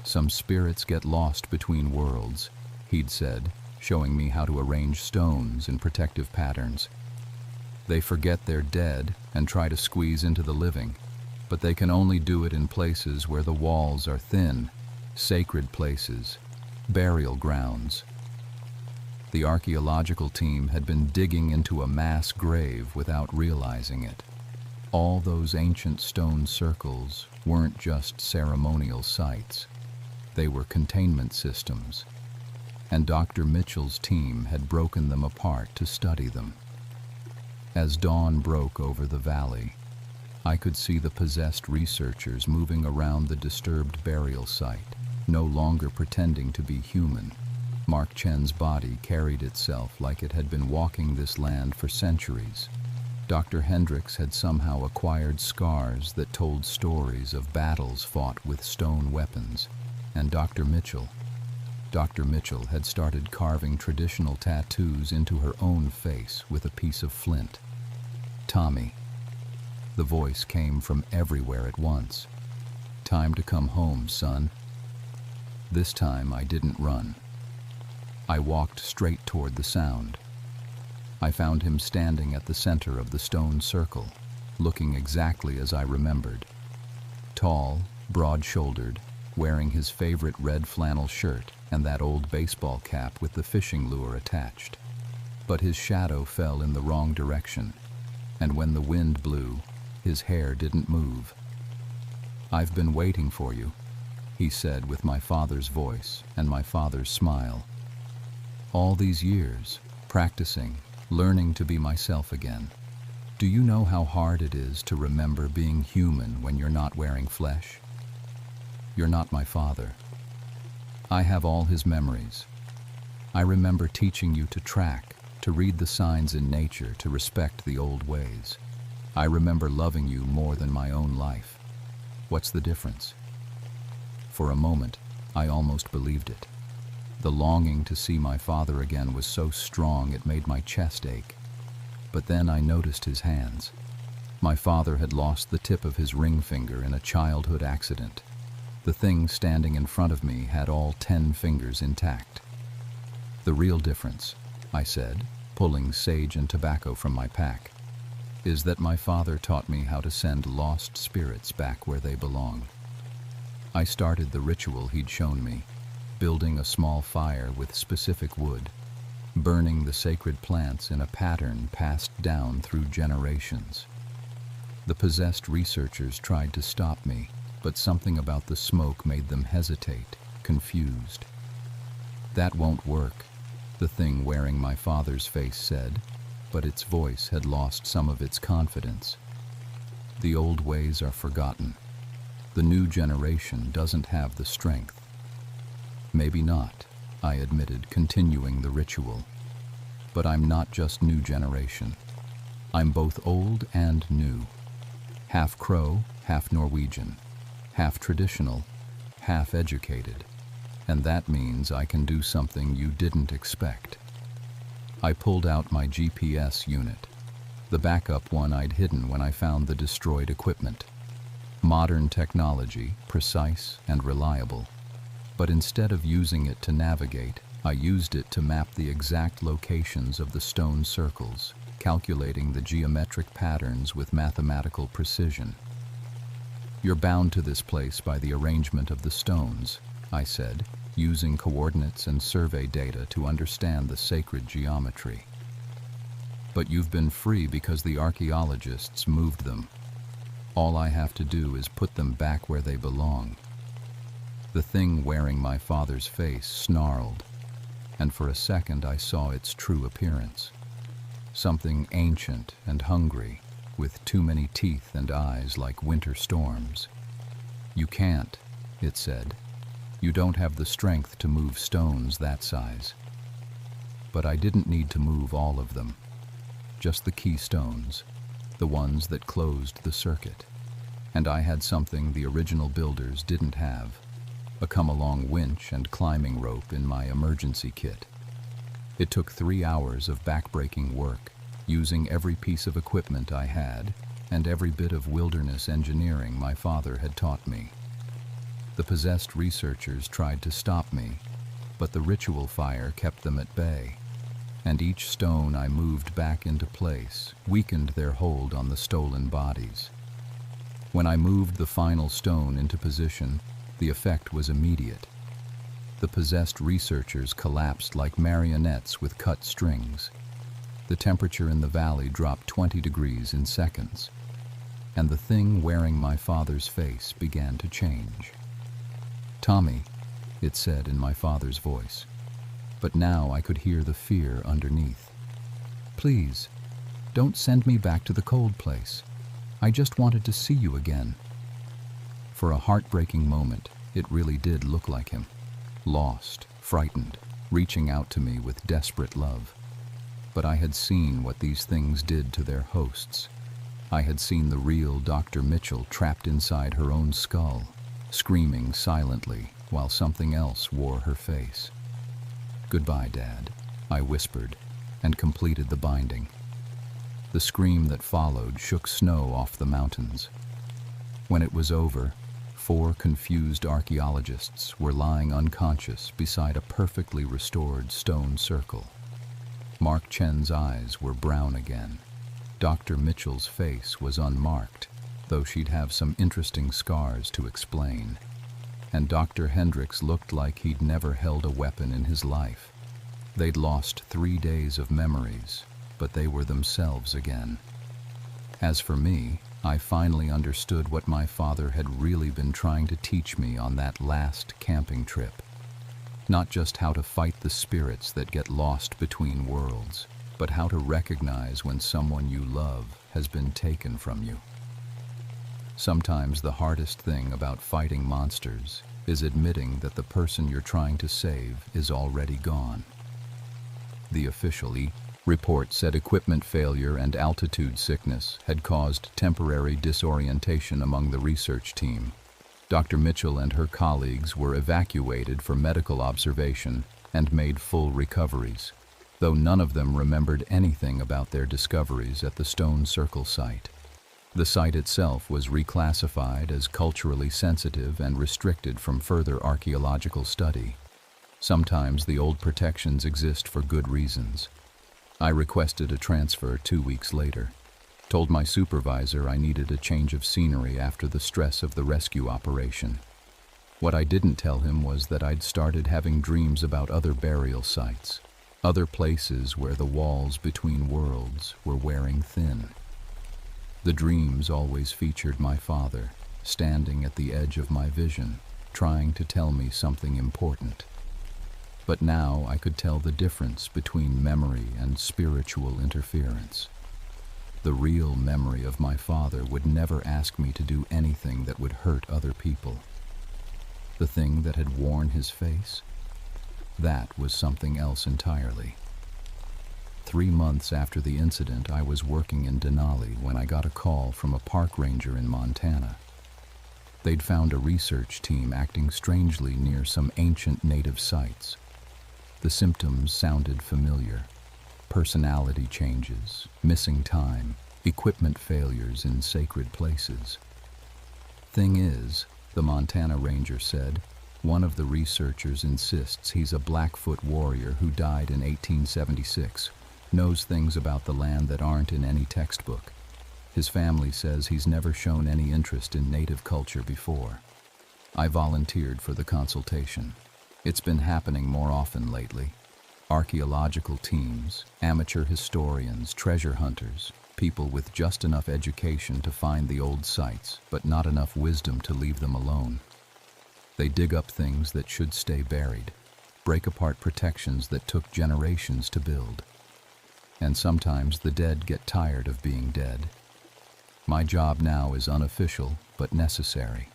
Some spirits get lost between worlds, he'd said, showing me how to arrange stones in protective patterns. They forget they're dead and try to squeeze into the living, but they can only do it in places where the walls are thin, sacred places, burial grounds. The archaeological team had been digging into a mass grave without realizing it. All those ancient stone circles weren't just ceremonial sites. They were containment systems, and Dr. Mitchell's team had broken them apart to study them. As dawn broke over the valley, I could see the possessed researchers moving around the disturbed burial site, no longer pretending to be human. Mark Chen's body carried itself like it had been walking this land for centuries. Dr. Hendricks had somehow acquired scars that told stories of battles fought with stone weapons. And Dr. Mitchell had started carving traditional tattoos into her own face with a piece of flint. "Tommy." The voice came from everywhere at once. "Time to come home, son." This time I didn't run. I walked straight toward the sound. I found him standing at the center of the stone circle, looking exactly as I remembered. Tall, broad-shouldered, wearing his favorite red flannel shirt and that old baseball cap with the fishing lure attached. But his shadow fell in the wrong direction, and when the wind blew, his hair didn't move. "I've been waiting for you," he said with my father's voice and my father's smile. "All these years, practicing, learning to be myself again. Do you know how hard it is to remember being human when you're not wearing flesh? You're not my father. I have all his memories. I remember teaching you to track, to read the signs in nature, to respect the old ways. I remember loving you more than my own life. What's the difference?" For a moment, I almost believed it. The longing to see my father again was so strong it made my chest ache. But then I noticed his hands. My father had lost the tip of his ring finger in a childhood accident. The thing standing in front of me had all 10 fingers intact. "The real difference," I said, pulling sage and tobacco from my pack, "is that my father taught me how to send lost spirits back where they belong." I started the ritual he'd shown me, building a small fire with specific wood, burning the sacred plants in a pattern passed down through generations. The possessed researchers tried to stop me, but something about the smoke made them hesitate, confused. "That won't work," the thing wearing my father's face said, but its voice had lost some of its confidence. "The old ways are forgotten. The new generation doesn't have the strength." "Maybe not," I admitted, continuing the ritual. "But I'm not just new generation. I'm both old and new. Half Crow, half Norwegian. Half traditional, half educated. And that means I can do something you didn't expect." I pulled out my GPS unit, the backup one I'd hidden when I found the destroyed equipment. Modern technology, precise and reliable. But instead of using it to navigate, I used it to map the exact locations of the stone circles, calculating the geometric patterns with mathematical precision. "You're bound to this place by the arrangement of the stones," I said, using coordinates and survey data to understand the sacred geometry. "But you've been free because the archaeologists moved them. All I have to do is put them back where they belong." The thing wearing my father's face snarled, and for a second I saw its true appearance. Something ancient and hungry, with too many teeth and eyes like winter storms. "You can't," it said. "You don't have the strength to move stones that size." But I didn't need to move all of them. Just the key stones, the ones that closed the circuit. And I had something the original builders didn't have, a come-along winch and climbing rope in my emergency kit. It took 3 hours of back-breaking work, using every piece of equipment I had and every bit of wilderness engineering my father had taught me. The possessed researchers tried to stop me, but the ritual fire kept them at bay, and each stone I moved back into place weakened their hold on the stolen bodies. When I moved the final stone into position, the effect was immediate. The possessed researchers collapsed like marionettes with cut strings. The temperature in the valley dropped 20 degrees in seconds, and the thing wearing my father's face began to change. "Tommy," it said in my father's voice, but now I could hear the fear underneath. "Please, don't send me back to the cold place. I just wanted to see you again." For a heartbreaking moment, it really did look like him. Lost, frightened, reaching out to me with desperate love. But I had seen what these things did to their hosts. I had seen the real Dr. Mitchell trapped inside her own skull, screaming silently while something else wore her face. "Goodbye, Dad," I whispered, and completed the binding. The scream that followed shook snow off the mountains. When it was over, 4 confused archaeologists were lying unconscious beside a perfectly restored stone circle. Mark Chen's eyes were brown again. Dr. Mitchell's face was unmarked, though she'd have some interesting scars to explain. And Dr. Hendricks looked like he'd never held a weapon in his life. They'd lost 3 days of memories, but they were themselves again. As for me, I finally understood what my father had really been trying to teach me on that last camping trip. Not just how to fight the spirits that get lost between worlds, but how to recognize when someone you love has been taken from you. Sometimes the hardest thing about fighting monsters is admitting that the person you're trying to save is already gone. The official report said equipment failure and altitude sickness had caused temporary disorientation among the research team. Dr. Mitchell and her colleagues were evacuated for medical observation and made full recoveries, though none of them remembered anything about their discoveries at the Stone Circle site. The site itself was reclassified as culturally sensitive and restricted from further archaeological study. Sometimes the old protections exist for good reasons. I requested a transfer 2 weeks later. Told my supervisor I needed a change of scenery after the stress of the rescue operation. What I didn't tell him was that I'd started having dreams about other burial sites, other places where the walls between worlds were wearing thin. The dreams always featured my father, standing at the edge of my vision, trying to tell me something important. But now I could tell the difference between memory and spiritual interference. The real memory of my father would never ask me to do anything that would hurt other people. The thing that had worn his face? That was something else entirely. 3 months after the incident, I was working in Denali when I got a call from a park ranger in Montana. They'd found a research team acting strangely near some ancient native sites. The symptoms sounded familiar. Personality changes, missing time, equipment failures in sacred places. Thing is, the Montana ranger said, one of the researchers insists he's a Blackfoot warrior who died in 1876, knows things about the land that aren't in any textbook. His family says he's never shown any interest in native culture before. I volunteered for the consultation. It's been happening more often lately. Archaeological teams, amateur historians, treasure hunters, people with just enough education to find the old sites, but not enough wisdom to leave them alone. They dig up things that should stay buried, break apart protections that took generations to build. And sometimes the dead get tired of being dead. My job now is unofficial, but necessary.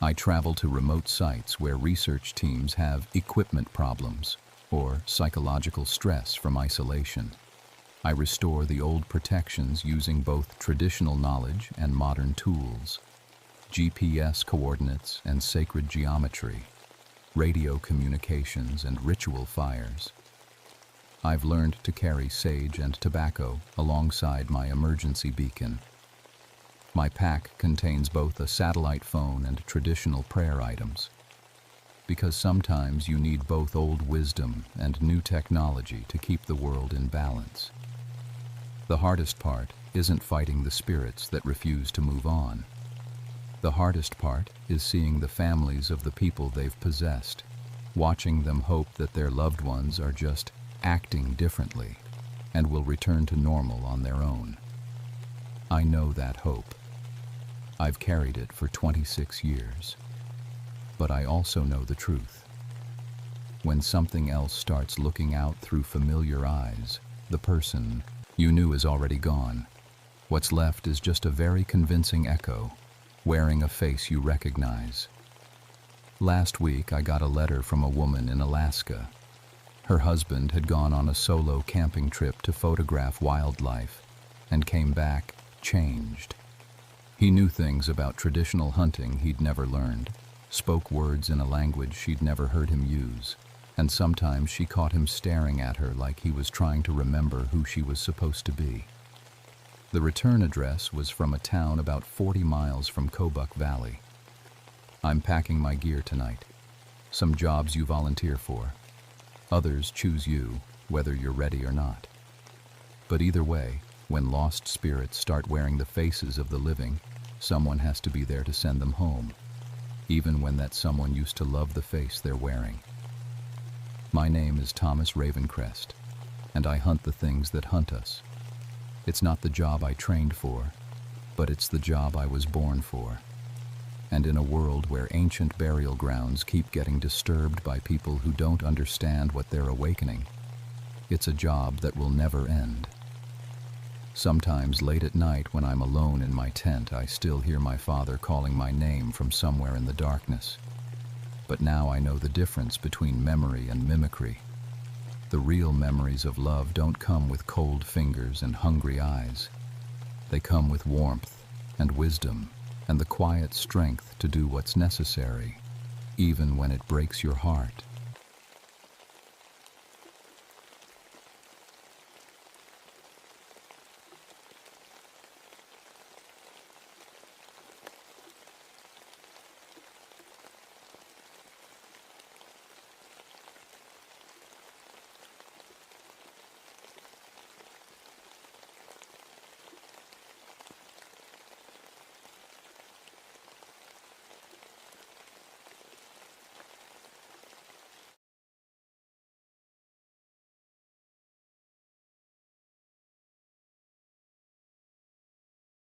I travel to remote sites where research teams have equipment problems or psychological stress from isolation. I restore the old protections using both traditional knowledge and modern tools, GPS coordinates and sacred geometry, radio communications and ritual fires. I've learned to carry sage and tobacco alongside my emergency beacon. My pack contains both a satellite phone and traditional prayer items, because sometimes you need both old wisdom and new technology to keep the world in balance. The hardest part isn't fighting the spirits that refuse to move on. The hardest part is seeing the families of the people they've possessed, watching them hope that their loved ones are just acting differently and will return to normal on their own. I know that hope. I've carried it for 26 years. But I also know the truth. When something else starts looking out through familiar eyes, the person you knew is already gone. What's left is just a very convincing echo, wearing a face you recognize. Last week, I got a letter from a woman in Alaska. Her husband had gone on a solo camping trip to photograph wildlife and came back changed. He knew things about traditional hunting he'd never learned, spoke words in a language she'd never heard him use, and sometimes she caught him staring at her like he was trying to remember who she was supposed to be. The return address was from a town about 40 miles from Kobuk Valley. I'm packing my gear tonight. Some jobs you volunteer for. Others choose you, whether you're ready or not. But either way, when lost spirits start wearing the faces of the living, someone has to be there to send them home, even when that someone used to love the face they're wearing. My name is Thomas Ravencrest, and I hunt the things that hunt us. It's not the job I trained for, but it's the job I was born for. And in a world where ancient burial grounds keep getting disturbed by people who don't understand what they're awakening, it's a job that will never end. Sometimes late at night when I'm alone in my tent, I still hear my father calling my name from somewhere in the darkness. But now I know the difference between memory and mimicry. The real memories of love don't come with cold fingers and hungry eyes. They come with warmth and wisdom and the quiet strength to do what's necessary, even when it breaks your heart.